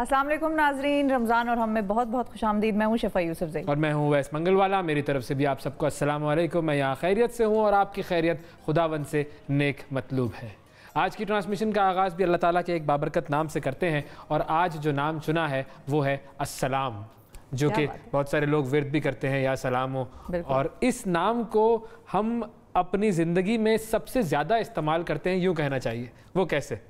अस्सलाम वालेकुम नाजरीन, रमज़ान और हम में बहुत बहुत खुशामदीद। मैं हूँ शफा यूसुफ और मैं हूँ वैस मंगलवाला। मेरी तरफ से भी आप सबको अस्सलाम वालेकुम। मैं यहाँ खैरियत से हूँ और आपकी खैरियत खुदावंद से नेक मतलूब है। आज की ट्रांसमिशन का आगाज़ भी अल्लाह ताला के एक बाबरकत नाम से करते हैं और आज जो नाम चुना है वो है अस्सलाम, जो कि बहुत सारे लोग विर्द भी करते हैं या सलाम हो। और इस नाम को हम अपनी ज़िंदगी में सबसे ज़्यादा इस्तेमाल करते हैं, यूँ कहना चाहिए। वो कैसे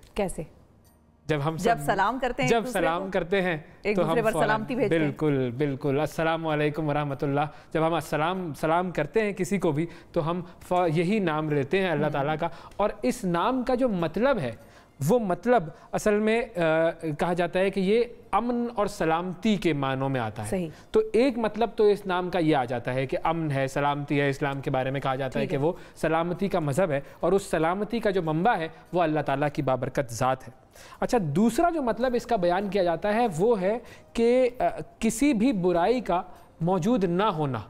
जब सलाम करते हैं, जब सलाम करते हैं एक तो दूसरे पर सलामती भेजते हैं। बिल्कुल अस्सलाम वालेकुम वरहमतुल्लाह। जब हम सलाम करते हैं किसी को भी तो हम यही नाम लेते हैं अल्लाह ताला का। और इस नाम का जो मतलब है वो मतलब असल में कहा जाता है कि ये अमन और सलामती के मानों में आता है। सही। तो एक मतलब तो इस नाम का ये आ जाता है कि अमन है, सलामती है। इस्लाम के बारे में कहा जाता है कि वो सलामती का मज़हब है और उस सलामती का जो मंबा है वो अल्लाह ताला की बाबरकत ज़ात है। अच्छा, दूसरा जो मतलब इसका बयान किया जाता है वो है कि किसी भी बुराई का मौजूद ना होना।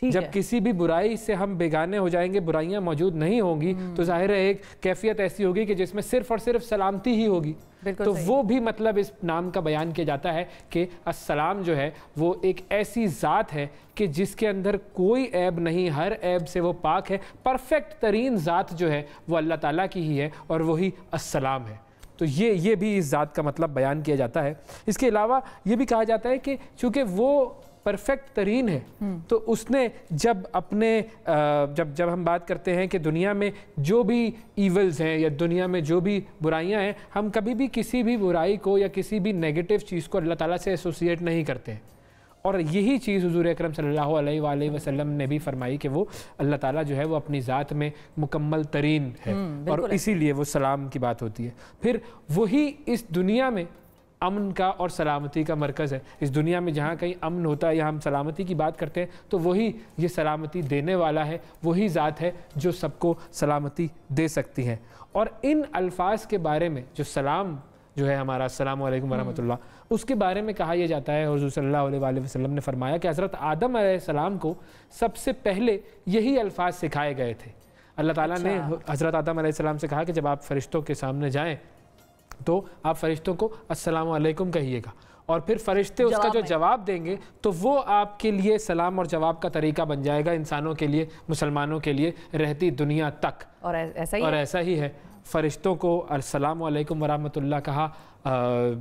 जब किसी भी बुराई से हम बेगाने हो जाएंगे, बुराइयां मौजूद नहीं होंगी, तो जाहिर है एक कैफियत ऐसी होगी कि जिसमें सिर्फ और सिर्फ सलामती ही होगी। तो वो भी मतलब इस नाम का बयान किया जाता है कि अस्सलाम जो है वो एक ऐसी ज़ात है कि जिसके अंदर कोई ऐब नहीं, हर ऐब से वो पाक है। परफेक्ट तरीन ज़ात जो है वो अल्लाह ताला की ही है और वही अस्सलाम है। तो ये भी इस ज़ात का मतलब बयान किया जाता है। इसके अलावा ये भी कहा जाता है कि चूँकि वो परफेक्ट तरीन है तो उसने जब अपने जब हम बात करते हैं कि दुनिया में जो भी ईवल्स हैं या दुनिया में जो भी बुराइयां हैं, हम कभी भी किसी भी बुराई को या किसी भी नेगेटिव चीज़ को अल्लाह ताला से एसोसिएट नहीं करते हैं। और यही चीज़ हुज़ूर अकरम सल्लल्लाहु अलैहि वसल्लम ने भी फरमाई कि वो अल्लाह ताला जो है वो अपनी ज़ात में मुकम्मल तरीन है और इसीलिए वो सलाम की बात होती है। फिर वही इस दुनिया में अमन का और सलामती का मरकज़ है। इस दुनिया में जहाँ कहीं अमन होता है या हम सलामती की बात करते हैं तो वही ये सलामती देने वाला है, वही ज़ात है जो सबको सलामती दे सकती है। और इन अल्फाज के बारे में जो सलाम जो है हमारा अस्सलाम वालेकुम वरहमतुल्लाह, उसके बारे में कहा यह जाता है, हुज़ूर सल्लल्लाहु अलैहि वसल्लम ने फरमाया कि हज़रत आदम अलैहिस्सलाम को सबसे पहले यही अल्फाज सिखाए गए थे। अल्लाह ताला ने हज़रत आदम अलैहिस्सलाम से कहा कि जब आप फ़रिश्तों के सामने जाएँ तो आप फ़रिश्तों को अस्सलाम वालेकुम कहिएगा और फिर फ़रिश्ते उसका जो जवाब देंगे तो वो आपके लिए सलाम और जवाब का तरीका बन जाएगा, इंसानों के लिए, मुसलमानों के लिए रहती दुनिया तक। और ऐसा ही है। फ़रिश्तों को अस्सलाम वालेकुम वरहमतुल्लाह कहा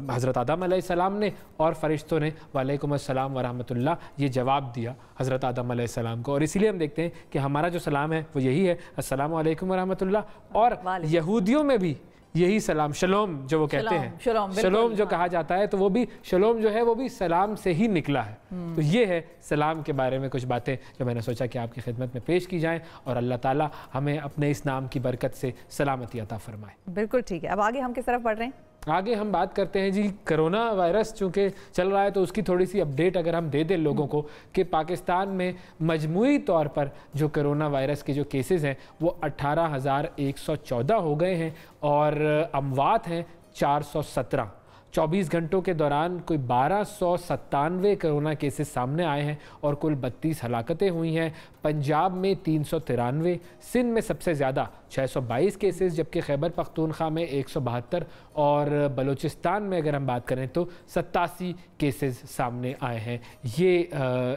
हज़रत आदम अलैहिस्सलाम ने और फ़रिश्तों ने वालेकुम अस्सलाम वरहमतुल्लाह ये जवाब दिया हज़रत आदम अलैहिस्सलाम को। और इसीलिए हम देखते हैं कि हमारा जो सलाम है वो यही है, अस्सलाम वालेकुम वरहमतुल्लाह। और यहूदियों में भी यही सलाम, शलोम जो वो कहते हैं, शलोम जो कहा जाता है, तो वो भी शलोम जो है वो भी सलाम से ही निकला है। तो ये है सलाम के बारे में कुछ बातें जो मैंने सोचा कि आपकी खिदमत में पेश की जाएं और अल्लाह ताला हमें अपने इस नाम की बरकत से सलामती अता फरमाए। बिल्कुल ठीक है। अब आगे हम किस तरफ पढ़ रहे हैं? आगे हम बात करते हैं जी, कोरोना वायरस चूँकि चल रहा है तो उसकी थोड़ी सी अपडेट अगर हम दे दें लोगों को कि पाकिस्तान में मजमूई तौर पर जो कोरोना वायरस के जो केसेस हैं वो 18,114 हो गए हैं और अमवात हैं 417। 24 घंटों के दौरान कोई 1297 कोरोना केसेस सामने आए हैं और कुल 32 हलाकतें हुई हैं। पंजाब में 393, सिंध में सबसे ज़्यादा 622 केसेस, जबकि खैबर पख्तूनख्वा में 172 और बलूचिस्तान में अगर हम बात करें तो 87 केसेस सामने आए हैं। ये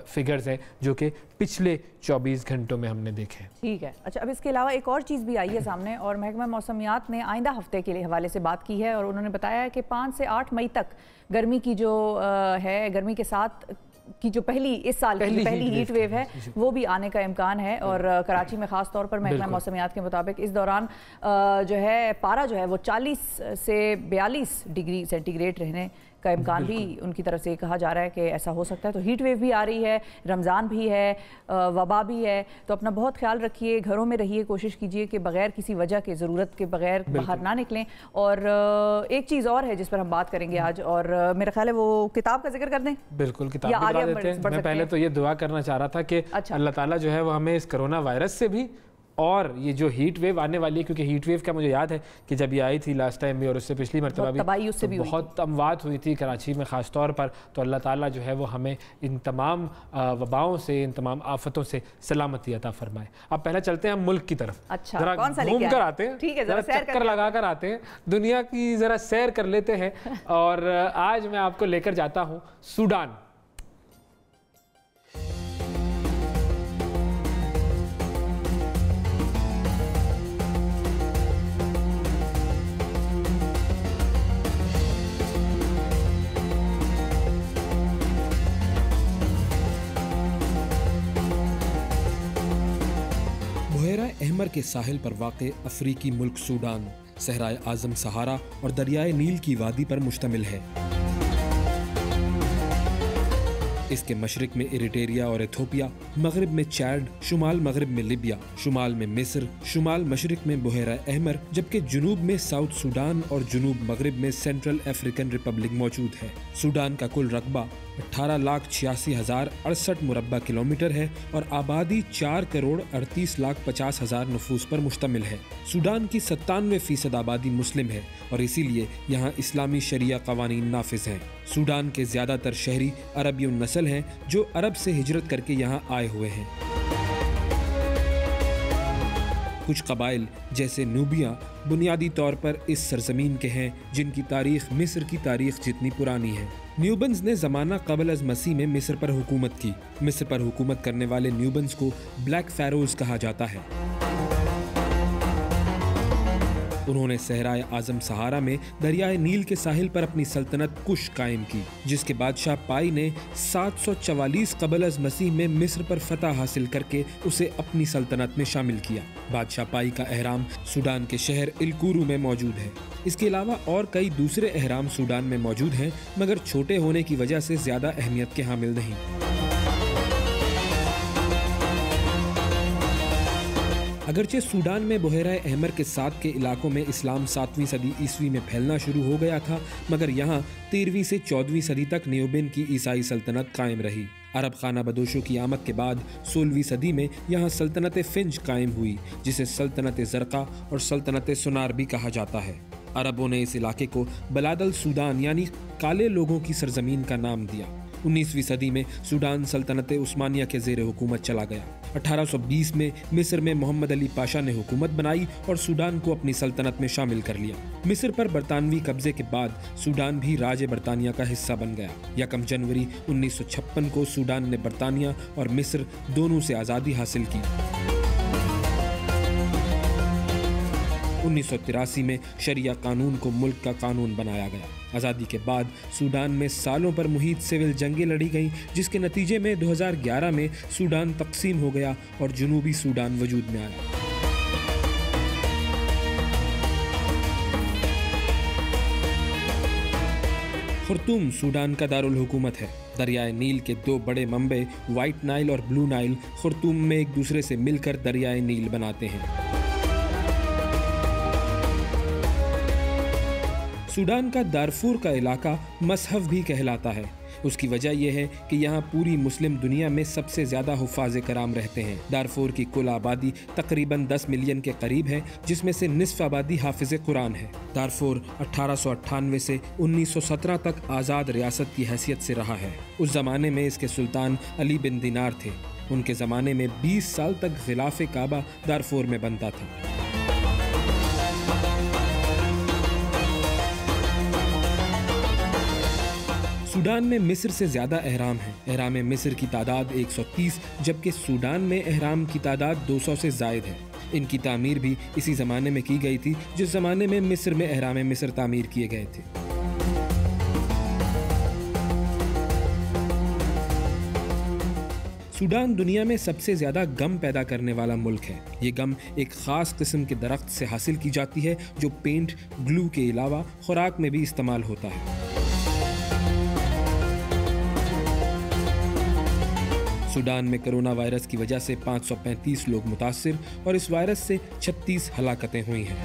फिगर्स हैं जो कि पिछले 24 घंटों में हमने देखे। ठीक है। अच्छा, अब इसके अलावा एक और चीज़ भी आई है सामने और महकमा मौसमियात ने आइंदा हफ्ते के लिए हवाले से बात की है और उन्होंने बताया है कि 5 से 8 मई तक गर्मी की जो है, गर्मी के साथ की जो इस साल की पहली हीट वेव है वो भी आने का इम्कान है। और कराची में ख़ास तौर पर महकमा मौसमियात के मुताबिक इस दौरान जो है पारा जो है वो 40 से 42 डिग्री सेंटीग्रेड रहने का इम्कान भी उनकी तरफ से कहा जा रहा है कि ऐसा हो सकता है। तो हीट वेव भी आ रही है, रमज़ान भी है, वबा भी है, तो अपना बहुत ख्याल रखिए, घरों में रहिए, कोशिश कीजिए कि बगैर किसी वजह के, ज़रूरत के बगैर बाहर ना निकलें। और एक चीज़ और है जिस पर हम बात करेंगे आज, और मेरा ख्याल है वो किताब का जिक्र कर दें। बिल्कुल, किताब बता देते हैं। मैं पहले तो ये दुआ करना चाह रहा था कि अल्लाह ताला जो है वो हमें इस कोरोना वायरस से भी और ये जो हीट वेव आने वाली है, क्योंकि हीट वेव का मुझे याद है कि जब ये आई थी लास्ट टाइम भी और उससे पिछली मरतबा भी उससे भी बहुत अमवात हुई थी कराची में ख़ास तौर पर। तो अल्लाह ताला जो है वो हमें इन तमाम वबाओं से, इन तमाम आफतों से सलामती अता फरमाए। अब पहले चलते हैं हम मुल्क की तरफ, अच्छा, जरा घूम कर आते हैं, ठीक है, जरा चक्कर लगा कर आते हैं, दुनिया की ज़रा सैर कर लेते हैं। और आज मैं आपको लेकर जाता हूँ सूडान। बुहेरा अहमर के साहिल पर वाक़े अफ्रीकी मुल्क सूडान सहराए आज़म सहारा और दरियाए नील की वादी पर मुश्तमिल है। इसके मशरिक में इरिटेरिया और इथोपिया, मगरिब में चैड, शुमाल मगरिब में लिबिया, शुमाल में मिस्र, शुमाल मशरिक में बुहेरा अहमर, जबकि जुनूब में साउथ सूडान और जुनूब मगरिब में सेंट्रल अफ्रीकन रिपब्लिक मौजूद है। सूडान का कुल रकबा 18,86,068 मुरब्बा किलोमीटर है और आबादी 4,38,50,000 नफूस पर मुश्तमिल है। सूडान की 97% आबादी मुस्लिम है और इसीलिए यहाँ इस्लामी शरिया कवानीन नाफिज हैं। सूडान के ज़्यादातर शहरी अरबियुन नस्ल हैं जो अरब से हिजरत करके यहाँ आए हुए हैं। कुछ कबाइल जैसे नूबिया बुनियादी तौर पर इस सरजमीन के हैं जिनकी तारीख मिस्र की तारीख जितनी पुरानी है। न्यूबन्स ने ज़माना क़बल अज़ मसीह में मिस्र पर हुकूमत की। मिस्र पर हुकूमत करने वाले न्यूबन्स को ब्लैक फ़ैरोज़ कहा जाता है। उन्होंने सहराए आज़म सहारा में दरियाए नील के साहिल पर अपनी सल्तनत कुश कायम की, जिसके बादशाह पाई ने 744 क़बल अज़ मसीह में मिस्र पर फतह हासिल करके उसे अपनी सल्तनत में शामिल किया। बादशाह पाई का अहराम सूडान के शहर इलकुरू में मौजूद है। इसके अलावा और कई दूसरे अहराम सूडान में मौजूद हैं, मगर छोटे होने की वजह से ज़्यादा अहमियत के हामिल नहीं। अगरचे सूडान में बुहेरा अहमर के साथ के इलाकों में इस्लाम 7वीं सदी ईस्वी में फैलना शुरू हो गया था, मगर यहाँ 13वीं से 14वीं सदी तक न्यूबिन की ईसाई सल्तनत कायम रही। अरब खाना बदोशों की आमद के बाद 16वीं सदी में यहाँ सल्तनत फिंज कायम हुई, जिसे सल्तनत ज़रक़ा और सल्तनत सुनार भी कहा जाता है। अरबों ने इस इलाके को बलादल सूडान यानी काले लोगों की सरजमीन का नाम दिया। 19वीं सदी में सूडान सल्तनत उस्मानिया के ज़ेर हुकूमत चला गया। 1820 में मिस्र में मोहम्मद अली पाशा ने हुकूमत बनाई और सूडान को अपनी सल्तनत में शामिल कर लिया। मिस्र पर बरतानवी कब्जे के बाद सूडान भी राज बरतानिया का हिस्सा बन गया। 1 जनवरी 1956 को सूडान ने बरतानिया और मिस्र दोनों से आज़ादी हासिल की। 1983 में शरिया कानून को मुल्क का कानून बनाया गया। आज़ादी के बाद सूडान में सालों पर मुहित सिविल जंगें लड़ी गईं, जिसके नतीजे में 2011 में सूडान तकसीम हो गया और जनूबी सूडान वजूद में आया। खुर्तूम सूडान का दारुल हुकूमत है। दरियाए नील के 2 बड़े मंबे वाइट नाइल और ब्लू नाइल खुर्तूम में एक दूसरे से मिलकर दरियाए नील बनाते हैं। सूडान का दारफूर का इलाका मसहफ भी कहलाता है। उसकी वजह यह है कि यहाँ पूरी मुस्लिम दुनिया में सबसे ज़्यादा हुफ़ाज़ कराम रहते हैं। दारफूर की कुल आबादी तकरीबन 10 मिलियन के करीब है, जिसमें से निस्फ आबादी हाफिज़ कुरान है। दारफूर 1898 से 1917 तक आज़ाद रियासत की हैसियत से रहा है। उस ज़माने में इसके सुल्तान अली बिन दिनार थे। उनके ज़माने में 20 साल तक ख़िलाफ़ काबा दारफूर में बनता था। सूडान में मिस्र से ज़्यादा अहराम हैं। अहराम मिस्र की तादाद 130, जबकि सूडान में अहराम की तादाद 200 से ज़ायद है। इनकी तामीर भी इसी ज़माने में की गई थी जिस ज़माने में मिस्र में अहराम मिस्र तामीर किए गए थे। सूडान दुनिया में सबसे ज़्यादा गम पैदा करने वाला मुल्क है। ये गम एक ख़ास किस्म के दरख्त से हासिल की जाती है जो पेंट, ग्लू के अलावा खुराक में भी इस्तेमाल होता है। सूडान में कोरोना वायरस की वजह से 535 लोग मुतासिर और इस वायरस से 36 हलाकतें हुई हैं।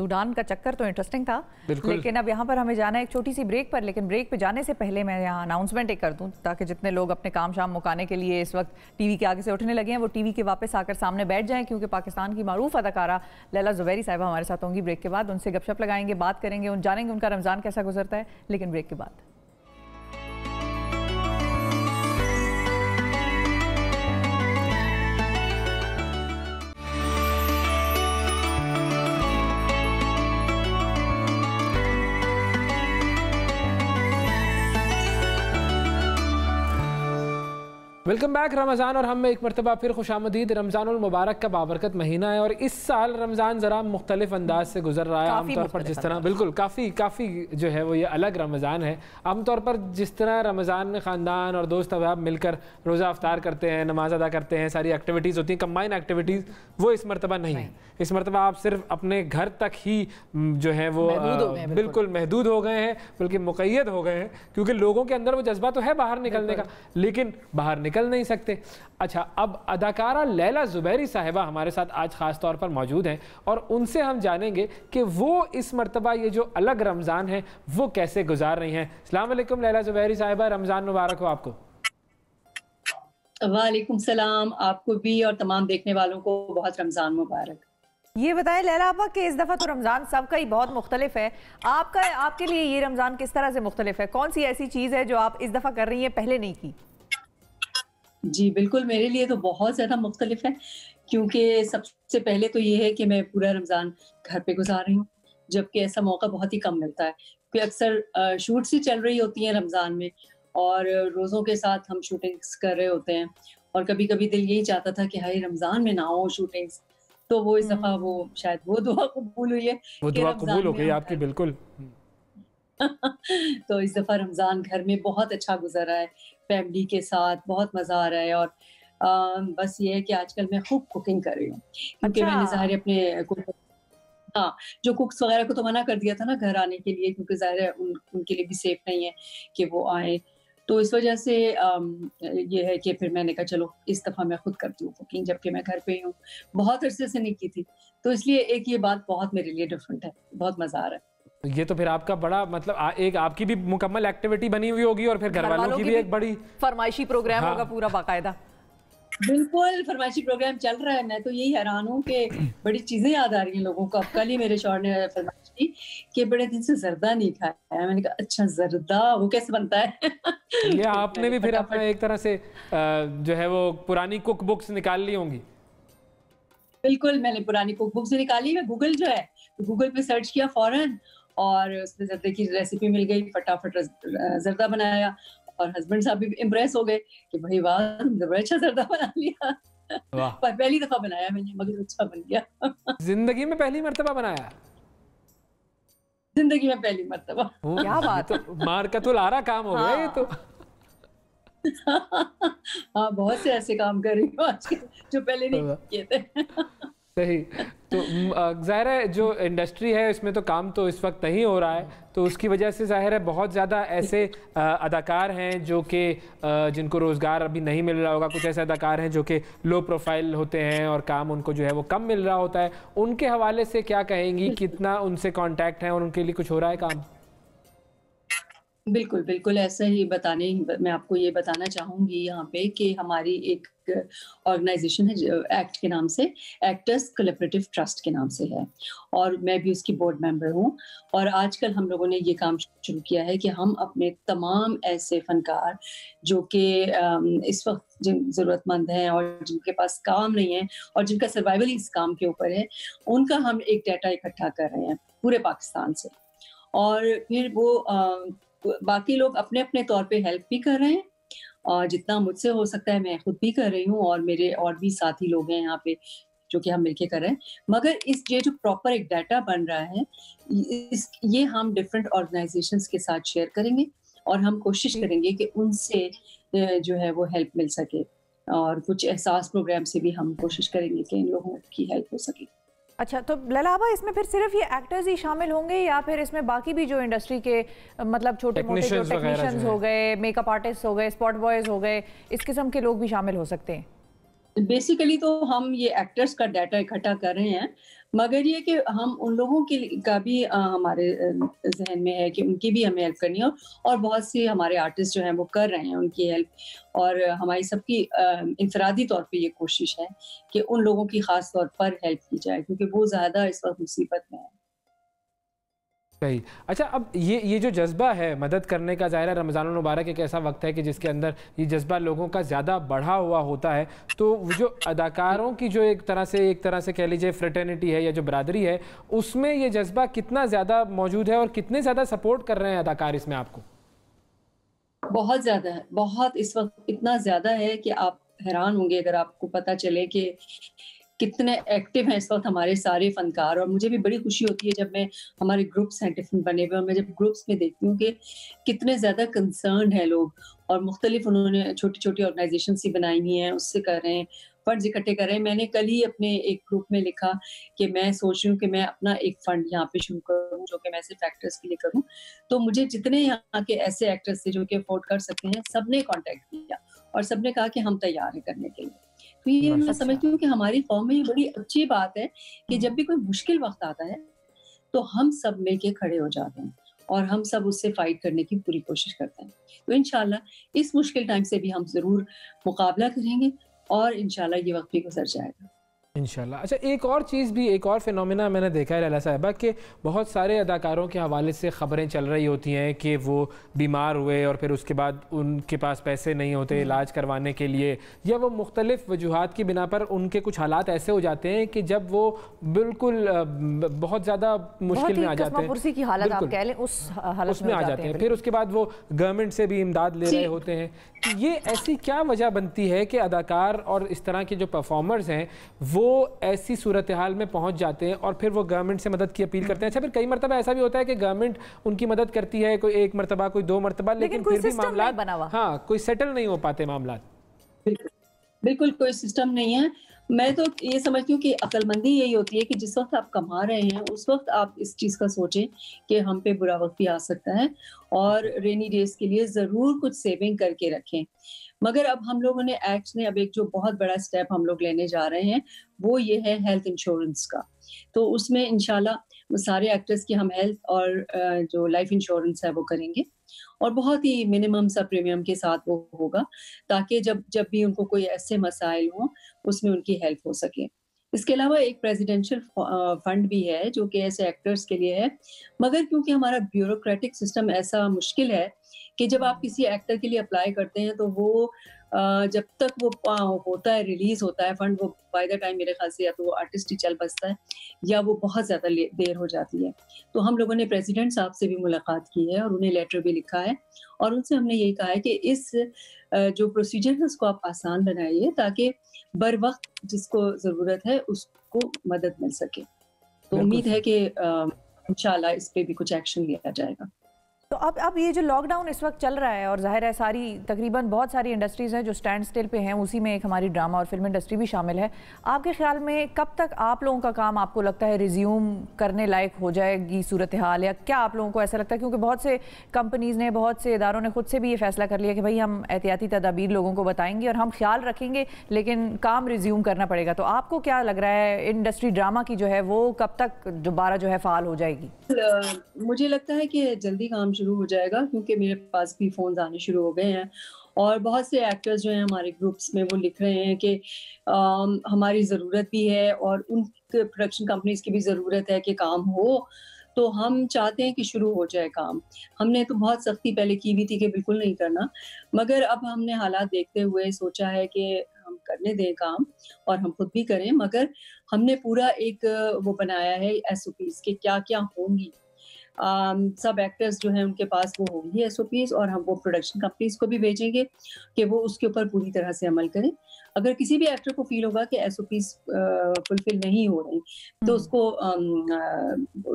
सूडान का चक्कर तो इंटरेस्टिंग था, बिल्कुल। लेकिन अब यहाँ पर हमें जाना है एक छोटी सी ब्रेक पर। लेकिन ब्रेक पे जाने से पहले मैं यहाँ अनाउंसमेंट एक कर दूँ, ताकि जितने लोग अपने काम शाम मुकाने के लिए इस वक्त टीवी के आगे से उठने लगे हैं वो टीवी के वापस आकर सामने बैठ जाएं, क्योंकि पाकिस्तान की मारूफ अदाकारा लैला ज़ुबैरी साहिबा हमारे साथ होंगी ब्रेक के बाद। उनसे गपशप लगाएंगे, बात करेंगे, जानेंगे उनका रमज़ान कैसा गुजरता है, लेकिन ब्रेक के बाद। Welcome back. रमज़ान और हम में एक मरतबा फिर खुशामदीद। रमज़ानुल मुबारक का बाबरकत महीना है और इस साल रमज़ान ज़रा मुख्तलिफ अंदाज से गुजर रहा है। आमतौर पर जिस तरह बिल्कुल काफ़ी जो है वो ये अलग रमज़ान है। आमतौर पर जिस तरह रमज़ान में ख़ानदान और दोस्त अहबाब मिलकर रोज़ा अफ्तार करते हैं, नमाज अदा करते हैं, सारी एक्टिविटीज़ होती हैं, कंबाइन एक्टिविटीज़, वो इस मरतबा नहीं है। इस मरतबा आप सिर्फ अपने घर तक ही जो है वो बिल्कुल महदूद हो गए हैं, बल्कि मुक़य्यद हो गए हैं, क्योंकि लोगों के अंदर वो जज्बा तो है बाहर निकलने का, लेकिन बाहर निकल नहीं सकते। अच्छा, अब अदाकारा लैला ज़ुबैरी साहिबा हमारे साथ आज ख़ास तौर पर मौजूद हैं और उनसे हम जानेंगे कि वो इस मरतबा ये जो अलग रमज़ान है वो कैसे गुजार रही हैं। अस्सलाम वालेकुम लैला ज़ुबैरी साहिबा, रमज़ान मुबारक हो आपको। वालेकुम सलाम, आपको भी और तमाम देखने वालों को बहुत रमज़ान मुबारक। ये बताएं लैला आपा कि इस दफ़ा तो रमज़ान सबका ही बहुत मुख्तलिफ है, आपके लिए ये रमज़ान किस तरह से मुख्तलिफ है? कौन सी ऐसी चीज़ है जो आप इस दफ़ा कर रही हैं पहले नहीं की? जी बिल्कुल, मेरे लिए तो बहुत ज़्यादा मुख्तलिफ है, क्योंकि सबसे पहले तो ये है कि मैं पूरा रमज़ान घर पे गुजार रही हूँ, जबकि ऐसा मौका बहुत ही कम मिलता है, क्योंकि अक्सर शूट्स ही चल रही होती हैं रमज़ान में और रोज़ों के साथ हम शूटिंग्स कर रहे होते हैं और कभी कभी दिल यही चाहता था कि हाय रमज़ान में ना हो शूटिंग्स, तो वो इस दफ़ा वो शायद वो दुआ कबूल हुई है, वो दुआ कबूल हो गई आपकी। बिल्कुल। तो इस दफ़ा रमज़ान घर में बहुत अच्छा गुजरा है, फैमिली के साथ बहुत मज़ा आ रहा है और बस ये है कि आजकल मैं खूब कुकिंग कर रही हूँ, क्योंकि मैंने ज़ाहिर है अपने हाँ, जो कुक्स वगैरह को तो मना कर दिया था ना घर आने के लिए, क्योंकि ज़ाहिर है उनके लिए भी सेफ नहीं है कि वो आए, तो इस वजह से ये है कि फिर मैंने कहा चलो इस दफ़ा मैं खुद करती हूँ कुकिंग, जबकि मैं घर पे ही हूँ, बहुत अरसे से नहीं की थी, तो इसलिए एक ये बात बहुत मेरे लिए डिफरेंट है, बहुत मज़ा आ रहा है। ये तो फिर आपका बड़ा मतलब एक आपकी भी मुकम्मल एक्टिविटी बनी हुई होगी और फिर घर वालों की भी एक बड़ी फरमाइशी प्रोग्राम होगा पूरा बाकायदा। बिल्कुल फरमाइशी प्रोग्राम चल रहा है। मैं तो यही हैरान हूँ कि बड़ी चीजें याद आ रही हैं लोगों को। अब कल ही मेरे शौहर ने फरमाइश की कि बड़े दिन से जर्दा नहीं खाया। मैंने कहा अच्छा जर्दा वो कैसे बनता है? ये आपने भी फिर अपना एक तरह से जो है वो पुरानी कुक बुक्स निकाल ली होंगी। बिल्कुल, मैंने पुरानी कुक बुक्स निकाली। मैं गूगल जो है गूगल पे सर्च किया फौरन और उसमें जर्दे की रेसिपी मिल गई, फटाफट जर्दा बनाया और हस्बैंड साहब भी इम्प्रेस हो गए कि भाई वाह तुमने बड़ा अच्छा जर्दा बना लिया। पर पहली दफा बनाया मैंने, मगर अच्छा बन गया। जिंदगी में पहली मर्तबा बनाया? जिंदगी में पहली मर्तबा। क्या बात है, तो मार्कतुल आरा काम हो गया ये तो। हाँ, बहुत से ऐसे काम कर रही हूँ आजकल जो पहले नहीं किए थे। सही। तो ज़ाहिर है जो इंडस्ट्री है इसमें तो काम तो इस वक्त नहीं हो रहा है, तो उसकी वजह से ज़ाहिर है बहुत ज़्यादा ऐसे अदाकार हैं जो कि जिनको रोज़गार अभी नहीं मिल रहा होगा। कुछ ऐसे अदाकार हैं जो कि लो प्रोफाइल होते हैं और काम उनको जो है वो कम मिल रहा होता है। उनके हवाले से क्या कहेंगी, कितना उनसे कांटेक्ट है और उनके लिए कुछ हो रहा है काम? बिल्कुल बिल्कुल ऐसा ही मैं आपको ये बताना चाहूँगी यहाँ पे कि हमारी एक ऑर्गेनाइजेशन है एक्ट के नाम से, एक्टर्स कोलैबोरेटिव ट्रस्ट के नाम से है और मैं भी उसकी बोर्ड मेंबर हूँ। और आजकल हम लोगों ने ये काम शुरू किया है कि हम अपने तमाम ऐसे फनकार जो कि इस वक्त जिन ज़रूरतमंद हैं और जिनके पास काम नहीं है और जिनका सर्वाइवल इस काम के ऊपर है, उनका हम एक डाटा इकट्ठा कर रहे हैं पूरे पाकिस्तान से। और फिर वो बाकी लोग अपने अपने तौर पे हेल्प भी कर रहे हैं और जितना मुझसे हो सकता है मैं खुद भी कर रही हूँ और मेरे और भी साथी लोग हैं यहाँ पे जो कि हम मिलके कर रहे हैं। मगर ये जो प्रॉपर एक डाटा बन रहा है ये हम डिफरेंट ऑर्गेनाइजेशंस के साथ शेयर करेंगे और हम कोशिश करेंगे कि उनसे जो है वो हेल्प मिल सके और कुछ एहसास प्रोग्राम से भी हम कोशिश करेंगे कि इन लोगों की हेल्प हो सके। अच्छा, तो लैला आपा इसमें फिर सिर्फ ये एक्टर्स ही शामिल होंगे या फिर इसमें बाकी भी जो इंडस्ट्री के मतलब छोटे मोटे जो टेक्नीशियंस हो गए, मेकअप आर्टिस्ट हो गए, स्पॉट बॉयज हो गए, इस किस्म के लोग भी शामिल हो सकते हैं? बेसिकली तो हम ये एक्टर्स का डाटा इकट्ठा कर रहे हैं, मगर ये कि हम उन लोगों के का भी हमारे जहन में है कि उनकी भी हमें हेल्प करनी है, और बहुत से हमारे आर्टिस्ट जो हैं वो कर रहे हैं उनकी हेल्प। और हमारी सबकी इंफरादी तौर पे ये कोशिश है कि उन लोगों की ख़ास तौर पर हेल्प की जाए, क्योंकि वो ज़्यादा इस वक्त मुसीबत में है। सही। अच्छा, अब ये जो जज्बा है मदद करने का, ज़ाहिर है रमज़ान मुबारक एक ऐसा वक्त है कि जिसके अंदर ये जज्बा लोगों का ज़्यादा बढ़ा हुआ होता है, तो जो अदाकारों की जो एक तरह से कह लीजिए फ्रेटर्निटी है या जो बरादरी है, उसमें ये जज्बा कितना ज़्यादा मौजूद है और कितने ज़्यादा सपोर्ट कर रहे हैं अदाकार इसमें आपको? बहुत ज़्यादा है, बहुत इस वक्त इतना ज़्यादा है कि आप हैरान होंगे अगर आपको पता चले कि कितने एक्टिव हैं इस वक्त हमारे सारे फनकार। और मुझे भी बड़ी खुशी होती है जब मैं, हमारे ग्रुप्स हैं डिफरेंट बने हुए, और मैं जब ग्रुप्स में देखती हूँ कि कितने ज़्यादा कंसर्न है लोग, और मुख्तलिफ उन्होंने छोटी छोटी ऑर्गेनाइजेशन ही बनाई हुई हैं, उससे कर रहे हैं, फंड्स इकट्ठे कर रहे हैं। मैंने कल ही अपने एक ग्रुप में लिखा कि मैं सोच रही हूँ कि मैं अपना एक फंड यहाँ पे शुरू करूँ, जो कि मैं सिर्फ एक्टर्स के लिए करूँ। तो मुझे जितने यहाँ के ऐसे एक्टर्स थे जो कि अफोर्ड कर सकते हैं, सबने कॉन्टेक्ट किया और सबने कहा कि हम तैयार हैं करने के लिए। तो ये मैं समझती हूँ कि हमारी कौम में ये बड़ी अच्छी बात है कि जब भी कोई मुश्किल वक्त आता है तो हम सब मिलके खड़े हो जाते हैं और हम सब उससे फाइट करने की पूरी कोशिश करते हैं। तो इंशाल्लाह इस मुश्किल टाइम से भी हम जरूर मुकाबला करेंगे और इंशाल्लाह ये वक्त भी गुजर जाएगा इंशाल्लाह। अच्छा, एक और चीज़ भी, एक और फिनोमेना मैंने देखा है लैला साहिबा कि बहुत सारे अदाकारों के हवाले से ख़बरें चल रही होती हैं कि वो बीमार हुए और फिर उसके बाद उनके पास पैसे नहीं होते इलाज करवाने के लिए, या वो मुख्तलिफ़ वजूहात की बिना पर उनके कुछ हालात ऐसे हो जाते हैं कि जब वो बिल्कुल बहुत ज़्यादा मुश्किल में आ जाते हैं, की हालत आप कह लें, उस हालत उसमें आ जाते हैं। फिर उसके बाद वो गवर्नमेंट से भी इमदाद ले रहे होते हैं। तो ये ऐसी क्या वजह बनती है कि अदाकार और इस तरह के जो परफॉर्मर्स हैं वो ऐसी सूरत हाल में पहुंच जाते हैं और फिर वो गवर्नमेंट से मदद की अपील करते हैं? अच्छा, फिर कई मरतबा ऐसा भी होता है कि गवर्नमेंट उनकी मदद करती है, कोई एक मरतबा, कोई दो मरतबा, लेकिन फिर भी मामला, हाँ, कोई सेटल नहीं हो पाते मामला। बिल्कुल कोई सिस्टम नहीं है। मैं तो ये समझती हूँ कि अक्लमंदी यही होती है कि जिस वक्त आप कमा रहे हैं उस वक्त आप इस चीज़ का सोचें कि हम पे बुरा वक्त भी आ सकता है और रेनी डेज के लिए ज़रूर कुछ सेविंग करके रखें। मगर अब हम लोगों ने एक्ट ने अब एक जो बहुत बड़ा स्टेप हम लोग लेने जा रहे हैं वो ये है हेल्थ इंश्योरेंस का। तो उसमें इंशाल्लाह सारे एक्टर्स की हम हेल्थ और जो लाइफ इंश्योरेंस है वो करेंगे और बहुत ही मिनिमम सा प्रीमियम के साथ वो होगा ताकि जब भी उनको कोई ऐसे मसाइल हों उसमें उनकी हेल्प हो सके। इसके अलावा एक प्रेसिडेंशियल फंड भी है जो कि ऐसे एक्टर्स के लिए है, मगर क्योंकि हमारा ब्यूरोक्रेटिक सिस्टम ऐसा मुश्किल है कि जब आप किसी एक्टर के लिए अप्लाई करते हैं तो वो जब तक वो होता है, रिलीज होता है फंड, वो बाय द टाइम मेरे ख्याल से या तो वो आर्टिस्ट ही चल बसता है या वो बहुत ज़्यादा देर हो जाती है। तो हम लोगों ने प्रेसिडेंट साहब से भी मुलाकात की है और उन्हें लेटर भी लिखा है और उनसे हमने यही कहा है कि इस जो प्रोसीजर है उसको आप आसान बनाइए ताकि बर वक्त जिसको ज़रूरत है उसको मदद मिल सके। तो उम्मीद है कि इंशाल्लाह इस पे भी कुछ एक्शन लिया जाएगा। तो अब ये जो लॉकडाउन इस वक्त चल रहा है और जाहिर है सारी तकरीबन बहुत सारी इंडस्ट्रीज़ हैं जो स्टैंड स्टिल पे हैं, उसी में एक हमारी ड्रामा और फिल्म इंडस्ट्री भी शामिल है। आपके ख्याल में कब तक आप लोगों का काम आपको लगता है रिज्यूम करने लायक हो जाएगी सूरत हाल, या क्या आप लोगों को ऐसा लगता है, क्योंकि बहुत से कंपनीज़ ने, बहुत से इदारों ने खुद से भी ये फैसला कर लिया कि भाई हम एहतियाती तदाबीर लोगों को बताएंगे और हम ख्याल रखेंगे लेकिन काम रिज्यूम करना पड़ेगा। तो आपको क्या लग रहा है इंडस्ट्री ड्रामा की जो है वो कब तक दोबारा जो है फ़ाल हो जाएगी? मुझे लगता है कि जल्दी काम शुरू हो जाएगा क्योंकि मेरे पास भी फ़ोन आने शुरू हो गए हैं और बहुत से एक्टर्स जो हैं हमारे ग्रुप्स में वो लिख रहे हैं कि हमारी ज़रूरत भी है और उन प्रोडक्शन कंपनीज की भी ज़रूरत है कि काम हो, तो हम चाहते हैं कि शुरू हो जाए काम। हमने तो बहुत सख्ती पहले की भी थी कि बिल्कुल नहीं करना, मगर अब हमने हालात देखते हुए सोचा है कि हम करने दें काम और हम खुद भी करें, मगर हमने पूरा एक वो बनाया है SOPs के क्या क्या होंगी। सब एक्टर्स जो हैं उनके पास वो होंगी SOPs और हम वो प्रोडक्शन कंपनीज को भी भेजेंगे कि वो उसके ऊपर पूरी तरह से अमल करें। अगर किसी भी एक्टर को फील होगा कि SOPs फुलफिल नहीं हो रही तो उसको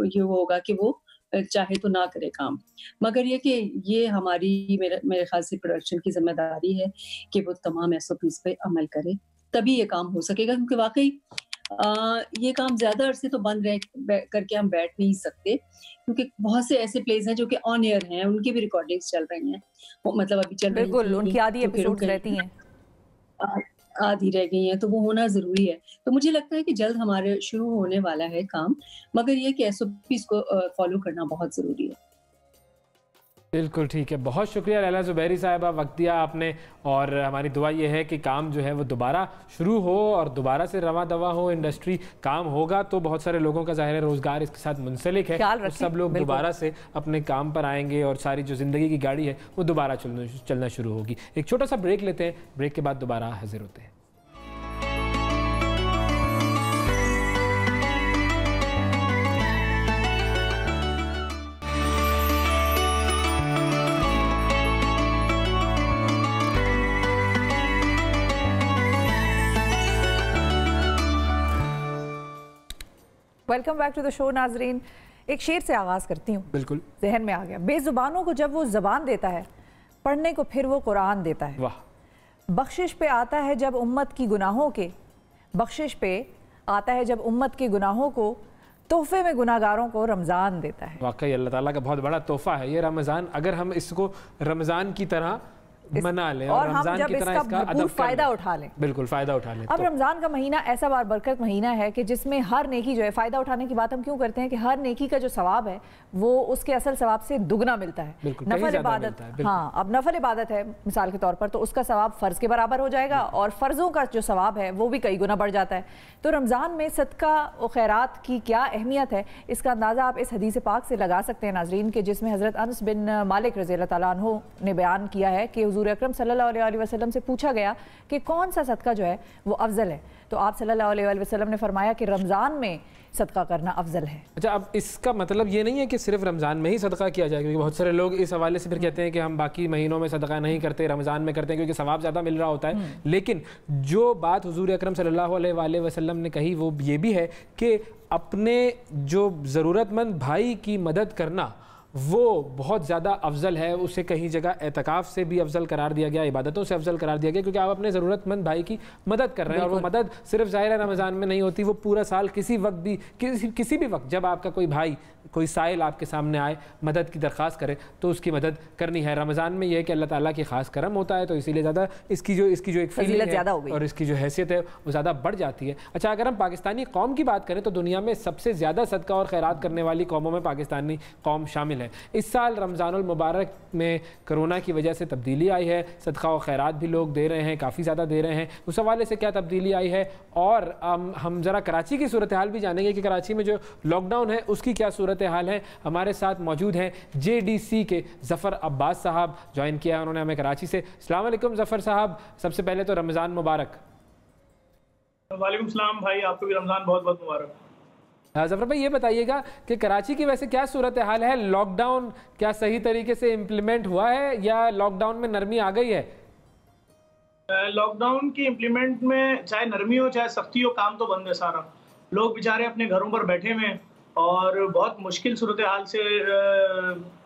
ये होगा कि वो चाहे तो ना करे काम, मगर ये हमारी मेरे ख्याल से प्रोडक्शन की जिम्मेदारी है कि वो तमाम SOPs पे अमल करे, तभी ये काम हो सकेगा। क्योंकि वाकई ये काम ज्यादा अरसे तो बंद करके हम बैठ नहीं सकते क्योंकि बहुत से ऐसे प्लेस हैं जो कि ऑन एयर हैं, उनकी भी रिकॉर्डिंग्स चल रही हैं, मतलब अभी चल रही हैं, बिल्कुल उनकी आधी एपिसोड्स रहती हैं। आधी रह गई हैं, तो वो होना ज़रूरी है। तो मुझे लगता है कि जल्द हमारे शुरू होने वाला है काम, मगर ये कि एसओपीज़ को फ़ॉलो करना बहुत ज़रूरी है। बिल्कुल ठीक है, बहुत शुक्रिया लैला ज़ुबैरी साहिबा, वक्त दिया आपने। और हमारी दुआ ये है कि काम जो है वो दोबारा शुरू हो और दोबारा से रवा दवा हो, इंडस्ट्री काम होगा तो बहुत सारे लोगों का ज़ाहिर है रोज़गार इसके साथ मुंसलिक है, तो सब लोग दोबारा से अपने काम पर आएंगे और सारी जो ज़िंदगी की गाड़ी है वो दोबारा चलना शुरू होगी। एक छोटा सा ब्रेक लेते हैं, ब्रेक के बाद दोबारा हाजिर होते हैं। Welcome back to the show नाजरीन। एक शेर से आगाज़ करती हूँ, बिल्कुल जहन में आ गया। बेजुबानों को जब वो ज़बान देता है, पढ़ने को फिर वो कुरान देता है। वाह। बख्शिश पे आता है जब उम्मत की गुनाहों के, बख्शिश पे आता है जब उम्मत के गुनाहों को, तोहफे में गुनाहगारों को रमज़ान देता है। वाकई अल्लाह ताला का बहुत बड़ा तोहफा है ये रमज़ान। अगर हम इसको रमज़ान की तरह मना लें और हम जब इसका भरपूर फायदा उठा लें, बिल्कुल फायदा उठा लें। अब रमजान का महीना ऐसा बारबरकत महीना है कि जिसमें हर नेकी जो है, फायदा उठाने की बात हम क्यों करते हैं कि हर नेकी का जो सवाब है वो उसके असल सवाब से दुगना मिलता है। नफल इबादत, हाँ, अब नफल इबादत है मिसाल के तौर पर, तो उसका सवाब फ़र्ज के बराबर हो जाएगा और फ़र्जों का जो सवाब है वो भी कई गुना बढ़ जाता है। तो रमज़ान में सदका और खैरात की क्या अहमियत है, इसका अंदाज़ा आप इस हदीस पाक से लगा सकते हैं नाजरीन, के जिसमें हज़रत अनस बिन मालिक रज़ी अल्लाह तआला अन्हु ने बयान किया है कि हुज़ूर अकरम सल्लल्लाहु अलैहि वसल्लम से पूछा गया कि कौन सा सदका जो है वो अफजल है, तो आप सल्लल्लाहु अलैहि वसल्लम ने फरमाया कि रमज़ान में सदका करना अफजल है। अच्छा, अब इसका मतलब ये नहीं है कि सिर्फ रमज़ान में ही सदका किया जाए, क्योंकि बहुत सारे लोग इस हवाले से फिर कहते हैं कि हम बाकी महीनों में सदका नहीं करते, रमज़ान में करते हैं क्योंकि सवाब ज़्यादा मिल रहा होता है। लेकिन जो बात हुजूर अकरम सल्लल्लाहु अलैहि वसल्लम ने कही वो ये भी है कि अपने जो ज़रूरतमंद भाई की मदद करना वो बहुत ज़्यादा अफजल है। उसे कहीं जगह एतकाफ़ से भी अफजल करार दिया गया, इबादतों से अफजल करार दिया गया, क्योंकि आप अपने ज़रूरतमंद भाई की मदद कर रहे हैं। और वो मदद सिर्फ ज़ाहिर रमज़ान में नहीं होती, वो पूरा साल किसी वक्त भी किसी भी वक्त जब आपका कोई भाई कोई साइल आपके सामने आए, मदद की दरख्वास्त करे तो उसकी मदद करनी है। रमज़ान में यह है कि अल्लाह ताला की ख़ास करम होता है, तो इसीलिए ज़्यादा इसकी जो एक फजीलत ज़्यादा हो गई और इसकी जो हैसियत है वो ज़्यादा बढ़ जाती है। अच्छा, अगर हम पाकिस्तानी कौम की बात करें तो दुनिया में सबसे ज़्यादा सदका और खैरात करने वाली कौमों में पाकिस्तानी कौम शामिल है। इस साल रमज़ानुल मुबारक में कोरोना की वजह से तब्दीली आई है, सदका और खैरात भी लोग दे रहे हैं, काफ़ी ज़्यादा दे रहे हैं। उस हवाले से क्या तब्दीली आई है, और हम ज़रा कराची की सूरत हाल भी जानेंगे कि कराची में जो लॉकडाउन है उसकी क्या सूरत हाल है। हमारे साथ मौजूद हैं JDC के ज़फ़र अब्बास साहब, ज्वाइन किया है उन्होंने हमें कराची से। अस्सलाम वालेकुम ज़फ़र साहब, सबसे पहले तो रमज़ान मुबारक। वालेकुम सलाम भाई, आपको भी रमज़ान बहुत बहुत मुबारक। ज़फ़र भाई, ये बताइएगा कि कराची की वैसे क्या सूरत हाल है, लॉकडाउन क्या सही तरीके से इम्प्लीमेंट हुआ है या लॉकडाउन में नरमी आ गई है? लॉकडाउन की इम्प्लीमेंट में चाहे नरमी हो चाहे सख्ती हो, काम तो बंद है सारा। लोग बेचारे अपने घरों पर बैठे हुए हैं और बहुत मुश्किल सूरत हाल से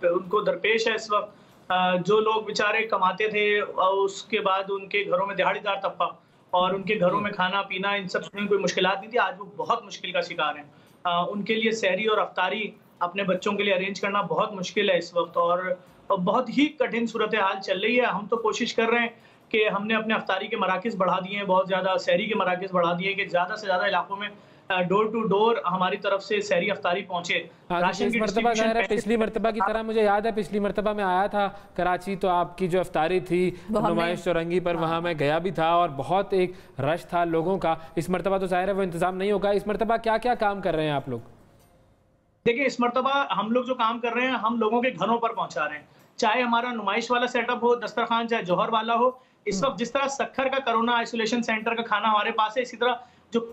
उनको दरपेश है इस वक्त। जो लोग बेचारे कमाते थे उसके बाद उनके घरों में दिहाड़ीदार तबका और उनके घरों में खाना पीना इन सब चीज़ों में कोई मुश्किलात नहीं थी, आज वो बहुत मुश्किल का शिकार हैं। उनके लिए सहरी और अफ्तारी अपने बच्चों के लिए अरेंज करना बहुत मुश्किल है इस वक्त और बहुत ही कठिन सूरत हाल चल रही है। हम तो कोशिश कर रहे हैं कि हमने अपने अफ्तारी के मराकिज़ बढ़ा दिए हैं, बहुत ज़्यादा सहरी के मराकिज़ बढ़ा दिए हैं कि ज़्यादा से ज़्यादा इलाकों में डोर टू डोर हमारी तरफ से सहरी अफ्तारी पहुंचे। राशन की पिछली मरतबा की तरह मुझे याद है, पिछली मरतबा में आया था कराची तो आपकी जो अफ्तारी थी नुमाइश चौरंगी पर, वहाँ मैं गया भी था और बहुत एक रश था लोगों का। इस मरतबा तो ज़ाहिर है वो इंतज़ाम नहीं होगा। इस मरतबा क्या क्या काम कर रहे हैं आप लोग? देखिए, इस मरतबा हम लोग जो काम कर रहे हैं हम लोगों के घरों पर पहुंचा रहे हैं, चाहे हमारा नुमाइश वाला सेटअप हो, दस्तरखान चाहे जौहर वाला हो। इस वक्त जिस तरह सक्खर का कोरोना आइसोलेशन सेंटर का खाना हमारे पास है, इसी तरह जो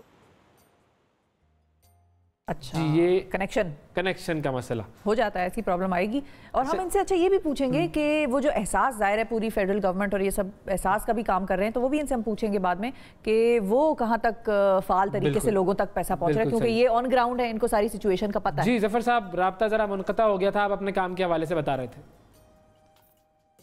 अच्छा ये कनेक्शन का मसला हो जाता है, ऐसी प्रॉब्लम आएगी। और हम इनसे अच्छा ये भी पूछेंगे कि वो जो एहसास ज़ाहिर है पूरी फेडरल गवर्नमेंट और ये सब एहसास का भी काम कर रहे हैं, तो वो भी इनसे हम पूछेंगे बाद में कि वो कहाँ तक फ़ाल तरीके से लोगों तक पैसा पहुँच रहा है, क्योंकि ये ऑन ग्राउंड है, इनको सारी सिचुएशन का पता है। जी ज़फ़र साहब, राब्ता ज़रा मुनक़ता हो गया था, आप अपने काम के हवाले से बता रहे थे।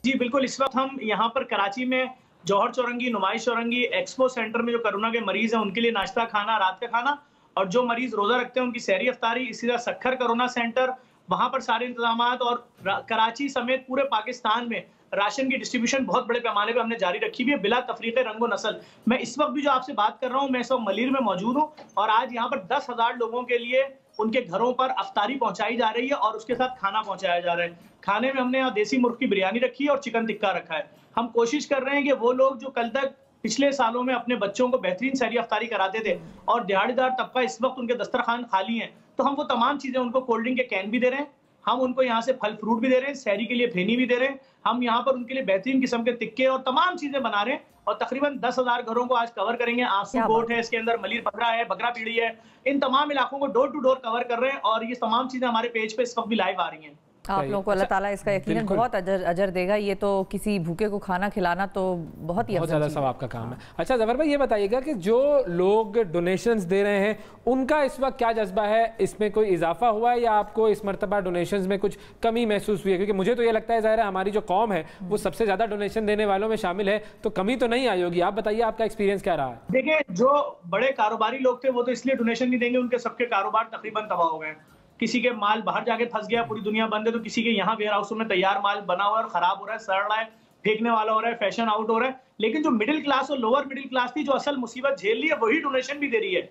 जी बिल्कुल, इस वक्त हम यहाँ पर कराची में जौहर चौरंगी, नुमाइश चौरंगी, एक्सपो सेंटर में जो कोरोना के मरीज हैं उनके लिए नाश्ता खाना, रात का खाना, और जो मरीज रोजा रखते हैं उनकी सहरी अफ्तारी। इसी तरह सक्खर कोरोना सेंटर, वहां पर सारे इंतजामात, और कराची समेत पूरे पाकिस्तान में राशन की डिस्ट्रीब्यूशन बहुत बड़े पैमाने पे हमने जारी रखी हुई है बिला तफरीक़े रंग व नस्ल। मैं इस वक्त भी जो आपसे बात कर रहा हूँ, मैं इस वक्त मलीर में मौजूद हूँ और आज यहाँ पर 10,000 लोगों के लिए उनके घरों पर अफ्तारी पहुंचाई जा रही है और उसके साथ खाना पहुंचाया जा रहा है। खाने में हमने यहाँ देसी मुर्ग की बिरयानी रखी है और चिकन टिक्का रखा है। हम कोशिश कर रहे हैं कि वो लोग जो कल तक पिछले सालों में अपने बच्चों को बेहतरीन सहरी अफ्तारी कराते थे और दिहाड़ीदार तबका इस वक्त उनके दस्तरखान खाली हैं, तो हम वो तमाम चीजें उनको कोल्ड ड्रिंक के कैन भी दे रहे हैं, हम उनको यहाँ से फल फ्रूट भी दे रहे हैं, सहरी के लिए फेनी भी दे रहे हैं, हम यहाँ पर उनके लिए बेहतरीन किस्म के टिक्के और तमाम चीजें बना रहे हैं और तकरीबन 10,000 घरों को आज कवर करेंगे। आंसू कोट है, इसके अंदर मलीर बकरा है, बकरा पीढ़ी है, इन तमाम इलाकों को डोर टू डोर कवर कर रहे हैं और ये तमाम चीजें हमारे पेज पे इस वक्त भी लाइव आ रही हैं। आप लोगों को अल्लाह ताला इसका यकीनन बहुत अजर देगा। ये तो किसी भूखे को खाना खिलाना तो बहुत ही ज़्यादा सवाब का काम है। अच्छा ज़फर भाई, ये बताइएगा कि जो लोग डोनेशंस दे रहे हैं उनका इस वक्त क्या जज्बा है, इसमें कोई इजाफा हुआ है या आपको इस मरतबा डोनेशंस में कुछ कमी महसूस हुई है? क्योंकि मुझे तो ये लगता है ज़ाहिर है हमारी जो कौम है वो सबसे ज़्यादा डोनेशन देने वालों में शामिल है, तो कमी तो नहीं आई होगी। आप बताइए आपका एक्सपीरियंस क्या रहा है? देखिए, जो बड़े कारोबारी लोग थे वो तो इसलिए डोनेशन नहीं देंगे, उनके सबके कारोबार तकरीबन तबाह हो गए। किसी के माल बाहर जाके फंस गया, पूरी दुनिया बंद है, तो किसी के यहाँ वेयर हाउसों में तैयार माल बना हुआ है और खराब हो रहा है, सड़ रहा है, फेंकने वाला हो रहा है, फैशन आउट हो रहा है। लेकिन जो मिडिल क्लास और लोअर मिडिल क्लास थी, जो असल मुसीबत झेल रही है, वही डोनेशन भी दे रही है।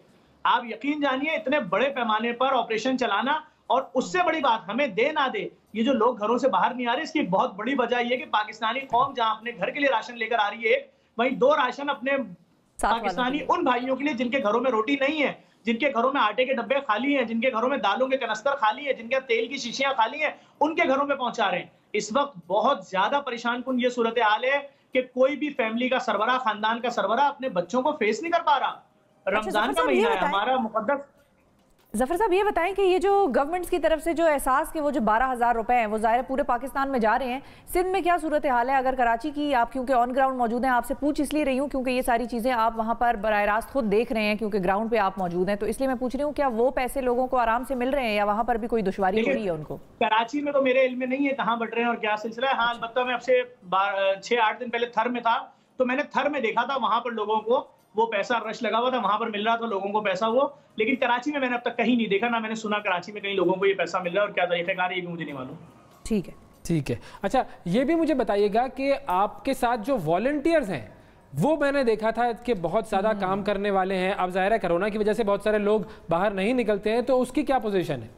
आप यकीन जानिए, इतने बड़े पैमाने पर ऑपरेशन चलाना और उससे बड़ी बात हमें दे ना दे, ये जो लोग घरों से बाहर नहीं आ रहे, इसकी एक बहुत बड़ी वजह यह है कि पाकिस्तानी कौम जहां अपने घर के लिए राशन लेकर आ रही है, वहीं 2 राशन अपने पाकिस्तानी उन भाइयों के लिए जिनके घरों में रोटी नहीं है, जिनके घरों में आटे के डब्बे खाली हैं, जिनके घरों में दालों के कनस्तर खाली हैं, जिनके तेल की शीशियां खाली हैं, उनके घरों में पहुंचा रहे हैं। इस वक्त बहुत ज्यादा परेशान कुन ये सूरत हाल है कि कोई भी फैमिली का सरबराह, खानदान का सरबराह अपने बच्चों को फेस नहीं कर पा रहा। रमजान का महीना है हमारा मुकद्दस। जफर साहब, ये बताएं कि ये जो गवर्नमेंट की तरफ से जो एहसास के वो जो 12,000 रुपए हैं वो ज़ाहिर पूरे पाकिस्तान में जा रहे हैं, सिंध में क्या सूरत हाल है? अगर कराची की, आप क्योंकि ऑन ग्राउंड मौजूद हैं, आपसे पूछ इसलिए रही हूँ क्योंकि ये सारी चीज़ें आप वहाँ पर बराह रास्त खुद देख रहे हैं, क्योंकि ग्राउंड पे आप मौजूद हैं, तो इसलिए मैं पूछ रही हूँ क्या वो पैसे लोगों को आराम से मिल रहे हैं या वहाँ पर भी कोई दुश्वारी हो रही है उनको? कराची में तो मेरे इल्म में नहीं है कहाँ बढ़ रहे हैं और क्या सिलसिला है। हाँ, अलबत्ता मैं आपसे 6-8 दिन पहले थर में था, तो मैंने थर में देखा था वहां पर लोगों को वो पैसा रश लगा हुआ था, वहां पर मिल रहा था लोगों को पैसा वो। लेकिन कराची में मैंने अब तक कहीं नहीं देखा, ना मैंने सुना कराची में कहीं लोगों को ये पैसा मिल रहा है और क्या तरीक़ेकार है ये भी मुझे नहीं मालूम। ठीक है, ठीक है। अच्छा, ये भी मुझे बताइएगा कि आपके साथ जो वॉलंटियर्स हैं वो मैंने देखा था कि बहुत ज़्यादा काम करने वाले हैं। अब ज़ाहिर है कोरोना की वजह से बहुत सारे लोग बाहर नहीं निकलते हैं, तो उसकी क्या पोजीशन है?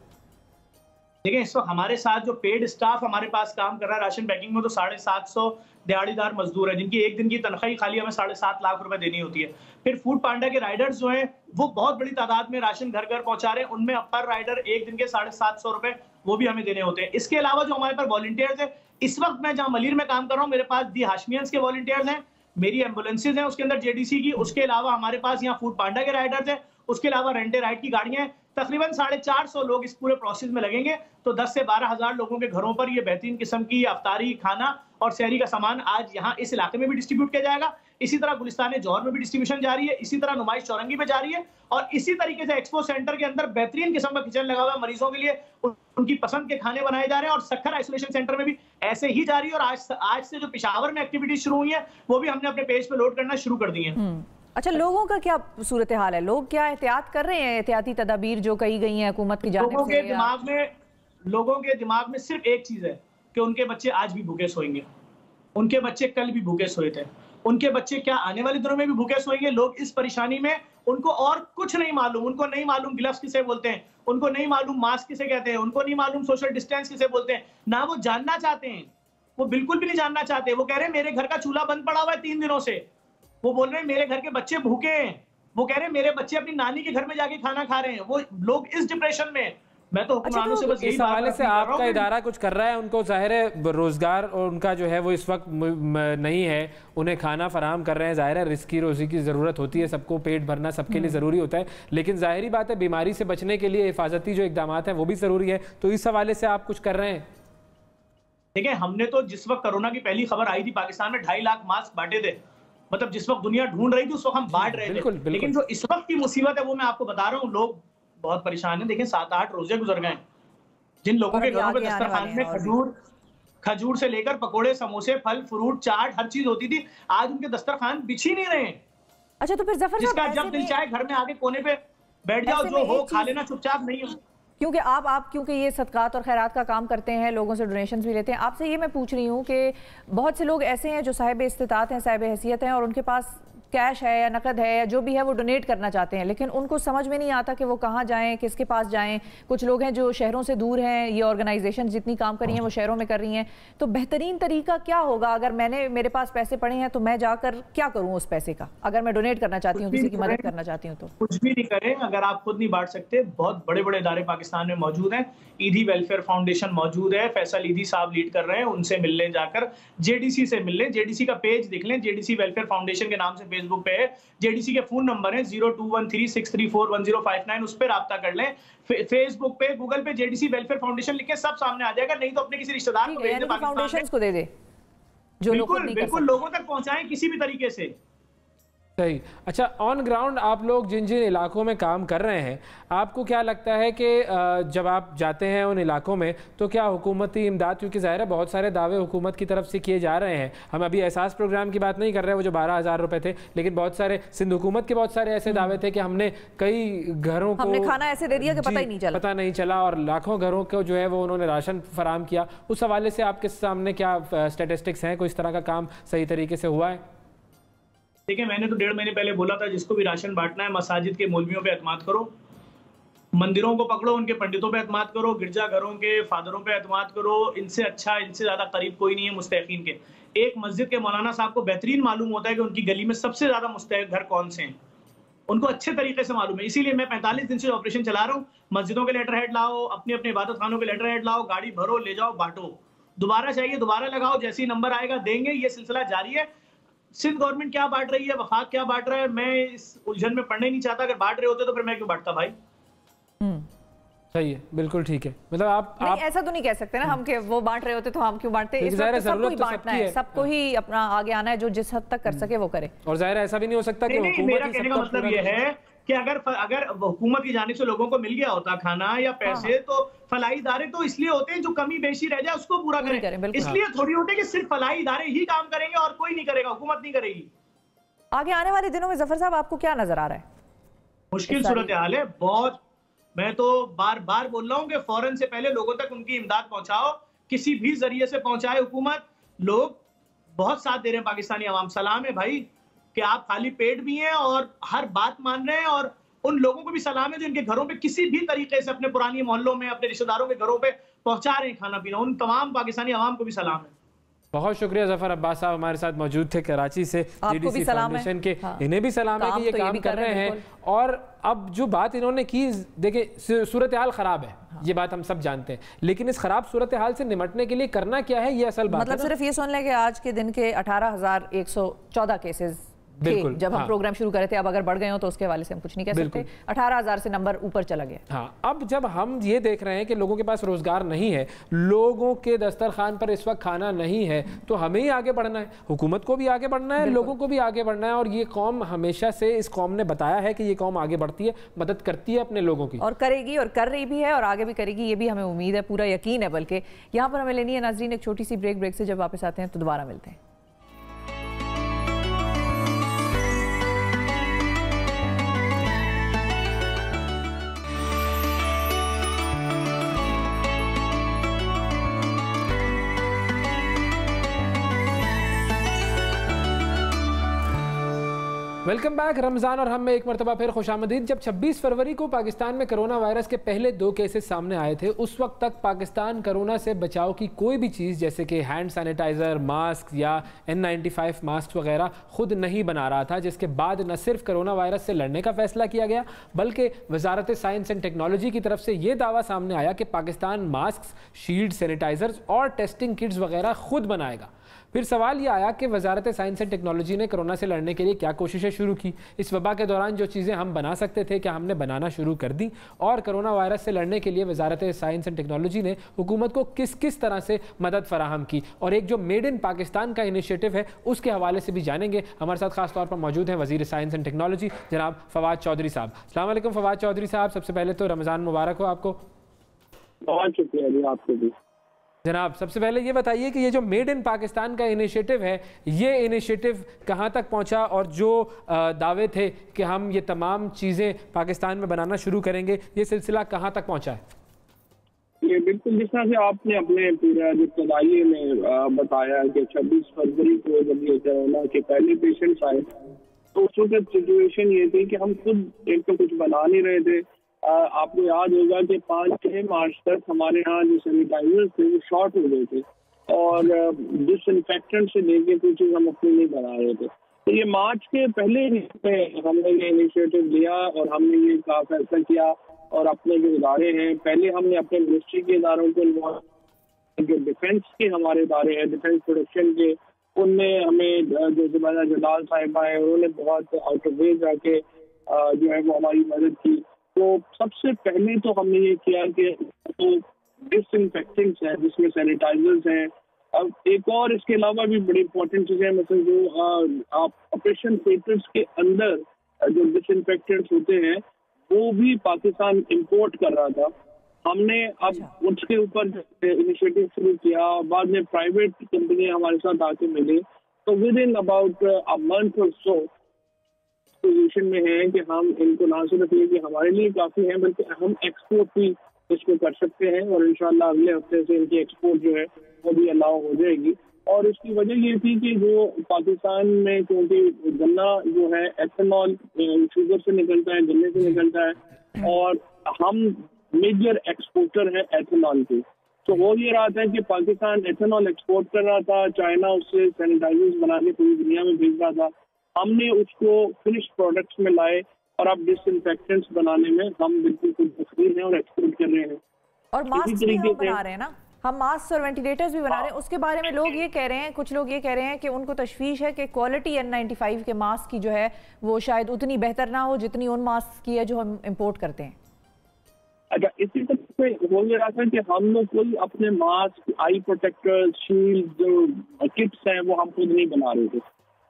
देखिए, इस वक्त हमारे साथ जो पेड स्टाफ हमारे पास काम कर रहा है राशन पैकिंग में, तो 750 दिहाड़ीदार मजदूर है जिनकी एक दिन की तनख्वाही खाली हमें 7.5 लाख रुपए देनी होती है। फिर फूड पांडा के राइडर्स जो हैं वो बहुत बड़ी तादाद में राशन घर घर पहुंचा रहे हैं, उनमें पर राइडर एक दिन के 750 रुपए वो भी हमें देने होते हैं। इसके अलावा जो हमारे पास वॉलंटियर्स है, इस वक्त मैं जहां मलीर में काम कर रहा हूँ, मेरे पास दी हाशमियंस के वॉलंटियर्स हैं, मेरी एम्बुलेंसेज हैं उसके अंदर जेडीसी की, उसके अलावा हमारे पास यहाँ फूड पांडा के राइडर्स हैं, उसके अलावा रेंटे राइड की गाड़ियां हैं। तकरीबन 450 लोग इस पूरे प्रोसेस में लगेंगे, तो 10 से 12,000 लोगों के घरों पर ये बेहतरीन किस्म की अफ्तारी, खाना और सहरी का सामान आज यहाँ इस इलाके में भी डिस्ट्रीब्यूट किया जाएगा। इसी तरह गुलिस्तान जौहर में भी डिस्ट्रीब्यूशन जारी है, इसी तरह नुमाइश चौरंगी में जारी है और इसी तरीके से एक्सपो सेंटर के अंदर बेहतरीन किस्म का किचन लगा हुआ है मरीजों के लिए, उनकी पसंद के खाने बनाए जा रहे हैं। और सक्खर आइसोलेशन सेंटर में भी ऐसे ही जारी है और आज से जो पेशावर में एक्टिविटी शुरू हुई है वो भी हमने अपने पेज पे लोड करना शुरू कर दी है। अच्छा, लोगों का क्या सूरत हाल है? लोग क्या एहतियात कर रहे हैं? एहतियाती तदाबीर जो कही गई हैं हुकूमत की जानिब से? लोगों के दिमाग में सिर्फ एक चीज है कि उनके बच्चे आज भी भूखे सोएंगे, उनके बच्चे कल भी भूखे सोए थे, उनके बच्चे क्या आने वाले दिनों में भी भूखे सोएंगे। लोग इस परेशानी में, उनको और कुछ नहीं मालूम, उनको नहीं मालूम ग्लव्स किसे बोलते हैं, उनको नहीं मालूम मास्क किसे कहते हैं, उनको नहीं मालूम सोशल डिस्टेंस किसे बोलते हैं, ना वो जानना चाहते हैं, वो बिल्कुल भी नहीं जानना चाहते। वो कह रहे हैं मेरे घर का चूल्हा बंद पड़ा हुआ है 3 दिनों से, वो बोल रहे हैं मेरे घर के बच्चे भूखे हैं, वो कह रहे हैं मेरे बच्चे अपनी नानी के घर में जाके खाना खा रहे हैं। वो लोग इस डिप्रेशन में। मैं तो हुक्मरानों से बस इस हवाले से आपका इदारा कुछ कर रहा है, उनको जाहिर है रोजगार और उनका जो है वो इस वक्त नहीं है, उन्हें खाना फराहम कर रहे हैं। जाहिर है रिस्की रोजी की ज़रूरत होती है, सबको पेट भरना सबके लिए ज़रूरी होता है, लेकिन जाहिरी बात है बीमारी से बचने के लिए हिफाजती जो इकदाम हैं वो भी ज़रूरी है। तो इस हवाले से आप कुछ कर रहे हैं? देखिए, हमने तो जिस वक्त कोरोना की पहली खबर आई थी पाकिस्तान में 2.5 लाख मास्क बांटे थे, मतलब जिस वक्त दुनिया ढूंढ रही थी उस वक्त हम बांट रहे थे। लेकिन जो इस वक्त की मुसीबत है वो मैं आपको बता रहा हूँ, लोग बहुत परेशान हैं। देखिए, 7-8 रोजे गुजर गए, जिन लोगों के घरों पे दस्तरखान में खजूर से लेकर पकोड़े, समोसे, फल फ्रूट, चाट, हर चीज होती थी, आज उनके दस्तरखान बिछ ही नहीं रहे। अच्छा, तो फिर ज़फर साहब, जिसका जब दिल चाहे घर में आके कोने पे बैठ जाओ, जो हो खा लेना, चुपचाप नहीं हो। क्योंकि आप क्योंकि ये सदकात और खैरात का काम करते हैं, लोगों से डोनेशंस भी लेते हैं, आपसे ये मैं पूछ रही हूँ कि बहुत से लोग ऐसे हैं जो साहिब इस्तिताअत हैं, साहिब हैसियत हैं और उनके पास कैश है या नकद है या जो भी है वो डोनेट करना चाहते हैं, लेकिन उनको समझ में नहीं आता कि वो कहाँ जाएं, किसके पास जाएं। कुछ लोग हैं जो शहरों से दूर हैं, ये ऑर्गेनाइजेशन जितनी काम कर रही हैं वो शहरों में कर रही हैं, तो बेहतरीन तरीका क्या होगा? अगर मेरे पास पैसे पड़े हैं तो मैं जाकर क्या करूँ उस पैसे का, अगर मैं डोनेट करना चाहती हूँ, किसी की मदद करना चाहती हूँ तो? कुछ भी नहीं करें। अगर आप खुद नहीं बांट सकते, बहुत बड़े बड़े इदारे पाकिस्तान में मौजूद हैं। ईदी वेलफेयर फाउंडेशन मौजूद है, फैसल ईदी साहब लीड कर रहे हैं, उनसे मिल लें, जाकर जेडीसी से मिल लें, जेडीसी का पेज देख लें, जेडीसी वेलफेयर फाउंडेशन के नाम से फेसबुक पे है, जेडीसी के फोन नंबर है 0213634159, उस पर राब्ता कर लें। फेसबुक पे, गूगल पे जेडीसी वेलफेयर फाउंडेशन लिखे, सब सामने आ जाएगा। नहीं तो अपने किसी रिश्तेदार को भेज दें, फाउंडेशंस को दे दे, जो बिल्कुल लोगों तक पहुंचाएं किसी भी तरीके से। सही। अच्छा, ऑन ग्राउंड आप लोग जिन जिन इलाकों में काम कर रहे हैं, आपको क्या लगता है कि जब आप जाते हैं उन इलाकों में तो क्या हुकूमती इमदाद, क्योंकि ज़ाहिर है बहुत सारे दावे हुकूमत की तरफ से किए जा रहे हैं, हम अभी एहसास प्रोग्राम की बात नहीं कर रहे, वो जो 12,000 रुपए थे, लेकिन बहुत सारे सिंध हुकूमत के बहुत सारे ऐसे दावे थे कि हमने कई घरों को हमने खाना ऐसे दे दिया कि पता नहीं चला और लाखों घरों को जो है वो उन्होंने राशन फराहम किया। उस हवाले से आपके सामने क्या स्टेटिस्टिक्स हैं? कोई इस तरह का काम सही तरीके से हुआ है? देखिए, मैंने तो 1.5 महीने पहले बोला था, जिसको भी राशन बांटना है मसाजिद के मौलवियों पे एतमाद करो, मंदिरों को पकड़ो, उनके पंडितों पे एतमाद करो, गिरजाघरों के फादरों पे एतमाद करो। इनसे अच्छा, इनसे ज्यादा करीब कोई नहीं है मुस्तहिकीन के। एक मस्जिद के मौलाना साहब को बेहतरीन मालूम होता है कि उनकी गली में सबसे ज्यादा मुस्तहिक घर कौन से हैं, उनको अच्छे तरीके से मालूम है। इसीलिए मैं 45 दिन से ऑपरेशन चला रहा हूँ। मस्जिदों के लेटर हेड लाओ, अपने अपने इबादत खानों के लेटर हेड लाओ, गाड़ी भरो, ले जाओ, बांटो। दोबारा चाहिए दोबारा लगाओ, जैसे ही नंबर आएगा देंगे। ये सिलसिला जारी है। सिंध गवर्नमेंट क्या बांट रही है, वफाक क्या बांट रहा है, मैं इस उलझन में पढ़ने नहीं चाहता। अगर बांट रहे होते तो फिर मैं क्यों बांटता भाई? सही है, बिल्कुल ठीक है। मतलब आप ऐसा तो नहीं कह सकते ना हम कि वो बांट रहे होते तो हम क्यों बांटते? इस वक्त सबको ही बांटना है, सबको ही अपना आगे आना है, जो जिस हद तक कर सके वो करे। और जाहिर है ऐसा भी नहीं हो सकता कि मेरा कहने का मतलब ये है कि अगर हुकूमत की जानिब से लोगों को मिल गया होता खाना या पैसे, तो फलाई इदारे तो इसलिए होते हैं जो कमी बेशी रह जाए उसको पूरा करें। इसलिए थोड़ी होते कि सिर्फ फलाई इदारे ही काम करेंगे और कोई नहीं करेगा, हुकूमत नहीं करेगी। आगे आने वाले दिनों में जफर साहब आपको क्या नजर आ रहा है? मुश्किल सूरत हाल है बहुत। मैं तो बार बार बोल रहा हूँ कि फौरन से पहले लोगों तक उनकी इमदाद पहुंचाओ, किसी भी जरिए से पहुंचाए हुकूमत। लोग बहुत साथ दे रहे हैं, पाकिस्तानी अवाम। सलाम है भाई कि आप खाली पेट भी हैं और हर बात मान रहे हैं, और उन लोगों को भी सलाम है जो इनके घरों पे किसी भी तरीके से अपने पुरानी मोहल्लों में अपने रिश्तेदारों के घरों पे पहुंचा रहे हैं खाना पीना। उन तमाम पाकिस्तानी अवाम को भी सलाम है। बहुत शुक्रिया जफर अब्बास साहब हमारे साथ मौजूद थे कराची से, जेडीसी फाउंडेशन के। इन्हें भी सलाम है कि ये काम कर रहे हैं। और अब जो बात इन्होंने की, देखिए सूरत हाल खराब है, ये बात हम सब जानते हैं, लेकिन इस खराब सूरत हाल से निपटने के लिए करना क्या है, ये असल बात मतलब सिर्फ ये सुन लें कि आज के दिन के 18,114 केसेस बिल्कुल, जब हम प्रोग्राम शुरू करे थे। अब अगर बढ़ गए हो तो उसके हवाले से हम कुछ नहीं कह सकते। 18,000 से नंबर ऊपर चला गया। हाँ, अब जब हम ये देख रहे हैं कि लोगों के पास रोजगार नहीं है, लोगों के दस्तरखान पर इस वक्त खाना नहीं है, तो हमें ही आगे बढ़ना है, हुकूमत को भी आगे बढ़ना है, लोगों को भी आगे बढ़ना है। और ये कौम हमेशा से, इस कौम ने बताया है कि ये कौम आगे बढ़ती है, मदद करती है अपने लोगों की, और करेगी, और कर रही भी है, और आगे भी करेगी, ये भी हमें उम्मीद है, पूरा यकीन है। बल्कि यहाँ पर हमें लेनी है नाजरीन एक छोटी सी ब्रेक से जब वापस आते हैं तो दोबारा मिलते हैं। Welcome back. रमज़ान और हम में एक मरतबा फिर खुशामदीद। जब 26 फरवरी को पाकिस्तान में कोरोना वायरस के पहले 2 केसेस सामने आए थे, उस वक्त तक पाकिस्तान कोरोना से बचाव की कोई भी चीज़ जैसे कि हैंड सैनिटाइज़र, मास्क या N95 मास्क वगैरह खुद नहीं बना रहा था, जिसके बाद न सिर्फ कोरोना वायरस से लड़ने का फैसला किया गया, बल्कि वजारत साइंस एंड टेक्नोलॉजी की तरफ से ये दावा सामने आया कि पाकिस्तान मास्क, शील्ड, सैनिटाइजर्स और टेस्टिंग किट्स वगैरह खुद बनाएगा। फिर सवाल ये आया कि वजारत साइंस एंड टेक्नोलॉजी ने कोरोना से लड़ने के लिए क्या कोशिशें शुरू की। इस वबा के दौरान जो चीज़ें हम बना सकते थे, क्या हमने बनाना शुरू कर दी? और कोरोना वायरस से लड़ने के लिए वजारत साइंस एंड टेक्नोलॉजी ने हुकूमत को किस किस तरह से मदद फराहम की, और एक जो मेड इन पाकिस्तान का इनिशिएटिव है उसके हवाले से भी जानेंगे। हमारे साथ खास तौर पर मौजूद हैं वज़ीर साइंस एंड टेक्नोलॉजी जनाब फवाद चौधरी साहब। अस्सलाम वालेकुम फवाद चौधरी साहब, सबसे पहले तो रमज़ान मुबारक हो आपको। बहुत शुक्रिया जी, आपको भी। जनाब सबसे पहले ये बताइए कि ये जो मेड इन पाकिस्तान का इनिशिएटिव है, ये इनिशिएटिव कहाँ तक पहुँचा, और जो दावे थे कि हम ये तमाम चीज़ें पाकिस्तान में बनाना शुरू करेंगे, ये सिलसिला कहाँ तक पहुँचा है? ये बिल्कुल जिस तरह से आपने अपने पूरा जो तदाई में बताया कि 26 फरवरी को जब ये कोरोना के पहले पेशेंट्स आए तो उस वक्त सिचुएशन ये थी कि हम खुद एक तो कुछ बना नहीं रहे थे। आपको याद होगा कि 5-6 मार्च तक हमारे यहाँ जो सैनिटाइजर थे वो शॉर्ट हो गए थे और डिसइंफेक्टेंट से लेके कुछ चीज़ हम अपने लिए बना रहे थे। तो ये मार्च के पहले में हमने ये इनिशिएटिव लिया और हमने ये फैसला किया और अपने जो इदारे हैं पहले हमने अपने मिनिस्ट्री के इदारों को इन्वॉल्व, जो डिफेंस के हमारे इदारे हैं डिफेंस प्रोडक्शन के, उनमें हमें जो जुबैदा जलाल साहिबा हैं उन्होंने बहुत आउट ऑफ वे जाके जो है वो हमारी मदद की। तो सबसे पहले तो हमने ये किया कि तो डिसइंफेक्टेंट्स हैं जिसमें सैनिटाइजर्स हैं। अब एक और इसके अलावा भी बड़ी इंपॉर्टेंट चीज़ें मतलब जो आप ऑपरेशन थिएटर्स के अंदर जो डिसइंफेक्टेंट्स होते हैं वो भी पाकिस्तान इंपोर्ट कर रहा था। हमने अब उसके ऊपर इनिशिएटिव शुरू किया, बाद में प्राइवेट कंपनियां हमारे साथ आके मिले, तो with in about a month और सो पोजीशन में है कि हम इनको ना सिर्फ ये कि हमारे लिए काफ़ी है बल्कि हम एक्सपोर्ट भी इसको कर सकते हैं और इंशाल्लाह अगले हफ्ते से इनकी एक्सपोर्ट जो है वो भी अलाउ हो जाएगी। और इसकी वजह ये थी कि जो पाकिस्तान में क्योंकि गन्ना जो है एथेनॉल शुगर से निकलता है, गन्ने से निकलता है और हम मेजर एक्सपोर्टर है एथेनॉल के। तो हो ये रहा था कि पाकिस्तान एथेनॉल एक्सपोर्ट कर रहा था, चाइना उससे सैनिटाइजर्स बना के पूरी दुनिया में भेज रहा था। हमने उसको फिनिश प्रोडक्ट्स में लाए और अब डिसइंफेक्टेंट्स बनाने में हम बिल्कुल खुद तस्वीर हैं और एक्सपोर्ट कर रहे हैं। और मास्क भी हम बना रहे हैं ना, हम मास्क और वेंटिलेटर्स भी बना रहे हैं। उसके बारे में लोग ये कह रहे हैं, कुछ लोग ये कह रहे हैं कि उनको तशवीश है कि क्वालिटी N95 के मास्क की जो है वो शायद उतनी बेहतर ना हो जितनी उन मास्क की है जो हम इंपोर्ट करते हैं। अच्छा, इसी तरह से हो रहा था कि हम लोग कोई अपने मास्क, आई प्रोटेक्टर, शील्ड जो किट्स हैं वो हम खुद नहीं बना रहे थे,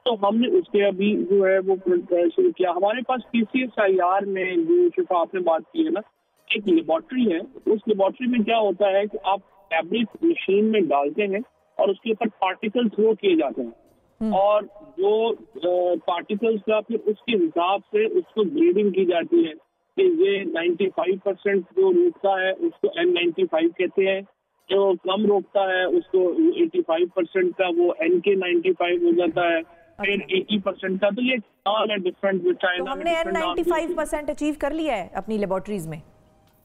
तो हमने उसके अभी जो है वो शुरू किया। हमारे पास PCSIR में जो शिफा आपने बात की है ना, एक लेबॉर्ट्री है। उस लेबॉर्ट्री में क्या होता है कि आप फैब्रिक मशीन में डालते हैं और उसके ऊपर पार्टिकल थ्रो किए जाते हैं और जो पार्टिकल्स का फिर उसके हिसाब से उसको ग्रेडिंग की जाती है कि ये 95% जो रोकता है उसको N95 कहते हैं, जो कम रोकता है उसको 85% का वो NK95 हो जाता है, फिर 80% का। तो ये है डिफरेंट जो चाइना। तो हमने N95% अचीव कर लिया है अपनी लेबोरेटरीज में।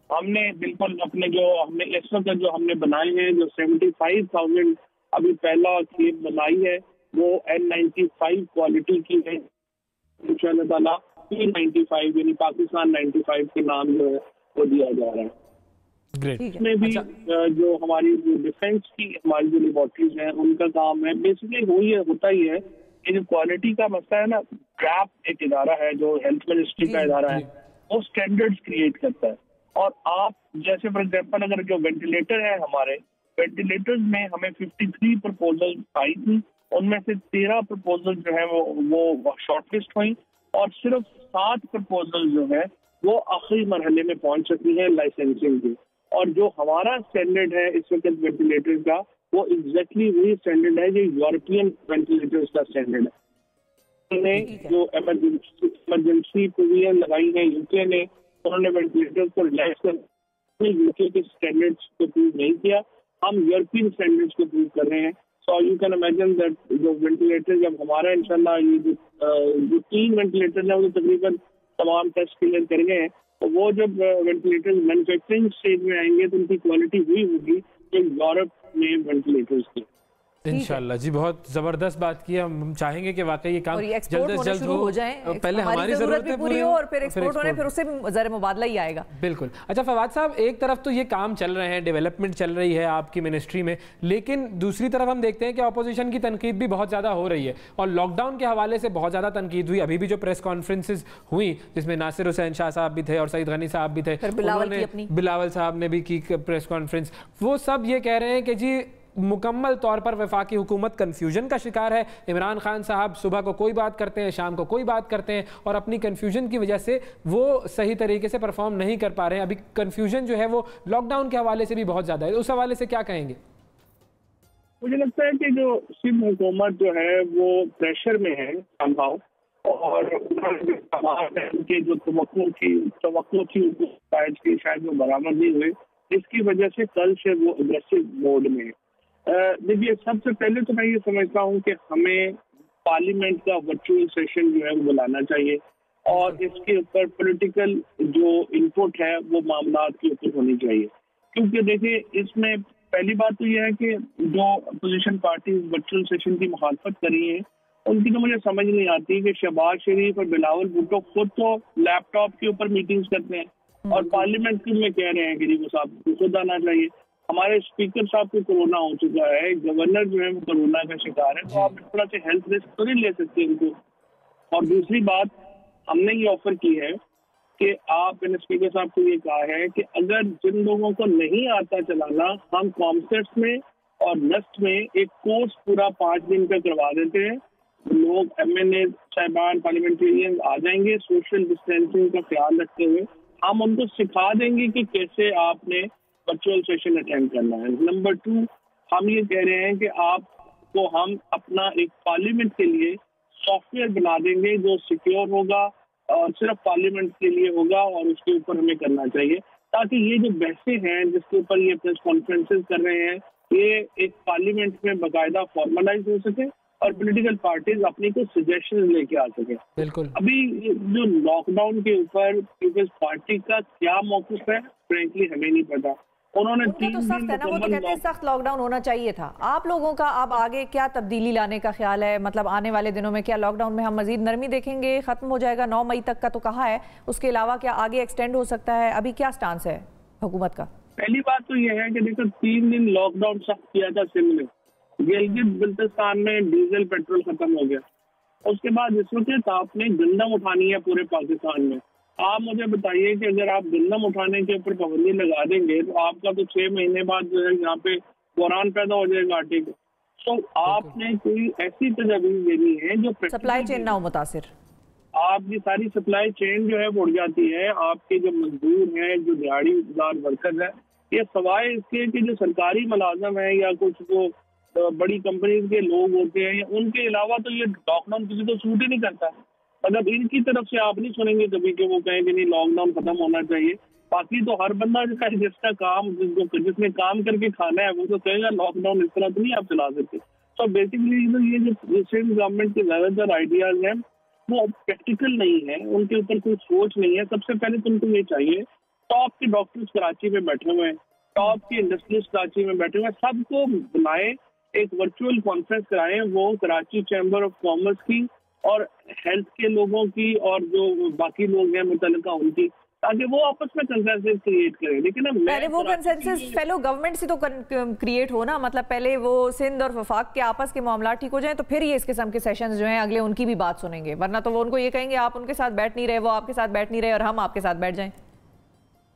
हमने बिल्कुल अपने जो हमने इस वक्त जो हमने बनाए हैं जो 75,000 अभी पहला खेप बनाई है वो N95 क्वालिटी की है इंशाअल्लाह ताला। P95 यानी पाकिस्तान 95 के नाम जो है वो दिया जा रहा है। ग्रेट। इसमें भी जो हमारी जो डिफेंस की हमारी जो लेबोरेटरीज हैं उनका काम है बेसिकली होता ही है कि जो क्वालिटी का मसला है ना, क्रैप एक इदारा है जो हेल्थ मिनिस्ट्री का इदारा है, वो स्टैंडर्ड्स क्रिएट करता है। और आप जैसे फॉर एग्जांपल अगर जो वेंटिलेटर है हमारे वेंटिलेटर्स में हमें 53 प्रपोजल आई थी, उनमें से 13 प्रपोजल जो है वो शॉर्टलिस्ट हुई और सिर्फ 7 प्रपोजल जो है वो आखिरी मरहले में पहुंच चुकी है लाइसेंसिंग की। और जो हमारा स्टैंडर्ड है इस वक्त वेंटिलेटर का वो एग्जैक्टली वही स्टैंडर्ड है जो यूरोपियन वेंटिलेटर्स का स्टैंडर्ड है। उन्होंने जो इमरजेंसी प्रोविजन लगाई है यूके ने, उन्होंने वेंटिलेटर्स को रिलैक्स कर यूके के स्टैंडर्ड्स को प्रूव नहीं किया, हम यूरोपियन स्टैंडर्ड्स को प्रूव कर रहे हैं। So you can imagine that जो वेंटिलेटर जब हमारा इंशाल्लाह ये जो 3 वेंटिलेटर है वो तकरीबन तमाम टेस्ट क्लियर कर गए हैं, तो वो जब वेंटिलेटर मैन्युफैक्चरिंग स्टेज में आएंगे तो उनकी क्वालिटी हुई होगी जो यूरोप में वेंटिलेटर्स की। इंशाल्लाह जी, बहुत जबरदस्त बात की है। हम चाहेंगे कि वाकई ये काम जल्द से जल्द हो जाए, पहले हमारी जरूरतें पूरी हो और फिर एक्सपोर्ट होने, फिर उससे भी ज़रा मुबादला ही आएगा। बिल्कुल। अच्छा फवाद साहब, एक तरफ तो ये काम चल रहे हैं, डेवलपमेंट चल रही है आपकी मिनिस्ट्री में, लेकिन दूसरी तरफ हम देखते हैं कि अपोजिशन की तनकीद भी बहुत ज़्यादा हो रही है और लॉकडाउन के हवाले से बहुत ज़्यादा तनकीद हुई। अभी भी जो प्रेस कॉन्फ्रेंसेज हुई जिसमें नासिर हुसैन शाह साहब भी थे और सईद गनी साहब भी थे, बिलावल साहब ने भी की प्रेस कॉन्फ्रेंस, वो सब ये कह रहे हैं कि जी मुकम्मल तौर पर वफाकी हुकूमत कन्फ्यूजन का शिकार है। इमरान खान साहब सुबह को कोई बात करते हैं, शाम को कोई बात करते हैं और अपनी कन्फ्यूजन की वजह से वो सही तरीके से परफॉर्म नहीं कर पा रहे हैं। अभी कन्फ्यूजन जो है वो लॉकडाउन के हवाले से भी बहुत ज़्यादा है, उस हवाले से क्या कहेंगे? मुझे लगता है कि जो सिंध हुकूमत जो है वो प्रेशर में है संभाव, और उनके जो तवक्को की शायद वो बरामद नहीं हुए, इसकी वजह से कल से वो अग्रेसिव मोड में है। देखिए, सबसे पहले तो मैं ये समझता हूँ कि हमें पार्लियामेंट का वर्चुअल सेशन जो है वो बुलाना चाहिए और इसके ऊपर पॉलिटिकल जो इनपुट है वो मामलात के ऊपर होनी चाहिए। क्योंकि देखिए, इसमें पहली बात तो यह है कि जो अपोजिशन पार्टी वर्चुअल सेशन की मुखालफत कर रही है उनकी तो मुझे समझ नहीं आती कि शहबाज शरीफ और बिलावल भुट्टो खुद तो लैपटॉप के ऊपर मीटिंग्स करते हैं और पार्लियामेंट में कह रहे हैं कि जी वो साहब को खुद आना चाहिए। हमारे स्पीकर साहब को कोरोना हो चुका है, गवर्नर जो है वो कोरोना का शिकार है, तो आप थोड़ा सा हेल्थ रिस्क तो नहीं ले सकते इनको। और दूसरी बात, हमने ये ऑफर की है कि आप इन स्पीकर साहब को ये कहा है कि अगर जिन लोगों को नहीं आता चलाना, हम कॉन्सर्ट्स में और नस्ट में एक कोर्स पूरा 5 दिन का करवा देते हैं। लोग MNA साहिबान पार्लियामेंटेरियन आ जाएंगे, सोशल डिस्टेंसिंग का ख्याल रखते हुए हम उनको सिखा देंगे कि कैसे आपने वर्चुअल सेशन अटेंड करना है। नंबर 2, हम ये कह रहे हैं कि आपको हम अपना एक पार्लियामेंट के लिए सॉफ्टवेयर बना देंगे जो सिक्योर होगा और सिर्फ पार्लियामेंट के लिए होगा और उसके ऊपर हमें करना चाहिए, ताकि ये जो बहसें हैं जिसके ऊपर ये प्रेस कॉन्फ्रेंसेस कर रहे हैं ये एक पार्लियामेंट में बाकायदा फॉर्मलाइज हो सके और पॉलिटिकल पार्टीज अपनी कुछ सजेशन लेके आ सके। बिल्कुल। अभी जो लॉकडाउन के ऊपर पीपल्स पार्टी का क्या मौक़िफ़ है फ्रेंकली हमें नहीं पता। उन्होंने तो सख्त है ना, वो तो कहते हैं सख्त लॉकडाउन होना चाहिए था। आप लोगों का अब आगे क्या तब्दीली लाने का ख्याल है? मतलब आने वाले दिनों में क्या लॉकडाउन में हम मजीद नरमी देखेंगे, खत्म हो जाएगा 9 मई तक का तो कहा है, उसके अलावा क्या आगे एक्सटेंड हो सकता है? अभी क्या स्टांस है हुकूमत का? पहली बात तो यह है कि देखो 3 दिन लॉकडाउन सख्त किया था सिंध में, गिलगित बल्तिस्तान में डीजल पेट्रोल खत्म हो गया, उसके बाद इस वक्त आपने गंदम उठानी है पूरे पाकिस्तान में। आप मुझे बताइए कि अगर आप गंदम उठाने के ऊपर पाबंदी लगा देंगे तो आपका तो 6 महीने बाद जो है यहाँ पे बुरान पैदा हो जाएगा आटे को। तो आपने कोई ऐसी तजवीज़ देनी है जो सप्लाई चेन ना हो मुतासिर। आपकी सारी सप्लाई चेन जो है वो उड़ जाती है। आपके जो मजदूर हैं, जो दिहाड़ीदार वर्कर है, ये सवाए इसके कि जो सरकारी मुलाजम है या कुछ जो बड़ी कंपनीज के लोग होते हैं, उनके अलावा तो ये लॉकडाउन किसी को सूट ही नहीं करता। मतलब इनकी तरफ से आप नहीं सुनेंगे कभी कि वो कहें कि नहीं लॉकडाउन खत्म होना चाहिए। बाकी तो हर बंदा जिसका काम जिसने काम करके खाना है वो तो कहेगा लॉकडाउन इस तरह तो नहीं आप चला सकते। तो बेसिकली ये जो रिसेंट गवर्नमेंट के ज़्यादातर आइडियाज हैं वो प्रैक्टिकल नहीं है, उनके ऊपर कोई सोच नहीं है। सबसे पहले तो उनको ये चाहिए, टॉप के डॉक्टर्स कराची में बैठे हुए हैं, टॉप के इंडस्ट्रियलिस्ट कराची में बैठे हुए हैं, सबको बुलाएं, एक वर्चुअल कॉन्फ्रेंस कराएं, वो कराची चैम्बर ऑफ कॉमर्स की और हेल्थ के लोगों की और जो बाकी लोग हैं मुतल्लिका उनकी, ताकि वो आपस में कंसेंसस क्रिएट करें। लेकिन पहले वो कंसेंसस फेलो गवर्नमेंट से तो क्रिएट हो ना, मतलब पहले वो सिंध और वफाक के आपस के मामला ठीक हो जाए तो फिर ये इस किस्म के सेशंस जो हैं अगले उनकी भी बात सुनेंगे, वरना तो वो उनको ये कहेंगे आप उनके साथ बैठ नहीं रहे, वो आपके साथ बैठ नहीं रहे और हम आपके साथ बैठ जाएं।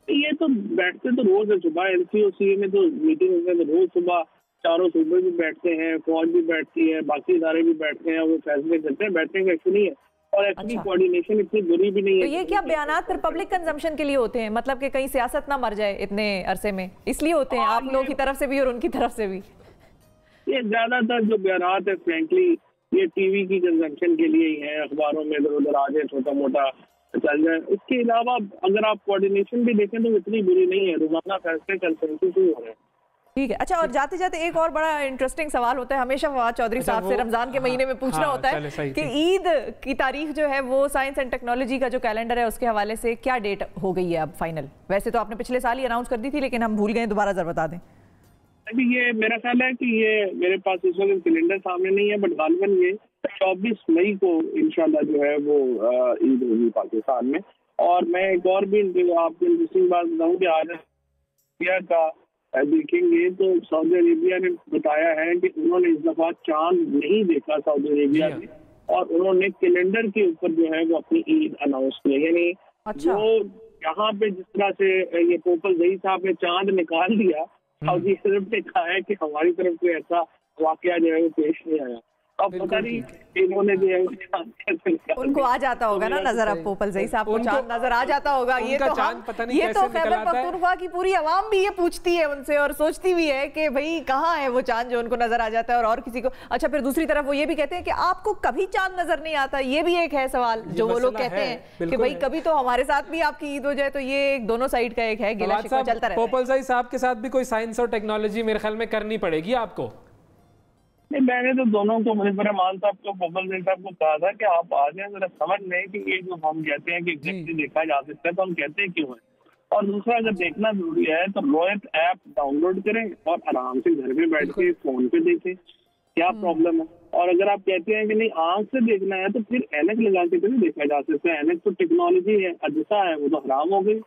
ये तो बैठते तो रोज है, सुबह LCOCA में तो मीटिंग होते हैं, रोज सुबह चारों सूबे भी बैठते हैं, फौज भी बैठती है, बाकी इदारे भी बैठते हैं, वो फैसले करते हैं, बैठने का इशू नहीं है और एक्चुअली कोऑर्डिनेशन इतनी बुरी भी नहीं है। तो ये क्या बयानात फिर पब्लिक कंजम्पशन के लिए होते हैं, मतलब कि कहीं सियासत ना मर जाए इतने अरसे में, इसलिए होते हैं आप लोगों की तरफ से भी और उनकी तरफ से भी? ये ज्यादातर जो बयानात है फ्रेंकली ये टीवी की कंजम्पशन के लिए ही है, अखबारों में इधर उधर आ जाए, छोटा मोटा चल जाए। इसके अलावा अगर आप कोऑर्डिनेशन भी देखें तो इतनी बुरी नहीं है, रोजाना फैसले कंसेंसस ही हो रहे हैं। ठीक है। अच्छा, और जाते जाते एक और बड़ा इंटरेस्टिंग सवाल होता है हमेशा फवाद चौधरी साहब से रमजान के महीने में पूछना होता है कि ईद की तारीख जो है वो साइंस एंड टेक्नोलॉजी का जो कैलेंडर है उसके हवाले से क्या डेट हो गई है अब फाइनल? वैसे तो आपने पिछले साल ही अनाउंस कर दी थी लेकिन हम भूल गए, दोबारा जरा बता दें। अभी ये मेरा ख्याल है कि ये मेरे पास इस वक्त कैलेंडर सामने नहीं है, बट गालिबन ये 24 मई को इंशाल्लाह जो है वो ईद होगी पाकिस्तान में। और मैं एक और भी आपको इंटरेस्टिंग बात बताऊँ कि आज इंडिया का देखेंगे तो सऊदी अरेबिया ने बताया है कि उन्होंने इस दफा चांद नहीं देखा सऊदी अरेबिया में, और उन्होंने कैलेंडर के ऊपर जो है वो अपनी ईद अनाउंस की। यानी जो यहाँ पे जिस तरह से ये पोपल जही साहब ने चांद निकाल दिया, सऊदी अरब ने कहा है कि हमारी तरफ कोई ऐसा वाकया जो है वो पेश नहीं आया। अब पता नहीं इन्होंने जो है उनको आ जाता होगा ना नजर, अब पोपलजई साहब को चांद नजर आ जाता होगा। ये तो ये तो खैबर पख्तूनख्वा की पूरी आवाम भी ये पूछती है उनसे और सोचती भी है कि भाई कहाँ है वो चांद जो उनको नजर आ जाता है और किसी को। अच्छा, फिर दूसरी तरफ वो ये भी कहते हैं कि आपको कभी चांद नजर नहीं आता। ये भी एक है सवाल जो वो लोग कहते हैं कि भाई कभी तो हमारे साथ भी आपकी ईद हो जाए। तो ये दोनों साइड का एक है, गिला शिकवा चलता रहता है। पोपलजई साहब के साथ भी कोई साइंस और टेक्नोलॉजी मेरे ख्याल में करनी पड़ेगी आपको। नहीं, मैंने तो दोनों को, मुनीवर रहमान साहब को, पोपलजई साहब को कहा था कि आप आ जाए, जरा समझ लें कि ये जो हम कहते हैं कि एग्जैक्टली देखा जा सकता है तो हम कहते हैं क्यों है। और दूसरा, अगर देखना जरूरी है तो रोयत ऐप डाउनलोड करें और आराम से घर में बैठ के फोन पे देखें क्या प्रॉब्लम है। और अगर आप कहते हैं कि नहीं आंख से देखना है तो फिर ऐनक लगा के भी देखा जा सकता है। ऐनक तो टेक्नोलॉजी है, अजसा है, वो तो हराम हो गई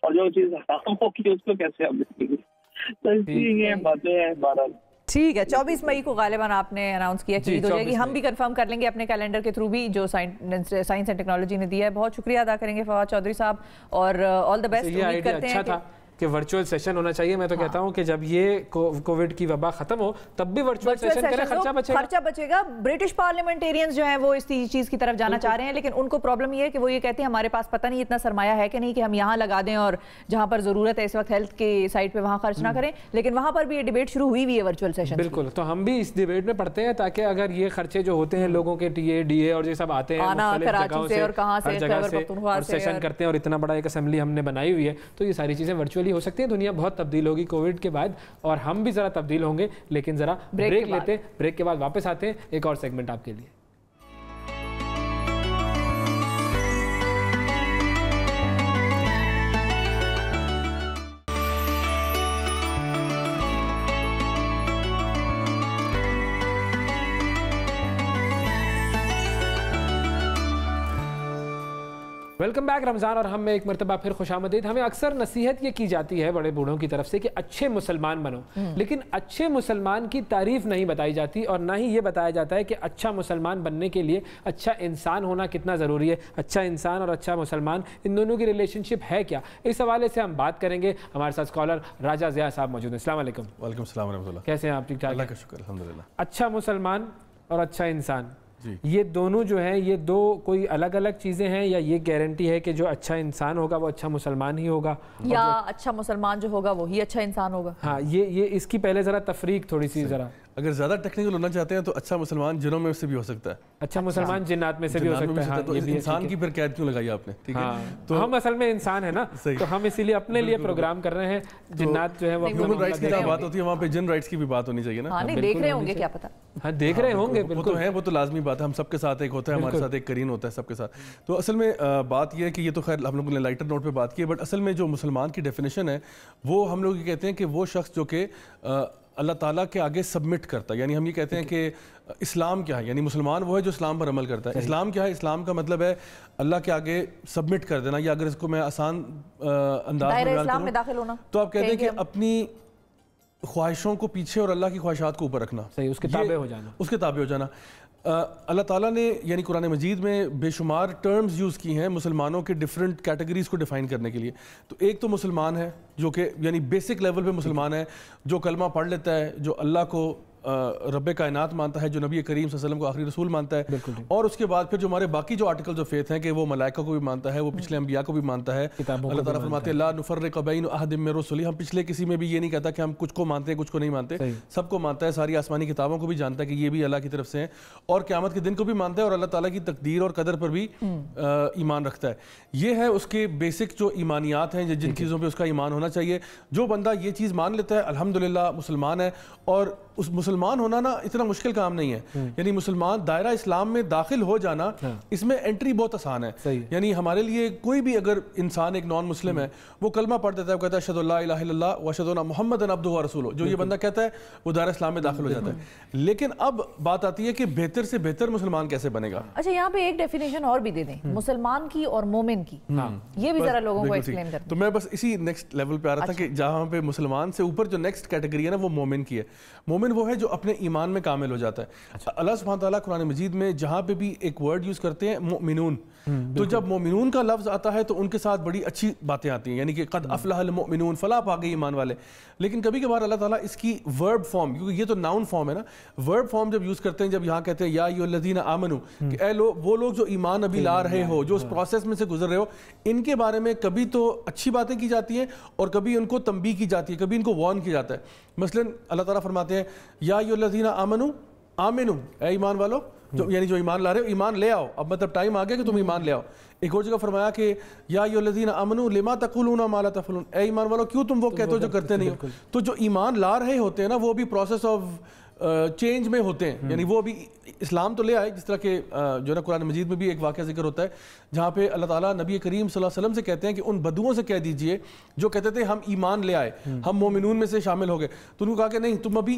और जो चीज हराम होगी उसको कैसे आप देखेंगे। तो इसलिए ये बातें हैं। 12 ठीक है, 24 मई को गालिबन आपने अनाउंस किया कि ईद हो जाएगी। हम भी कंफर्म कर लेंगे अपने कैलेंडर के थ्रू भी जो साइंस एंड टेक्नोलॉजी ने दिया है। बहुत शुक्रिया अदा करेंगे फवाद चौधरी साहब और ऑल द बेस्ट। उम्मीद करते हैं कि वर्चुअल सेशन होना चाहिए। मैं तो कहता हूं कि जब ये कोविड की वबा खत्म हो तब भी वर्चुअल सेशन करें, खर्चा बचेगा। ब्रिटिश पार्लियामेंटेरियंस जो हैं वो इस चीज की तरफ जाना चाह रहे हैं, लेकिन उनको प्रॉब्लम ये है कि वो ये कहते हैं हमारे पास पता नहीं इतना सरमाया है कि नहीं कि हम यहाँ लगा दें और जहां पर जरूरत है इस वक्त हेल्थ के साइड पे वहां खर्च ना करें। लेकिन वहां पर भी ये डिबेट शुरू हुई हुई है वर्चुअल सेशन। बिल्कुल, तो हम भी इस डिबेट में पढ़ते हैं ताकि अगर ये खर्चे जो होते हैं लोगों के टीए डीए और ये सब आते हैं कराची से और कहां से सेशन करते हैं और इतना बड़ा एक असेंबली हमने बनाई हुई है, तो ये सारी चीजें वर्चुअली हो सकती है। दुनिया बहुत तब्दील होगी कोविड के बाद और हम भी जरा तब्दील होंगे। लेकिन जरा ब्रेक लेते हैं, ब्रेक के बाद वापस आते हैं एक और सेगमेंट आपके लिए। Welcome back. रमज़ान और हम में एक मरतबा फिर खुशामदीद। हमें अक्सर नसीहत ये की जाती है बड़े बूढ़ों की तरफ से कि अच्छे मुसलमान बनो, लेकिन अच्छे मुसलमान की तारीफ नहीं बताई जाती और ना ही ये बताया जाता है कि अच्छा मुसलमान बनने के लिए अच्छा इंसान होना कितना ज़रूरी है। अच्छा इंसान और अच्छा मुसलमान, इन दोनों की रिलेशनशिप है क्या, इस हवाले से हम बात करेंगे। हमारे साथ स्कॉलर राजा ज़िया साहब मौजूद हैं। अस्सलाम वालेकुम। वालेकुम सलाम रहमतुल्लाह। कैसे हैं आप? ठीक ठाक? अल्लाह का शुक्र, अल्हम्दुलिल्लाह। अच्छा मुसलमान और अच्छा इंसान, ये दोनों जो हैं, ये दो कोई अलग अलग चीज़ें हैं या ये गारंटी है कि जो अच्छा इंसान होगा वो अच्छा मुसलमान ही होगा, या अच्छा मुसलमान जो होगा वही अच्छा इंसान होगा? हाँ, ये इसकी पहले ज़रा तफरीक थोड़ी सी ज़रा। अगर ज़्यादा टेक्निकल होना चाहते हैं तो अच्छा मुसलमान जिनों में से भी हो सकता है, अच्छा मुसलमान जिन्नात में से भी हो सकता है। हाँ, तो इंसान की फिर कैद क्यों लगाई आपने? ठीक है, तो हम असल में इंसान है ना, तो हम इसीलिए अपने लिए प्रोग्राम कर रहे हैं। जिन्नात जो है वो ह्यूमन राइट्स की बात होती है, वहाँ पे जिन राइट्स की भी बात होनी चाहिए ना। देख रहे होंगे, क्या पता। हाँ, देख रहे होंगे, वो तो है, वो तो लाजमी बात है। हम सबके साथ एक होता है, हमारे साथ एक करीन होता है सबके साथ। तो असल में बात यह है कि ये तो खैर हम लोगों ने लाइटर नोट पे बात की है, बट असल में जो मुसलमान की डेफिनेशन है वो हम लोग ये कहते हैं कि वो शख्स जो कि अल्लाह ताला के आगे सबमिट करता है। यानी हम ये कहते हैं कि इस्लाम क्या है, यानी मुसलमान वो है जो इस्लाम पर अमल करता है। इस्लाम क्या है? इस्लाम का मतलब है अल्लाह के आगे सबमिट कर देना, या अगर इसको मैं आसान अंदाज में बयान करूं तो आप कहते हैं कि अपनी ख्वाहिशों को पीछे और अल्लाह की ख्वाहिशात को ऊपर रखना, सही, उसके ताबे हो जाना, उसके ताबे हो जाना। अल्लाह ताला ने यानी कुरान मजीद में बेशुमार टर्म्स यूज़ की हैं मुसलमानों के डिफरेंट कैटेगरीज को डिफाइन करने के लिए। तो एक तो मुसलमान है जो कि यानी बेसिक लेवल पे मुसलमान है, जो कलमा पढ़ लेता है, जो अल्लाह को रब्बे कायनात मानता है, जो नबी करीम सल्लल्लाहु अलैहि वसल्लम को आखिरी रसूल मानता है, और उसके बाद फिर जो हमारे बाकी जो आर्टिकल्स ऑफ फेथ हैं कि वो मलाइका को भी मानता है, वो पिछले अंबिया को भी मानता है। अल्लाह ताला फरमाते हैं ला नुफर्रिकु बैन अहदिम मिन रुसुली, हम पिछले किसी में भी ये नहीं कहता कि हम कुछ को मानते हैं कुछ को नहीं मानते, सबको मानता है। सारी आसमानी किताबों को भी जानता है कि ये भी अल्लाह की तरफ से हैं, और क़यामत के दिन को भी मानता है, और अल्लाह ताला की तकदीर और कदर पर भी ईमान रखता है। ये है उसके बेसिक जो ईमानियात हैं, जिन चीज़ों पर उसका ईमान होना चाहिए। जो बंदा ये चीज़ मान लेता है अल्हम्दुलिल्लाह मुसलमान है। और उस मुसलमान होना ना इतना मुश्किल काम नहीं है, यानी मुसलमान दायरा इस्लाम में दाखिल हो जाना, इसमें एंट्री बहुत आसान है। यानी हमारे लिए कोई भी अगर इंसान एक नॉन मुस्लिम है, वो कलमा पढ़ देता है, वो कहता है अशहदु अल्ला इलाहा इल्लल्लाह व अशहदु अन्ना मुहम्मदन अब्दुहु व रसूलुहु, जो ये बंदा कहता है वो दायरा इस्लाम में दाखिल हो जाता है। लेकिन अब बात आती है कि बेहतर से बेहतर मुसलमान कैसे बनेगा। अच्छा, यहाँ पे एक डेफिनेशन और भी दे दें मुसलमान की और मोमिन की, ये भी जरा लोगों को एक्सप्लेन करें। तो मैं बस इसी नेक्स्ट लेवल पे आ रहा था कि जहाँ पे मुसलमान से ऊपर जो नेक्स्ट कैटेगरी है ना वो मोमिन की है। मोमिन मोमिन वो है जो अपने ईमान में कामिल हो जाता है। अल्लाह सुब्हानहू तआला कुरान मजीद में जहाँ पे भी एक वर्ड यूज़ करते हैं मोमिनून, तो जब मोमिनून का लफ्ज़ आता है तो उनके साथ बड़ी अच्छी बातें आती हैं, यानी कि क़द अफ़लहल मोमिनून, फलाह पा गए ईमान वाले। लेकिन कभी कभार अल्लाह ताला इसकी वर्ब फॉर्म, क्योंकि ये तो नाउन फॉर्म है ना, वर्ब फॉर्म जब यूज़ करते हैं, जब यहाँ कहते हैं या अय्युहल्लज़ीना आमनू, कि ए लोग, वो लोग जो ईमान अभी ला रहे हो, जो उस प्रोसेस में से गुजर रहे हो, इनके बारे में कभी तो अच्छी बातें की जाती हैं और कभी उनको तंबीह की जाती है, कभी इनको वार्न किया जाता है। मसलन अल्लाह ताला फरमाते हैं या अय्युहल्लज़ीना आमनू आमिनू, ए ईमान वालो, जो यानी जो ईमान ला रहे हो ईमान ले आओ, अब मतलब टाइम आ गया कि तुम ईमान ले आओ। एक और जगह फरमाया कि या अय्युहल्लज़ीना आमनू लिमा तक़ूलूना मा ला तफ़अलून, ए ईमान वालो क्यों तुम वो कहते हो जो करते नहीं हो। तो जो ईमान ला रहे होते हैं ना, वो भी प्रोसेस ऑफ चेंज में होते हैं, यानी वो अभी इस्लाम तो ले आए, जिस तरह के जो ना कुरान मजीद में भी एक वाक़या जिक्र होता है जहाँ पे अल्लाह ताला नबी करीम सल्लल्लाहु अलैहि वसल्लम से कहते हैं कि उन बदुओं से कह दीजिए जो कहते थे हम ईमान ले आए, हम मोमिनून में से शामिल हो गए, तो उन्होंने कहा कि नहीं, तुम अभी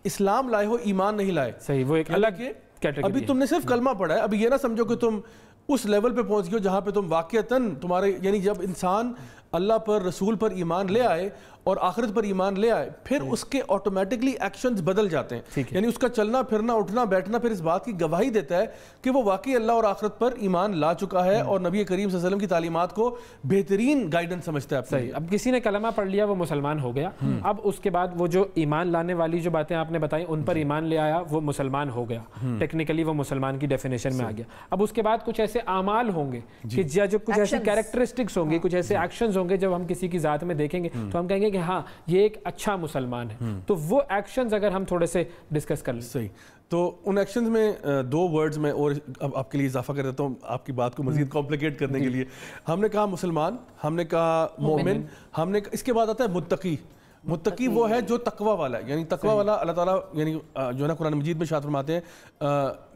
इस्लाम लाए हो, ईमान नहीं लाए। सही, वो एक अलग कैटेगरी, अभी तुमने सिर्फ कलमा पढ़ा है, अभी ये ना समझो कि तुम उस लेवल पे पहुंच गए जहाँ पे तुम वाक़यतन तुम्हारे, यानी जब इंसान अल्लाह पर, रसूल पर ईमान ले आए और आखिरत पर ईमान ले आए, फिर उसके ऑटोमेटिकली एक्शंस बदल जाते हैं, यानी उसका चलना फिरना उठना बैठना फिर इस बात की गवाही देता है कि वो वाकई अल्लाह और आखिरत पर ईमान ला चुका है और नबी करीम सल्लल्लाहु अलैहि वसल्लम की तालीमात को बेहतरीन गाइडेंस समझता है। सही, अब किसी ने कलमा पढ़ लिया, वो मुसलमान हो गया, अब उसके बाद वो जो ईमान लाने वाली जो बातें आपने बताई, उन पर ईमान ले आया, वो मुसलमान हो गया, टेक्निकली वो मुसलमान की डेफिनेशन में आ गया। अब उसके बाद कुछ ऐसे आमाल होंगे कि जो कुछ ऐसे कैरेक्टरिस्टिक्स होंगे, कुछ ऐसे एक्शंस होंगे, जब हम किसी की जात में देखेंगे तो हम कहेंगे कि हाँ ये एक अच्छा मुसलमान है। तो वो एक्शंस अगर हम थोड़े से डिस्कस कर लें। सही, तो उन एक्शंस में दो वर्ड्स में और अब आपके लिए इजाफा कर देता हूँ आपकी बात को मजीद कॉम्प्लिकेट करने के लिए। हमने कहा मुसलमान, हमने कहा मोमिन, हमने इसके बाद आता है मुत्तकी। मुत्तकी वो है जो तकवा वाला है, यानी तकवा वाला अल्लाह ताला यानी जो है ना कुरान मजीद में शायद फरमाते हैं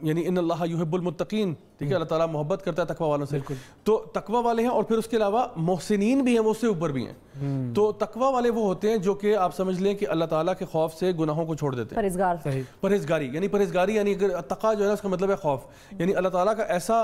यानी इन्नल्लाह युहिब्बुल मुत्तकीन, ठीक है, अल्लाह ताला मोहब्बत करता है तकवा वालों से। तो तकवा वाले हैं और फिर उसके अलावा मोहसिनीन भी हैं, वो उससे ऊपर भी हैं। तो तकवा वाले वो होते हैं जो कि आप समझ लें कि अल्लाह ताला के खौफ से गुनाहों को छोड़ देते हैं। परहेजगारी, यानी परहेजगारी यानी तक़वा जो है ना उसका मतलब है खौफ, यानी अल्लाह ताला का ऐसा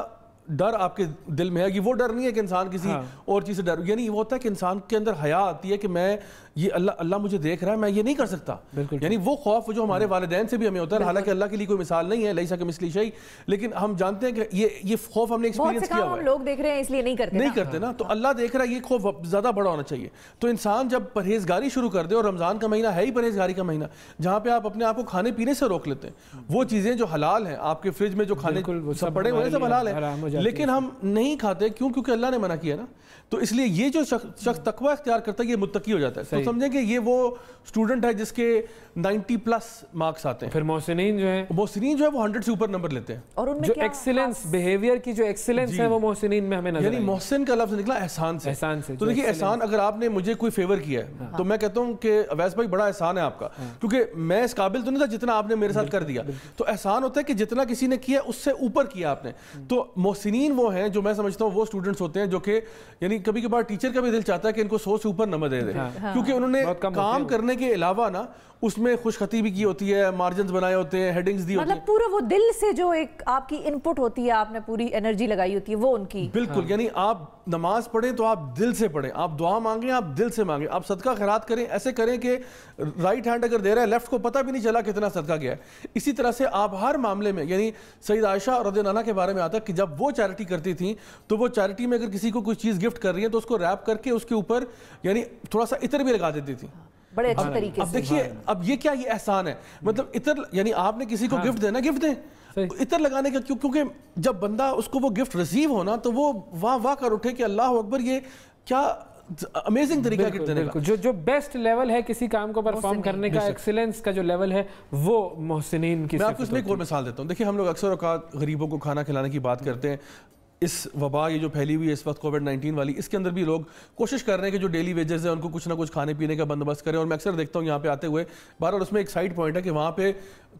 डर आपके दिल में है कि वो डर नहीं है कि इंसान किसी और चीज़ से डर, यानी वो होता है कि इंसान के अंदर हया आती है कि मैं ये अल्लाह मुझे देख रहा है, मैं ये नहीं कर सकता। यानी वो खौफ जो हमारे वालिदैन से भी हमें होता है, हालांकि अल्लाह के लिए कोई मिसाल नहीं है, लैसा कमिस्लिही शै, लेकिन हम जानते हैं कि ये खौफ हमने एक्सपीरियंस किया हुआ है। लोग देख रहे हैं इसलिए नहीं करते ना, तो अल्लाह देख रहा है, ये खौफ ज़्यादा बड़ा होना चाहिए। तो इंसान जब परहेजगारी शुरू कर दे, और रमज़ान का महीना है ही परहेजगारी का महीना, जहाँ पे आप अपने आप को खाने पीने से रोक लेते हैं, वो चीज़ें जो हलाल हैं, आपके फ्रिज में जो खाने सब पड़े हुए सब हलाल है, लेकिन हम नहीं खाते, क्यों? क्योंकि अल्लाह ने मना किया ना। तो इसलिए ये जो शख्स तकवा इख्तियार करता है, ये मुत्तकी हो जाता है। तो समझें कि ये वो स्टूडेंट है जिसके 90+ मार्क्स आते हैं। फिर मोहसिनीन जो है वो 100 से ऊपर नंबर लेते हैं, और उनमें जो एक्सीलेंस, बिहेवियर की जो एक्सीलेंस है, वो मोहसिनीन में हमें नजर, यानी मोहसिन का लफ्ज निकला एहसान से। तो देखिए एहसान, अगर आपने मुझे कोई फेवर किया है तो मैं कहता हूँ कि अवैस भाई बड़ा एहसान है आपका, क्योंकि मैं इस काबिल तो नहीं था जितना आपने मेरे साथ कर दिया। तो एहसान होता है कि जितना किसी ने किया उससे ऊपर किया आपने। तो मोहसिनीन वो हैं जो मैं समझता हूँ वो स्टूडेंट्स होते हैं जो कि यानी कभी कभार टीचर का भी दिल चाहता है कि इनको 100 से ऊपर नंबर दे दे, क्योंकि उन्होंने काम करने के अलावा ना उसमें खुशखती भी की होती है, मार्जिन्स बनाए होते हैं, हेडिंग्स दी होती है, मतलब पूरा वो दिल से जो एक आपकी इनपुट होती है, आपने पूरी एनर्जी लगाई होती है, वो उनकी बिल्कुल। यानी आप नमाज पढ़ें तो आप दिल से पढ़ें, आप दुआ मांगें आप दिल से मांगें, आप सदका खैरात करें ऐसे करें कि राइट हैंड अगर दे रहा है लेफ्ट को पता भी नहीं चला कितना सदका गया है। इसी तरह से आप हर मामले में, यानी सईद आयशा रज़ियल्लाहु अन्हा के बारे में आता है कि जब वो चैरिटी करती थी तो वो चैरिटी में अगर किसी को कोई चीज़ गिफ्ट कर रही है तो उसको रैप करके उसके ऊपर यानी थोड़ा सा इत्र भी लगा देती थी, बड़े अच्छे तरीके से। अब देखिए, अब ये क्या, ये एहसान है, मतलब इत्र, यानी आपने किसी को गिफ्ट देना, गिफ्ट दें, इत्र लगाने का क्यों? क्योंकि जब बंदा उसको वो गिफ्ट रिसीव होना तो वो वाह वाह कर उठे कि अल्लाह अकबर, ये क्या अमेजिंग तरीका गिफ्ट देने का। जो बेस्ट लेवल है किसी काम को परफॉर्म करने का, एक्सीलेंस का जो लेवल है, वो मोहसिनीन की। मैं आपको इसमें एक और मिसाल देता हूँ। देखिए, हम लोग अक्सर औकात गरीबों को खाना खिलाने की बात करते हैं। इस वबा ये जो फैली हुई है इस वक्त कोविड-19 वाली, इसके अंदर भी लोग कोशिश कर रहे हैं कि जो डेली वेजेस है उनको कुछ ना कुछ खाने पीने का बंदोबस्त करें। और मैं अक्सर देखता हूँ यहाँ पे आते हुए बहरहाल, उसमें एक साइड पॉइंट है कि वहाँ पे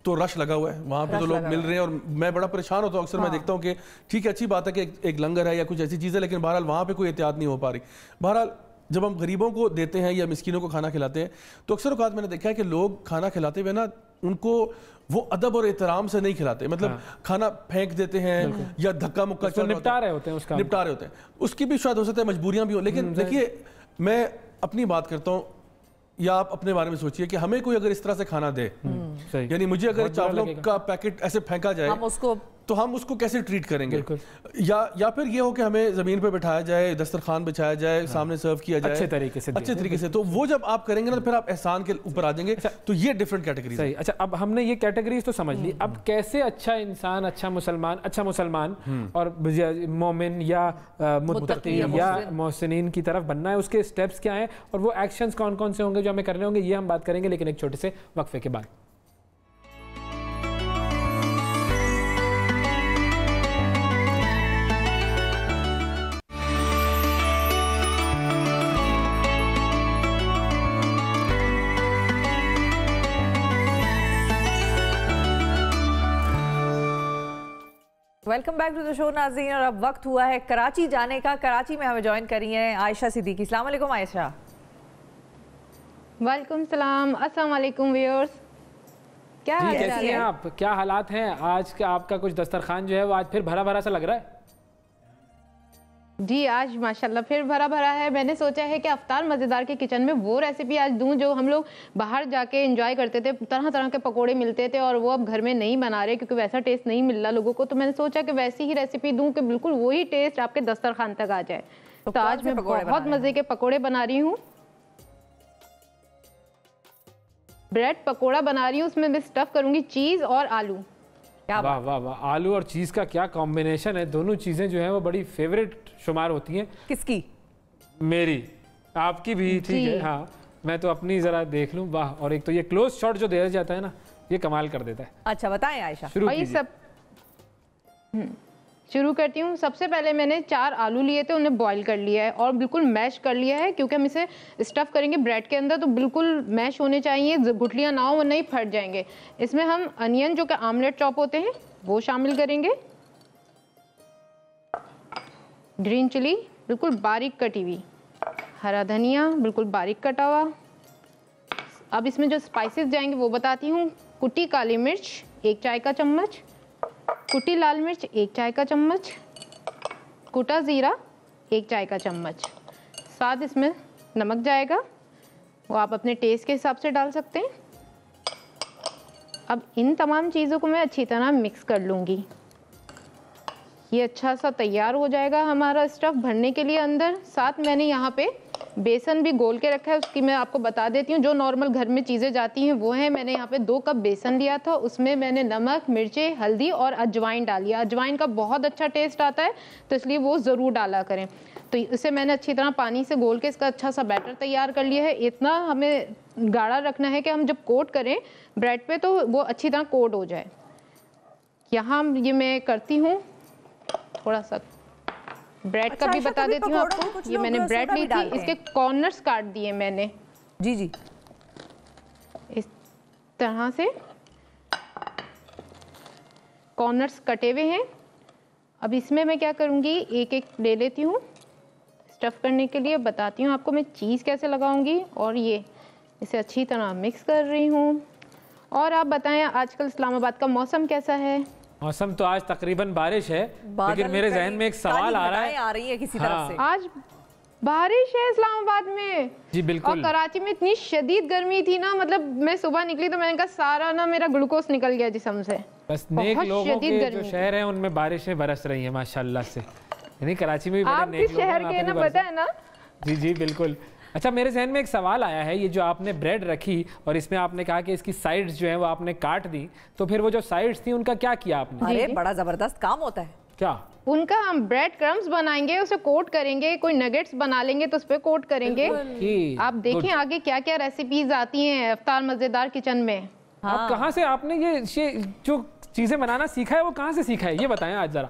तो रश लगा हुआ है, वहाँ पे तो लोग मिल रहे हैं, और मैं बड़ा परेशान होता हूँ अक्सर। मैं देखता हूँ कि ठीक है, अच्छी बात है कि एक लंगर है या कुछ ऐसी चीज़ है, लेकिन बहरहाल वहाँ पर कोई एहतियात नहीं हो पा रही। बहरहाल जब हम गरीबों को देते हैं या मिस्किनों को खाना खिलाते हैं तो अक्सर औकात मैंने देखा है कि लोग खाना खिलाते हुए ना उनको वो अदब और एहतराम से नहीं खिलाते, मतलब खाना फेंक देते हैं या धक्का मुक्का निपटा रहे होते हैं, उसकी भी शायद हो सकता है मजबूरियां भी हो। लेकिन देखिए, मैं अपनी बात करता हूँ, या आप अपने बारे में सोचिए कि हमें कोई अगर इस तरह से खाना दे, यानी मुझे अगर चावलों का पैकेट ऐसे फेंका जाए तो हम उसको कैसे ट्रीट करेंगे? या फिर ये हो कि हमें जमीन पर बैठाया जाए, दस्तरखान बिछाया जाए, सामने सर्व किया जाए अच्छे तरीके से, तो वो जब आप करेंगे ना तो फिर आप एहसान के ऊपर आ जाएंगे। तो ये डिफरेंट कैटेगरी है। अच्छा, अब हमने ये कैटेगरीज तो समझ ली, अब कैसे अच्छा इंसान, अच्छा मुसलमान और मोमिन या मुत्तकी या मोहसिनीन की तरफ बनना है, उसके स्टेप्स क्या हैं और वो एक्शंस कौन कौन से होंगे जो हमें करने होंगे, ये हम बात करेंगे लेकिन एक छोटे से वक्फे के बाद। Welcome back to the show नाज़रीन, और अब वक्त हुआ है कराची जाने का। कराची में हमें ज्वाइन करी हैं आयशा सिद्दीकी। अस्सलाम वालेकुम आयशा। वालेकुम सलाम, अस्सलाम वालेकुम व्यूअर्स, क्या हाल है आप? क्या हालात हैं आज का? आपका कुछ दस्तरखान जो है वो आज फिर भरा भरा सा लग रहा है। जी आज माशाल्लाह फिर भरा भरा है। मैंने सोचा है कि अफ्तार मज़ेदार के किचन में वो रेसिपी आज दूं जो हम लोग बाहर जाके एंजॉय करते थे, तरह तरह के पकोड़े मिलते थे और वो अब घर में नहीं बना रहे क्योंकि वैसा टेस्ट नहीं मिल रहा लोगों को। तो मैंने सोचा कि वैसी ही रेसिपी दूं कि बिल्कुल वही टेस्ट आपके दस्तरखान तक आ जाए। तो आज मैं बहुत मज़े के पकौड़े बना रही हूँ, ब्रेड पकौड़ा बना रही हूँ। उसमें मैं स्टफ करूँगी चीज़ और आलू। वाह वाह वाह, आलू और चीज़ का क्या कॉम्बिनेशन है। दोनों चीज़ें जो हैं वो बड़ी फेवरेट शुमार होती हैं। किसकी? मेरी, आपकी भी, ठीक है। हाँ, मैं तो अपनी ज़रा देख लूँ। वाह, और एक तो ये क्लोज शॉट जो दिया जाता है ना, ये कमाल कर देता है। अच्छा बताएं आयशा, शुरू कीजिए। शुरू करती हूँ। सबसे पहले मैंने 4 आलू लिए थे, उन्हें बॉईल कर लिया है और बिल्कुल मैश कर लिया है क्योंकि हम इसे स्टफ़ करेंगे ब्रेड के अंदर, तो बिल्कुल मैश होने चाहिए, गुठलियाँ ना हो वरना ही फट जाएंगे। इसमें हम अनियन जो कि आमलेट चॉप होते हैं वो शामिल करेंगे, ग्रीन चिली बिल्कुल बारीक कटी हुई, हरा धनिया बिल्कुल बारीक कटा हुआ। अब इसमें जो स्पाइसेस जाएंगे वो बताती हूँ। कुटी काली मिर्च 1 चाय का चम्मच, कुटी लाल मिर्च 1 चाय का चम्मच, कुटा ज़ीरा 1 चाय का चम्मच। स्वाद इसमें नमक जाएगा, वो आप अपने टेस्ट के हिसाब से डाल सकते हैं। अब इन तमाम चीज़ों को मैं अच्छी तरह मिक्स कर लूँगी। ये अच्छा सा तैयार हो जाएगा हमारा स्टफ़ भरने के लिए अंदर। साथ मैंने यहाँ पे बेसन भी घोल के रखा है, उसकी मैं आपको बता देती हूँ। जो नॉर्मल घर में चीज़ें जाती हैं वो है, मैंने यहाँ पे 2 कप बेसन लिया था, उसमें मैंने नमक, मिर्चें, हल्दी और अजवाइन डाली। अजवाइन का बहुत अच्छा टेस्ट आता है तो इसलिए वो ज़रूर डाला करें। तो इसे मैंने अच्छी तरह पानी से घोल के इसका अच्छा सा बैटर तैयार कर लिया है। इतना हमें गाढ़ा रखना है कि हम जब कोट करें ब्रेड पे तो वो अच्छी तरह कोट हो जाए। यहाँ ये मैं करती हूँ थोड़ा सा ब्रेड का भी बता देती हूँ आपको। ये मैंने ब्रेड ली थी, इसके कॉर्नर्स काट दिए मैंने। जी जी, इस तरह से कॉर्नर्स कटे हुए हैं। अब इसमें मैं क्या करूँगी, एक एक ले लेती हूँ स्टफ़ करने के लिए। बताती हूँ आपको मैं चीज़ कैसे लगाऊंगी। और ये इसे अच्छी तरह मिक्स कर रही हूँ। और आप बताएं आजकल इस्लामाबाद का मौसम कैसा है? मौसम तो आज तकरीबन बारिश है, लेकिन मेरे जहन में एक सवाल आ रही है किसी तरफ से। आज बारिश है इस्लामाबाद में। जी बिल्कुल। और कराची में इतनी शदीद गर्मी थी ना, मतलब मैं सुबह निकली तो मैंने कहा सारा ना मेरा ग्लूकोज निकल गया जिस्म से। बस नेक लोगों के जो शहर है उनमें बारिशें बरस रही हैं माशाल्लाह से। यानी कराची में भी बड़े नेक लोग हैं। शहर के ना, पता है ना। जी जी बिल्कुल। अच्छा, मेरे जहन में एक सवाल आया है, ये जो आपने ब्रेड रखी और इसमें आपने कहा कि इसकी साइड्स जो हैं वो आपने काट दी, तो फिर वो जो साइड्स थी उनका क्या किया आपने? अरे बड़ा जबरदस्त काम होता है। क्या उनका? हम ब्रेड क्रम्स बनाएंगे, उसे कोट करेंगे, कोई नगेट्स बना लेंगे तो उस पर कोट करेंगे। आप देखें आगे क्या क्या रेसिपीज आती हैं अफ्तार मजेदार किचन में। आप कहाँ से आपने ये जो चीजें बनाना सीखा है वो कहाँ से सीखा है, ये बताएं आज जरा।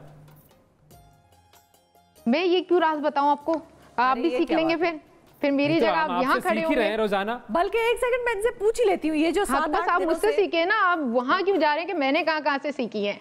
मैं ये क्यों राज बताऊं आपको, आप भी सीख लेंगे फिर मेरी जगह आप यहाँ खड़े होंगे रोजाना। बल्कि एक सेकंड मैं इनसे पूछ ही लेती हूँ, ये जो बस आप मुझसे सीखे ना, आप वहाँ क्यों जा रहे हैं कि मैंने कहाँ से सीखी है।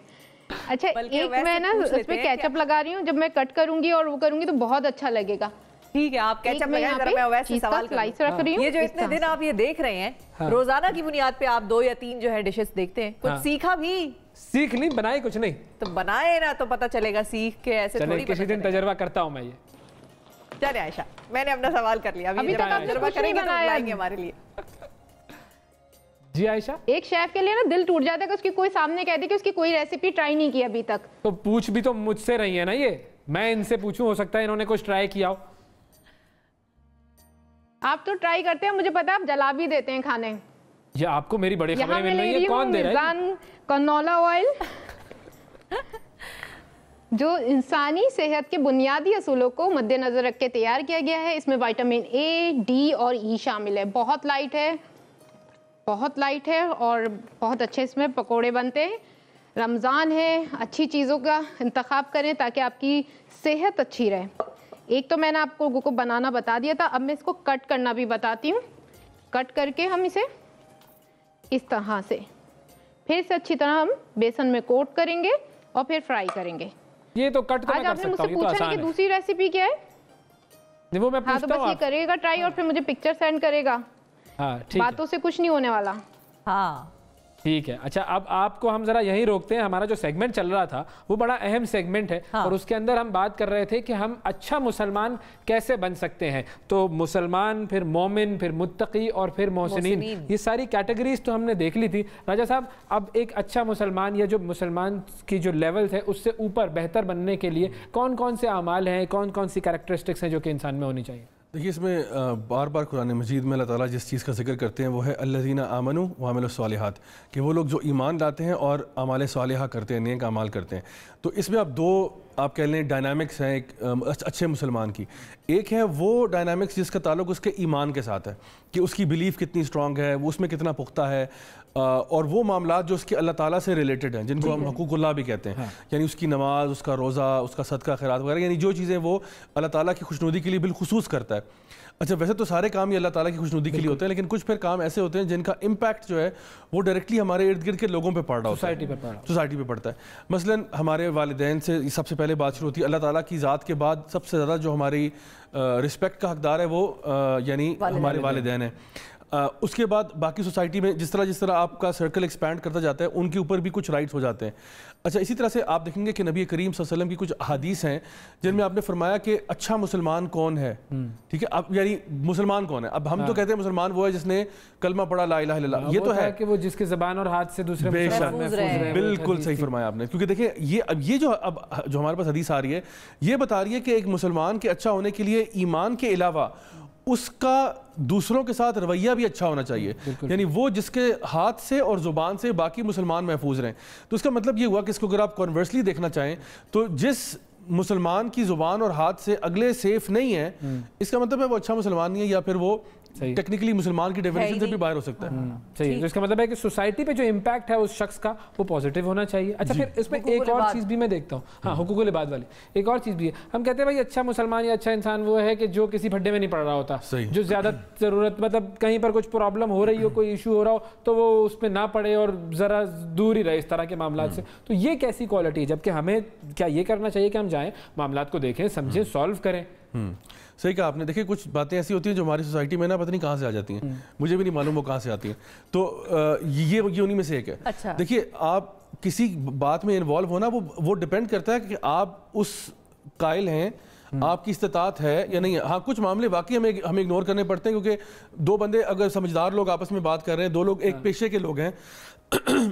अच्छा, एक मैं ना उस पे केचप लगा रही हूँ, जब मैं कट करूंगी और वो करूंगी तो बहुत अच्छा लगेगा। ठीक है, आप केचप लगाएं, जरा मैं वैसे सवाल स्लाइस रख रही हूँ। ये जो इतने दिन आप ये देख रहे हैं, रोजाना की बुनियाद पे आप 2 या 3 जो है डिशेस देखते हैं, कुछ सीखा भी? सीख नहीं, बनाए कुछ नहीं। तो बनाए ना तो पता चलेगा, सीख के ऐसे थोड़ी। किसी दिन तजर्बा करता हूँ मैं ये। चले आयशा, मैंने अपना सवाल कर लिया, अभी तक आपने तजुर्बा कुछ नहीं करेंगे तो बनाया। लाएंगे हमारे लिए। जी आयशा, एक शेफ के लिए ना दिल टूट जाता है कि उसकी कोई सामने कह दे कि उसकी कोई रेसिपी ट्राई नहीं की अभी तक। तो पूछ भी तो मुझसे रही है ना ये, मैं इनसे पूछूं, हो सकता है इन्होंने कुछ ट्राई किया हो। आप तो ट्राई करते हैं, मुझे पता है आप जला भी देते हैं खाने। ये आपको मेरी बड़ी यहाँ खबरें मैं मिल ले रही रही है, हूँ कौन दे रहा है? मिज़ान कनोला ऑयल जो इंसानी सेहत के बुनियादी असूलों को मद्देनजर रख के तैयार किया गया है। इसमें विटामिन ए, डी और ई शामिल है। बहुत लाइट है, बहुत लाइट है और बहुत अच्छे इसमें पकोड़े बनते हैं। रमज़ान है, अच्छी चीज़ों का इंतखाब करें ताकि आपकी सेहत अच्छी रहे। एक तो मैंने आपको को बनाना बता दिया था, अब मैं इसको कट करना भी बताती हूँ। कट करके हम इसे इस तरह से फिर से अच्छी तरह हम बेसन में कोट करेंगे और फिर फ्राई करेंगे। ये तो कट तो आज मैं कर आपने सकता मुझसे हूँ, ये तो पूछा आसान नहीं कि है। दूसरी रेसिपी क्या है। नहीं, वो मैं हाँ तो पूछता बस हूँ ये आप। करेगा ट्राई और फिर मुझे पिक्चर सेंड करेगा। हाँ ठीक है, बातों से कुछ नहीं होने वाला। हाँ ठीक है। अच्छा, अब आपको हम जरा यहीं रोकते हैं। हमारा जो सेगमेंट चल रहा था वो बड़ा अहम सेगमेंट है। हाँ। और उसके अंदर हम बात कर रहे थे कि हम अच्छा मुसलमान कैसे बन सकते हैं। तो मुसलमान, फिर मोमिन, फिर मुत्तकी और फिर मोहसिनीन, ये सारी कैटेगरीज तो हमने देख ली थी। राजा साहब, अब एक अच्छा मुसलमान या जो मुसलमान की जो लेवल्स है उससे ऊपर बेहतर बनने के लिए कौन कौन से अमाल हैं, कौन कौन सी कैरेक्टरिस्टिक्स हैं जो कि इंसान में होनी चाहिए? देखिए, इसमें बार बार कुरान मजीद में अल्लाह ताला जिस चीज़ का जिक्र करते हैं वो है अल्लज़ीना आमनू व अमिलुस सालिहात, कि वो लोग जो ईमान लाते हैं और अमाल सालिहा करते हैं, नेक अमाल करते हैं। तो इसमें आप दो आप कह लें डायनामिक्स हैं एक अच्छे मुसलमान की। एक है वो डायनामिक्स जिसका ताल्लुक उसके ईमान के साथ है कि उसकी बिलीफ कितनी स्ट्रॉन्ग है, वो उसमें कितना पुख्ता है, और वो मामलात जो उसके अल्लाह ताला से रिलेटेड हैं जिनको हम हकूक़ुल्लाह भी कहते हैं। हाँ। यानी उसकी नमाज, उसका रोज़ा, उसका सदका खैरात वगैरह, यानी जो चीज़ें वो अल्लाह ताला की खुशनुदी के लिए बिलखुसूस करता है। अच्छा, वैसे तो सारे काम ही अल्लाह ताला की खुशनुदी के लिए होते हैं, लेकिन कुछ फिर काम ऐसे होते हैं जिनका इम्पैक्ट जो है वो डायरेक्टली हमारे इर्द गिर्द के लोगों पे पड़ रहा होता है, सोसाइटी पे पड़ता है। मसलन हमारे वालिदैन से सबसे पहले बात शुरू होती है। अल्लाह ताला की ज़ात के बाद सबसे ज़्यादा जो हमारी रिस्पेक्ट का हकदार है वो यानी हमारे वालिदैन है। उसके बाद बाकी सोसाइटी में जिस तरह आपका सर्कल एक्सपैंड करता जाता है उनके ऊपर भी कुछ राइट्स हो जाते हैं। अच्छा, इसी तरह से आप देखेंगे कि नबी करीम सल्लल्लाहु अलैहि वसल्लम की कुछ हदीस हैं जिनमें आपने फरमाया कि अच्छा मुसलमान कौन है। ठीक है, अब यानी मुसलमान कौन है? अब हम तो कहते हैं मुसलमान वो है जिसने कलमा पढ़ा ला इलाहा इल्लल्लाह, ये तो है कि वो जिसके ज़बान और हाथ से दूसरे बिल्कुल सही फरमाया आपने। क्योंकि देखिए ये जो हमारे पास हदीस आ रही है ये बता रही है कि एक मुसलमान के अच्छा होने के लिए ईमान के अलावा उसका दूसरों के साथ रवैया भी अच्छा होना चाहिए। यानी वो जिसके हाथ से और ज़ुबान से बाकी मुसलमान महफूज रहें। तो इसका मतलब ये हुआ कि इसको अगर आप कॉन्वर्सली देखना चाहें तो जिस मुसलमान की ज़ुबान और हाथ से अगले सेफ नहीं है, इसका मतलब है वो अच्छा मुसलमान नहीं है, या फिर वो टेक्निकली मुसलमान की डेफिनेशन से भी बाहर हो सकता है। सही, तो इसका मतलब है कि सोसाइटी पे जो इम्पैक्ट है उस शख्स का वो पॉजिटिव होना चाहिए। अच्छा, फिर इसमें एक और चीज़ भी मैं देखता हूँ, हाँ हुकूकुल इबाद वाली एक और चीज़ भी है। हम कहते हैं भाई अच्छा मुसलमान या अच्छा इंसान वो है कि जो किसी भड्डे में नहीं पड़ रहा होता, जो ज़्यादा ज़रूरत मतलब कहीं पर कुछ प्रॉब्लम हो रही हो, कोई इशू हो रहा हो तो वो उसमें ना पड़े और ज़रा दूर ही रहे इस तरह के मामला से। तो ये कैसी क्वालिटी है? जबकि हमें क्या ये करना चाहिए कि हम जाएँ, मामला को देखें, समझें, सॉल्व करें। सही कहा आपने। देखिए, कुछ बातें ऐसी होती हैं जो हमारी सोसाइटी में ना पता नहीं कहाँ से आ जाती हैं, मुझे भी नहीं मालूम वो कहाँ से आती हैं। तो ये उन्हीं में से एक है। अच्छा। देखिए, आप किसी बात में इन्वॉल्व होना वो डिपेंड करता है कि आप उस कायल हैं, आपकी इस्तात है या नहीं है। हाँ, कुछ मामले वाकई हमें इग्नोर करने पड़ते हैं क्योंकि दो बंदे अगर समझदार लोग आपस में बात कर रहे हैं, दो लोग एक पेशे के लोग हैं,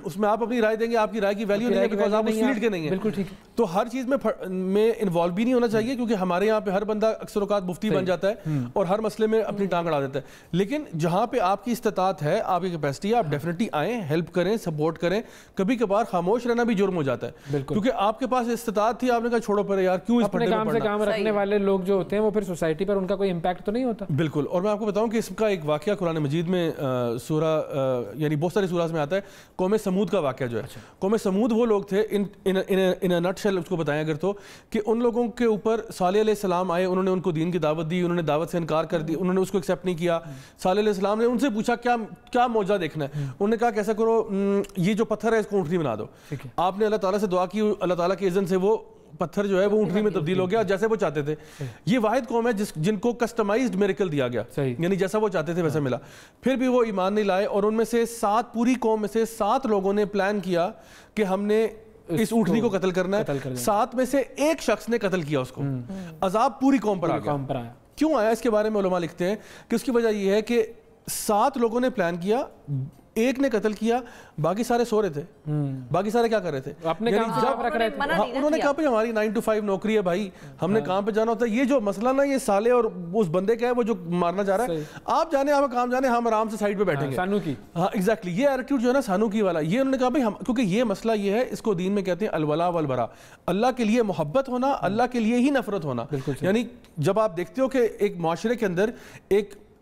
उसमें आप अपनी राय देंगे, आपकी राय की वैल्यू नहीं है बिकॉज़ आप उस फील्ड के नहीं है। बिल्कुल ठीक। तो हर चीज़ में इन्वॉल्व भी नहीं होना चाहिए क्योंकि हमारे यहाँ पे हर बंदा अक्सर औकात मुफ्ती बन जाता है और हर मसले में अपनी टांग अड़ा देता है। लेकिन जहाँ पे आपकी इस्तात है, आपकी कैपेसिटी है, आप डेफिनेटली आएँ, हेल्प करें, सपोर्ट करें। कभी कभार खामोश रहना भी जुर्म हो जाता है क्योंकि आपके पास इस्तात थी, आपने कहा छोड़ो पर यार, क्यों इस अपने काम से काम रखने वाले लोग जो होते हैं वो फिर सोसाइटी पर उनका कोई इम्पैक्ट तो नहीं होता। बिल्कुल। और मैं आपको बताऊं कि इसका एक वाकया कुरान मजीद में सूरा यानी बहुत सारी सूरास में आता है। कौम समूद का वाकया जो है, कौम समूद वो लोग थे, इन अ नटशेल उसको बताएं अगर तो, कि उन लोगों के ऊपर सालेह अलैहिस्सलाम आए, उन्होंने उनको दीन की दावत दी, उन्होंने दावत से इनकार कर दी, उन्होंने उसको एक्सेप्ट नहीं किया। सालेह अलैहिस्सलाम ने उनसे पूछा क्या मौजा देखना है, उन्होंने कहा कैसा करो, ये जो पत्थर है इसको ऊँटनी बना दो। आपने अल्लाह ताला से दुआ की, अल्लाह ताला के इज़्ज़न से वो पत्थर जो है वो ऊँटनी में तब्दील हो गया जैसे वो चाहते थे। ये वाहिद कौम है जिनको कस्टमाइज्ड मिरेकल दिया गया, यानी जैसा वो चाहते थे वैसा मिला। फिर भी वो ईमान नहीं लाए और उनमें से पूरी कौम में से 7 लोगों ने प्लान किया कि हमने इस ऊँटनी को कत्ल करना है, 7 में से एक शख्स ने कत्ल किया उसको, अजाब पूरी कौम पर आ गया। क्यों आया इसके बारे में उलमा लिखते हैं कि उसकी वजह यह है कि 7 लोगों ने प्लान किया, एक ने कत्ल किया, बाकी सारे सो रहे थे, बाकी सारे क्या कर रहे थे, अपने काम से रख रहे थे। उन्होंने कहा भाई हमारी 9 to 5 नौकरी है भाई, हमने काम पे जाना होता है। ये जो मसला ना ये साले और उस बंदे का है वो जो मारना चाह रहा है, आप जाने आपका काम जाने, हम आराम से साइड पे बैठेंगे। सानू की, हाँ एग्जैक्टली, ये एटीट्यूड जो है ना सानू की वाला, ये उन्होंने कहा भाई हम, क्योंकि ये मसला ये है, इसको दीन में कहते हैं अलवला वल बरा, अल्लाह के लिए मोहब्बत होना, अल्लाह के लिए ही नफरत होना। यानी जब आप देखते हो कि एक माशरे के अंदर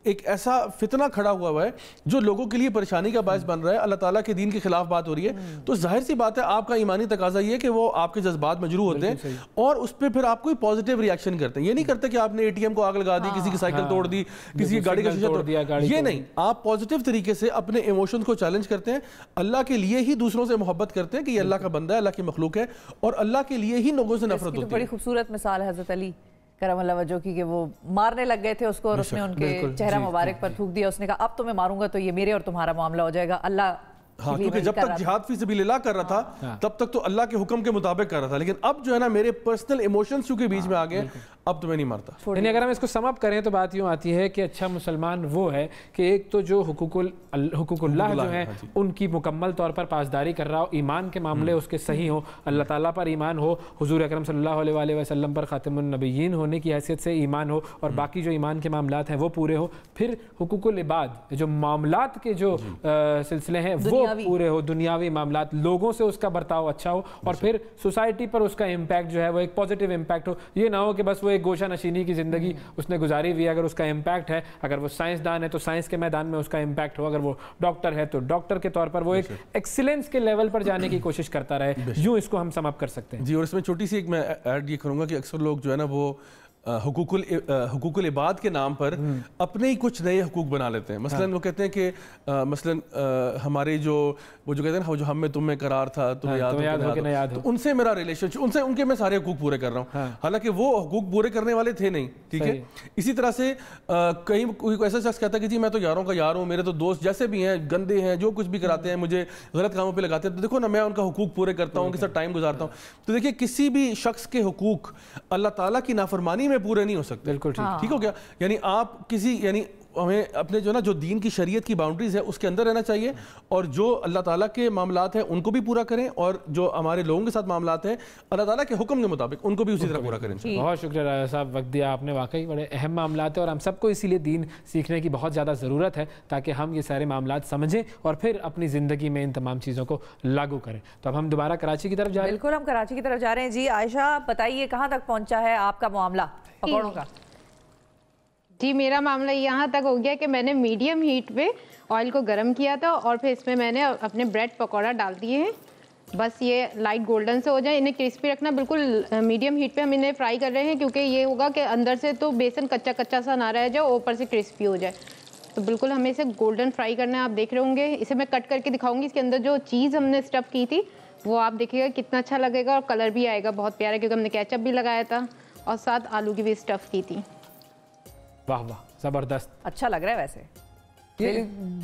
एक ऐसा फितना खड़ा हुआ है जो लोगों के लिए परेशानी का बायस बन रहा है, अल्लाह ताला के दीन के खिलाफ बात हो रही है, तो जाहिर सी बात है आपका ईमानी तकाजा ये है कि वो आपके जज्बात मजरू होते हैं और उस पर फिर आप कोई पॉजिटिव रिएक्शन करते हैं। ये नहीं करते कि आपने एटीएम को आग लगा दी, किसी की साइकिल तोड़ दी, किसी की गाड़ी का शीशा तोड़ दिया, ये नहीं, आप पॉजिटिव तरीके से अपने इमोशंस को चैलेंज करते हैं, अल्लाह के लिए ही दूसरों से मोहब्बत करते हैं कि ये अल्लाह का बंदा है, अल्लाह की मखलूक है और अल्लाह के लिए ही लोगों से नफरत होती है। बड़ी खूबसूरत मिसाल है हज़रत अली करमल्लाह वजह की, कि वो मारने लग गए थे उसको और उसने उनके चेहरा मुबारक पर थूक दिया। उसने कहा अब तो मैं मारूंगा तो ये मेरे और तुम्हारा मामला हो जाएगा, अल्लाह। हाँ, क्योंकि जब तक जिहाद फी सबिलिल्लाह कर रहा था तब तक तो अल्लाह के हुक्म के मुताबिक कर रहा था, लेकिन अब जो है ना मेरे पर्सनल इमोशंस के बीच में आ गए, अब तो मैं नहीं मारता। यानी अगर हम इसको सम अप करें तो बात यूँ आती है कि अच्छा मुसलमान वो है कि एक तो जो हुकूकुल्लाह जो है उनकी मुकम्मल तौर पर पासदारी कर रहा हो, ईमान के मामले उसके सही हो, अल्लाह ताला पर ईमान हो, हुजूर अकरम सल्लल्लाहु अलैहि वसल्लम पर खातिमुन नबिय्यीन होने की हैसियत से ईमान हो और बाकी जो ईमान के मामलात हैं वो पूरे हो। फिर हुकूकुल इबाद जो मामलात के जो सिलसिले हैं वो पूरे हो, दुनियावी मामलात, लोगों से उसका बर्ताव अच्छा हो और फिर सोसाइटी पर उसका इम्पैक्ट जो है वो एक पॉजिटिव इम्पैक्ट हो। ये ना हो कि बस वो एक गोशा नशीनी की ज़िंदगी उसने गुजारी हुई है, अगर उसका इम्पैक्ट है, अगर वो साइंसदान है तो साइंस के मैदान में उसका इम्पैक्ट हो, अगर वो डॉक्टर है तो डॉक्टर के तौर पर वो एक एक्सीलेंस के लेवल पर जाने की कोशिश करता रहे। यूँ इसको हम सम अप कर सकते हैं जी। और इसमें छोटी सी एक मैं ऐड ये करूँगा कि अक्सर लोग जो है ना वो हुकूकुल इबाद के नाम पर अपने ही कुछ नए हुकूक बना लेते हैं। मसलन वो कहते हैं कि मसलन हमारे जो वो जो कहते हैं ना जो हम में तुम में करार था तुम्हें याद हो, तो उनसे मेरा रिलेशनशिप, उनके मैं सारे हुकूक पूरे कर रहा हूँ, हालांकि वो हुकूक पूरे करने वाले थे नहीं। ठीक है, इसी तरह से कहीं कोई ऐसा शख्स कहता है कि जी मैं तो यारों का यार हूँ, मेरे तो दोस्त जैसे भी हैं गंदे हैं, जो कुछ भी कराते हैं, मुझे गलत कामों पर लगाते हैं, तो देखो ना मैं उनका हुकूक पूरे करता हूँ, उनके साथ टाइम गुजारता हूँ। तो देखिए किसी भी शख्स के हुकूक अल्लाह ताला की नाफरमानी में पूरे नहीं हो सकते। बिल्कुल ठीक हो गया। यानी आप किसी यानी हमें अपने जो ना जो दीन की शरीयत की बाउंड्रीज है उसके अंदर रहना चाहिए और जो अल्लाह ताला के मामलात हैं उनको भी पूरा करें और जो हमारे लोगों के साथ मामलात हैं अल्लाह ताला के हुक्म के मुताबिक उनको भी उसी तरह पूरा करें। बहुत शुक्रिया राजा साहब, वक्त दिया आपने, वाकई बड़े अहम मामलात है और हम सबको इसीलिए दीन सीखने की बहुत ज़्यादा ज़रूरत है ताकि हम ये सारे मामलात समझें और फिर अपनी ज़िंदगी में इन तमाम चीज़ों को लागू करें। तो अब हम दोबारा कराची की तरफ जा रहे हैं। बिल्कुल, हम कराची की तरफ जा रहे हैं। जी आयशा बताइए कहाँ तक पहुँचा है आपका मामला पकौड़ों का? जी मेरा मामला यहाँ तक हो गया कि मैंने मीडियम हीट पे ऑयल को गर्म किया था और फिर इसमें मैंने अपने ब्रेड पकौड़ा डाल दिए हैं। बस ये लाइट गोल्डन से हो जाए, इन्हें क्रिस्पी रखना, बिल्कुल मीडियम हीट पे हम इन्हें फ्राई कर रहे हैं क्योंकि ये होगा कि अंदर से तो बेसन कच्चा कच्चा सा ना रह जाए, ऊपर से क्रिस्पी हो जाए। तो बिल्कुल हमें इसे गोल्डन फ्राई करना है, आप देख रहे होंगे। इसे मैं कट करके दिखाऊंगी, इसके अंदर जो चीज़ हमने स्टफ़ की थी वो आप देखिएगा कितना अच्छा लगेगा और कलर भी आएगा बहुत प्यारा, क्योंकि हमने केचप भी लगाया था और साथ आलू की भी स्टफ़ की थी। वाह वाह, जबरदस्त, अच्छा लग रहा है वैसे। ये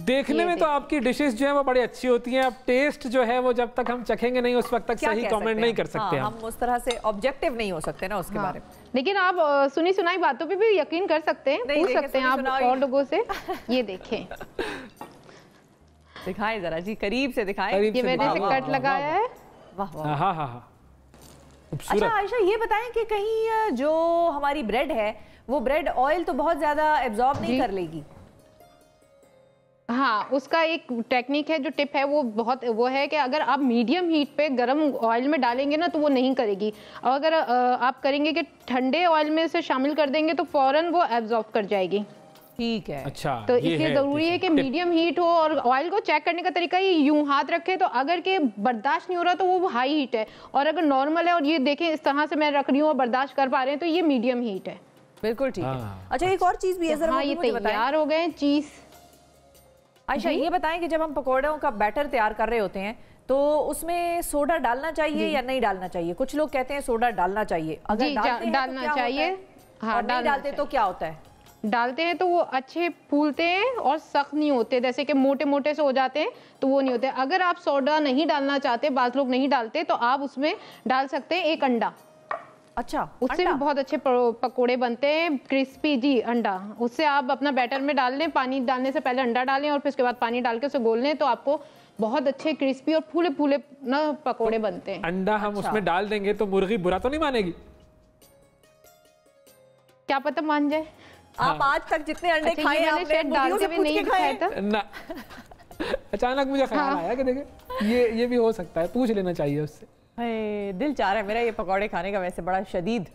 देखने में तो आपकी डिशेस जो है वो बड़ी अच्छी होती हैं, अब टेस्ट जो है वो जब तक हम चखेंगे नहीं उस वक्त तक सही कमेंट नहीं कर सकते। हम उस तरह से ऑब्जेक्टिव नहीं हो सकते ना उसके बारे में। लेकिन आप सुनी सुनाई बातों पे भी यकीन कर सकते हैं, पूछ सकते हैं आप और लोगों से। ये देखें, दिखाएं जरा जी, करीब से दिखाएं। ये मैंने इसे कट लगाया है। वाह वाह, हाँ हाँ हाँ। अच्छा आयशा ये बताएं कि कहीं जो हमारी ब्रेड है वो ब्रेड ऑयल तो बहुत ज्यादा एब्जॉर्ब नहीं कर लेगी? हाँ, उसका एक टेक्निक है, जो टिप है वो बहुत वो है कि अगर आप मीडियम हीट पे गर्म ऑयल में डालेंगे ना तो वो नहीं करेगी, और अगर आप करेंगे कि ठंडे ऑयल में उसे शामिल कर देंगे तो फौरन वो एब्जॉर्ब कर जाएगी। ठीक है, अच्छा, तो इसलिए जरूरी है कि मीडियम हीट हो। और ऑयल को चेक करने का तरीका ही यूं हाथ रखे, तो अगर के बर्दाश्त नहीं हो रहा तो वो हाई हीट है, और अगर नॉर्मल है और ये देखें इस तरह से मैं रख रही हूँ और बर्दाश्त कर पा रहे हैं तो ये मीडियम हीट है। बिल्कुल ठीक है। अच्छा एक और चीज भी है, हाँ ये तैयार हो गए चीज। आयशा ये बताएं कि जब हम पकौड़ों का बैटर तैयार कर रहे होते हैं तो उसमें सोडा डालना चाहिए या नहीं डालना चाहिए? कुछ लोग कहते हैं सोडा डालना चाहिए, अगर डालना चाहिए। हाँ, नहीं डालते तो क्या होता है? डालते हैं तो वो अच्छे फूलते हैं और सख्त नहीं होते, जैसे कि मोटे मोटे से हो जाते हैं तो वो नहीं होते। अगर आप सोडा नहीं डालना चाहते, बाज़ लोग नहीं डालते, तो आप उसमें डाल सकते हैं एक अंडा। अच्छा, उससे भी बहुत अच्छे पकोड़े बनते हैं, क्रिस्पी। जी, अंडा, उससे आप अपना बैटर में डाल लें, पानी डालने से पहले अंडा डालें और फिर उसके बाद पानी डाल के उसे घोल लें, तो आपको बहुत अच्छे क्रिस्पी और फूले फूले ना पकोड़े बनते हैं। अंडा हम उसमें डाल देंगे तो मुर्गी बुरा तो नहीं मानेगी? क्या पता मान जाए। आप आज तक जितने अंडे खाए आपने डाल के भी नहीं खाए था ना। अचानक मुझे ख्याल आया कि देखे ये भी हो सकता है, पूछ लेना चाहिए उससे। दिल चाह रहा है मेरा ये पकौड़े खाने का, वैसे बड़ा शदीद।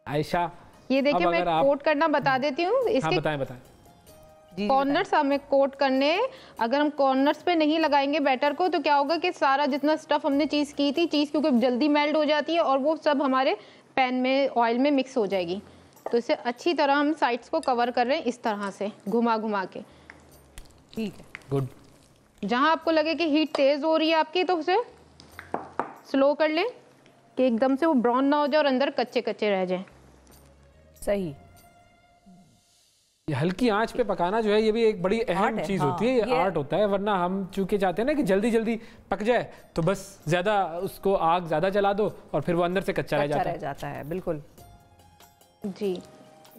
आयशा, ये देखिए मैं कोट करना बता देती हूँ इसके। हाँ, बताएं। कॉर्नर्स हमें कोट करने, अगर हम कॉर्नर्स पे नहीं लगाएंगे बैटर को तो क्या होगा कि सारा जितना स्टफ हमने चीज़ की थी, चीज़ क्योंकि जल्दी मेल्ट हो जाती है और वो सब हमारे पैन में ऑयल में मिक्स हो जाएगी। तो इसे अच्छी तरह हम साइड्स को कवर कर रहे हैं इस तरह से घुमा घुमा के। ठीक है, गुड। जहाँ आपको लगे कि हीट तेज़ हो रही है आपकी तो उसे स्लो कर लें कि एकदम से वो ब्राउन ना हो जाए और अंदर कच्चे कच्चे रह जाए। सही। ये हल्की आंच पे पकाना जो है ये भी एक बड़ी अहम चीज होती है, ये आर्ट होता है। वरना हम चूंकि चाहते हैं ना कि जल्दी जल्दी पक जाए तो बस ज्यादा उसको आग ज्यादा जला दो और फिर वो अंदर से कच्चा रह जाता है। बिल्कुल जी।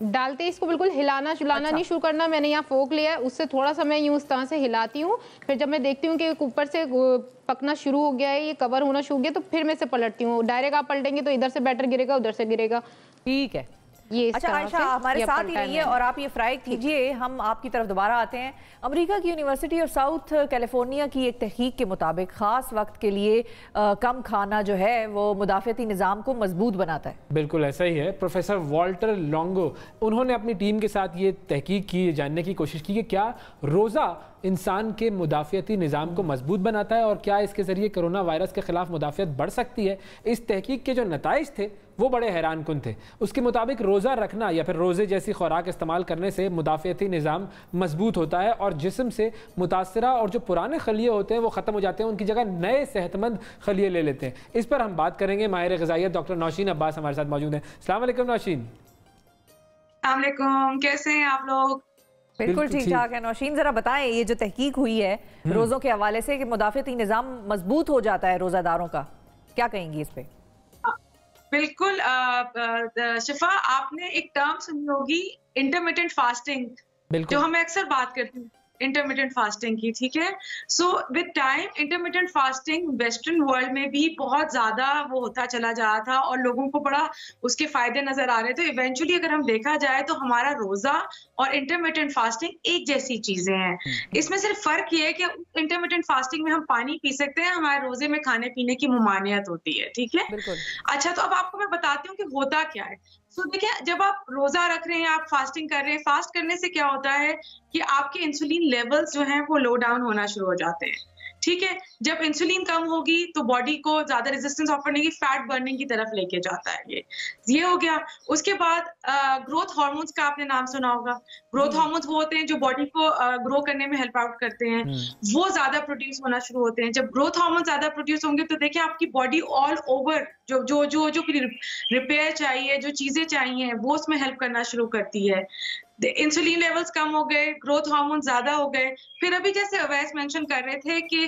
डालते ही इसको बिल्कुल हिलाना चुलाना नहीं शुरू करना। मैंने यहाँ फोक लिया है, उससे थोड़ा सा मैं यूँ उस तरह से हिलाती हूँ। फिर जब मैं देखती हूँ कि ऊपर से पकना शुरू हो गया है, ये कवर होना शुरू हो गया, तो फिर मैं इसे पलटती हूँ। डायरेक्ट आप पलटेंगे तो इधर से बैटर गिरेगा, उधर से गिरेगा। ठीक है। ये अच्छा आयशा, हमारे साथ ही रहिए और आप ये फ्राई कीजिए। हम आपकी तरफ दोबारा आते हैं। अमेरिका की यूनिवर्सिटी और साउथ कैलिफोर्निया की एक तहकीक के मुताबिक ख़ास वक्त के लिए कम खाना जो है वो मुदाफ़ती निज़ाम को मजबूत बनाता है। बिल्कुल ऐसा ही है। प्रोफेसर वॉल्टर लॉन्गो, उन्होंने अपनी टीम के साथ ये तहकीक की, जानने की कोशिश की कि क्या रोज़ा इंसान के मुदाफ़ती निज़ाम को मजबूत बनाता है और क्या इसके ज़रिए कोरोना वायरस के ख़िलाफ़ मुदाफ़ियत बढ़ सकती है। इस तहकीक के जो नताइज थे वो बड़े हैरान कुन थे। उसके मुताबिक रोज़ा रखना या फिर रोज़े जैसी खुराक इस्तेमाल करने से मुदाफ़ती निज़ाम मजबूत होता है और जिस्म से मुतासरा और जो पुराने खलिए होते हैं वो ख़त्म हो जाते हैं, उनकी जगह नए सेहतमंद खलिए ले लेते हैं। इस पर हम बात करेंगे। माहिर ग़िज़ाइयत डॉक्टर नौशीन अब्बास हमारे साथ मौजूद हैं। अस्सलाम वालेकुम नौशीन। अस्सलाम वालेकुम, कैसे हैं आप लोग? बिल्कुल ठीक ठाक है। नौशीन, जरा बताएं ये जो तहकीक हुई है रोज़ों के हवाले से कि मुदाफ़ती निज़ाम मजबूत हो जाता है रोज़ादारों का, क्या कहेंगी इस पे? बिल्कुल शिफा, आपने एक टर्म सुनी होगी इंटरमिटेंट फास्टिंग, जो हम अक्सर बात करते हैं इंटरमिटेंट फास्टिंग की, ठीक है। So with time intermittent fasting western world में भी बहुत ज्यादा वो होता चला जा रहा था और लोगों को बड़ा उसके फायदे नजर आ रहे थे। इवेंचुअली अगर हम देखा जाए तो हमारा रोजा और इंटरमिटेंट फास्टिंग एक जैसी चीजें हैं। इसमें सिर्फ फर्क ये है कि इंटरमिटेंट फास्टिंग में हम पानी पी सकते हैं, हमारे रोजे में खाने पीने की ममानियत होती है, ठीक है। अच्छा, तो अब आपको मैं बताती हूँ कि होता क्या है। तो देखिए, जब आप रोजा रख रहे हैं, आप फास्टिंग कर रहे हैं, फास्ट करने से क्या होता है कि आपके इंसुलिन लेवल्स जो हैं वो लो डाउन होना शुरू हो जाते हैं, ठीक है। जब इंसुलिन कम होगी तो बॉडी को ज्यादा रेजिस्टेंस ऑफर करने की, फैट बर्निंग की तरफ लेके जाता है। ये हो गया। उसके बाद ग्रोथ हार्मोन्स का आपने नाम सुना होगा। ग्रोथ हार्मोन्स वो होते हैं जो बॉडी को ग्रो करने में हेल्प आउट करते हैं, वो ज्यादा प्रोड्यूस होना शुरू होते हैं। जब ग्रोथ हार्मोन ज्यादा प्रोड्यूस होंगे तो देखिए आपकी बॉडी ऑल ओवर जो जो जो जो रिपेयर चाहिए, जो चीजें चाहिए, वो उसमें हेल्प करना शुरू करती है। इंसुलिन लेवल्स कम हो गए, ग्रोथ हार्मोन ज्यादा हो गए, फिर अभी जैसे अवैस मेंशन कर रहे थे कि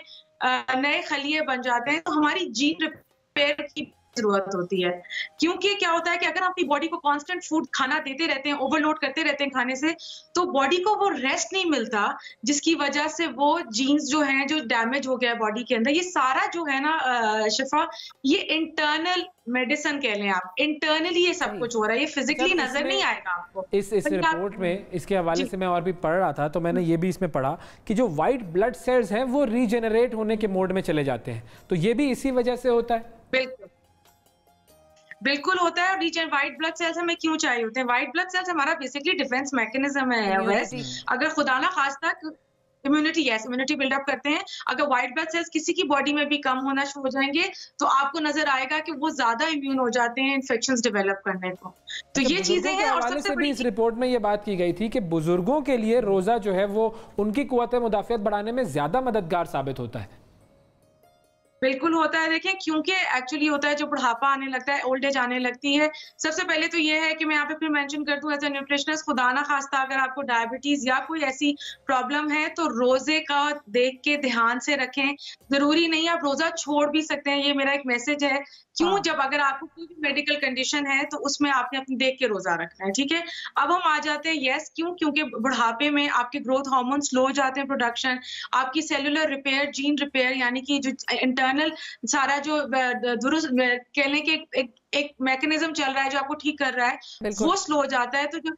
नए खलिए बन जाते हैं, तो हमारी जीन रिपेयर की जरूरत होती है। क्योंकि क्या होता है कि अगर आप अपनी बॉडी को कांस्टेंट फूड खाना देते रहते हैं, ओवरलोड करते रहते हैं खाने से, तो बॉडी को वो रेस्ट नहीं मिलता, जिसकी वजह से वो जीन्स जो हैं जो डैमेज हो गया है बॉडी के अंदर। ये सारा जो है ना शिफा, ये इंटरनल मेडिसिन कह लें आप, इंटरनली ये सब कुछ हो रहा है, ये फिजिकली नजर नहीं आएगा आपको। इस रिपोर्ट में इसके हवाले से मैं और भी पढ़ रहा था, तो मैंने ये भी इसमें पढ़ा कि जो व्हाइट ब्लड सेल्स हैं वो रीजेनरेट होने के मोड में चले जाते हैं, तो ये भी इसी वजह से होता है। बिल्कुल बिल्कुल होता है। और व्हाइट ब्लड सेल्स हमें क्यों चाहिए होते हैं? व्हाइट ब्लड सेल्स हमारा बेसिकली डिफेंस मैकेनिज्म है। वैसे अगर खुदा ना खास्ता इम्यूनिटी बिल्डअप करते हैं, अगर व्हाइट ब्लड सेल्स किसी की बॉडी में भी कम होना शुरू हो जाएंगे तो आपको नजर आएगा कि वो ज्यादा इम्यून हो जाते हैं इन्फेक्शंस डेवलप करने को। तो ये चीजें हैं। और सबसे बड़ी इस रिपोर्ट में ये बात की गई थी कि बुजुर्गों के लिए रोजा जो है वो उनकी कुव्वत मुदाफियत बढ़ाने में ज्यादा मददगार साबित होता है। बिल्कुल होता है। देखें, क्योंकि एक्चुअली होता है जो बुढ़ापा आने लगता है, ओल्ड एज आने लगती है, सबसे पहले तो ये है कि मैं यहाँ पे फिर मेंशन कर दूं एज अ न्यूट्रिशनिस्ट, खुदा ना खास्ता अगर आपको डायबिटीज या कोई ऐसी प्रॉब्लम है तो रोजे का देख के ध्यान से रखें। जरूरी नहीं आप रोजा छोड़ भी सकते हैं, ये मेरा एक मैसेज है। क्यों? जब अगर आपको कोई भी मेडिकल कंडीशन है तो उसमें आपने अपने देख के रोजा रखना है, ठीक है। अब हम आ जाते हैं, यस, क्यों? क्योंकि बुढ़ापे में आपके ग्रोथ हार्मोन स्लो हो जाते हैं, प्रोडक्शन, आपकी सेलुलर रिपेयर, जीन रिपेयर, यानी कि जो इंटरनल सारा जो दुरुस्त कहने के एक मैकेनिज्म चल रहा है जो आपको ठीक कर रहा है, वो स्लो हो जाता है। तो जब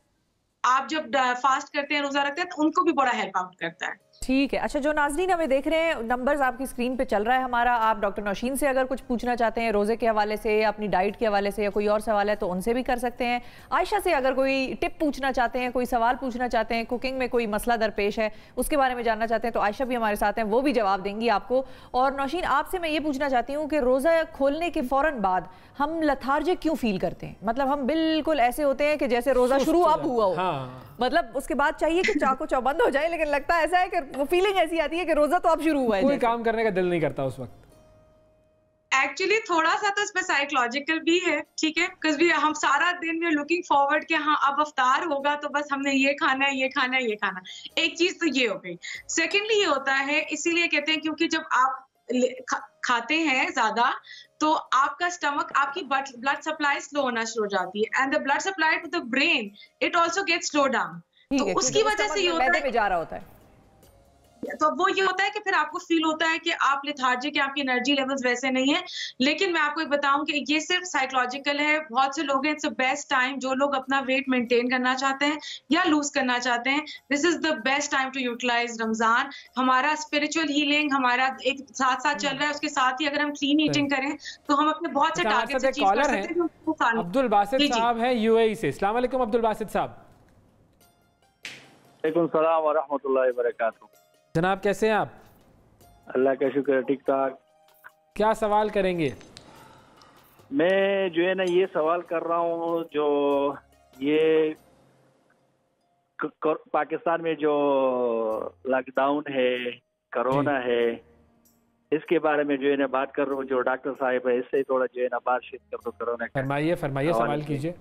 आप जब फास्ट करते हैं, रोजा रखते हैं, तो उनको भी बड़ा हेल्प आउट करता है। ठीक है। अच्छा, जो नाज़रीन हमें देख रहे हैं, नंबर्स आपकी स्क्रीन पे चल रहा है हमारा, आप डॉक्टर नौशीन से अगर कुछ पूछना चाहते हैं रोज़े के हवाले से या अपनी डाइट के हवाले से या कोई और सवाल है तो उनसे भी कर सकते हैं। आयशा से अगर कोई टिप पूछना चाहते हैं, कोई सवाल पूछना चाहते हैं, कुकिंग में कोई मसला दरपेश है उसके बारे में जानना चाहते हैं तो आयशा भी हमारे साथ हैं, वो भी जवाब देंगी आपको। और नौशीन, आपसे मैं ये पूछना चाहती हूँ कि रोज़ा खोलने के फ़ौरन बाद हम लथार्जिक क्यों फील करते हैं? मतलब हम बिल्कुल ऐसे होते हैं कि जैसे रोज़ा शुरू अब हुआ हो, मतलब उसके बाद चाहिए कि चाको चौबंद हो जाए, लेकिन लगता ऐसा है कि वो फीलिंग ऐसी आती है कि रोजा तो अब शुरू हुआ है, कोई काम करने का दिल नहीं करता उस वक्त। एक्चुअली थोड़ा सा तो इसमें साइकोलॉजिकल भी है, ठीक है, बिकॉज हम सारा दिन में लुकिंग फॉरवर्ड कि हाँ अब अफ्तार होगा तो बस हमने ये खाना है, ये खाना है, ये खाना। एक चीज तो ये हो गई। सेकेंडली ये होता है, इसीलिए कहते हैं क्योंकि जब आप खाते हैं ज्यादा तो आपका स्टमक, आपकी ब्लड सप्लाई स्लो होना शुरू हो जाती है, and the blood supply to the brain it also gets slow down. तो उसकी वजह से ये होता है, जा रहा होता है, तो वो ये होता है कि फिर आपको फील होता है कि आप लेथार्जिक हैं, आपकी एनर्जी लेवल्स वैसे नहीं है। लेकिन मैं आपको बताऊं कि ये सिर्फ साइकोलॉजिकल है। बहुत से लोग हैं, इट्स द बेस्ट टाइम, जो लोग अपना वेट मेंटेन करना चाहते हैं या लूज करना चाहते हैं, this is the best time to utilize Ramzan. हमारा स्पिरिचुअल हीलिंग हमारा एक साथ साथ चल रहा है, उसके साथ ही अगर हम क्लीन ईटिंग करें तो हम अपने बहुत से टारगेट्स अचीव कर सकते हैं। अब्दुल बासित साहब हैं यूएई से। अस्सलाम वालेकुम अब्दुल बासित साहब। वालेकुम सलाम व रहमतुल्लाहि व बरकातहू। जनाब कैसे हैं आप? अल्लाह का शुक्र है, ठीक ठाक। क्या सवाल करेंगे? मैं जो है ना ये सवाल कर रहा हूँ, जो ये पाकिस्तान में जो लॉकडाउन है, कोरोना है, इसके बारे में जो है ना बात कर रहा हूँ। जो डॉक्टर साहब है इससे थोड़ा जो है ना बातचीत कर दो कोरोना। फरमाइए फरमाइए, सवाल कीजिए।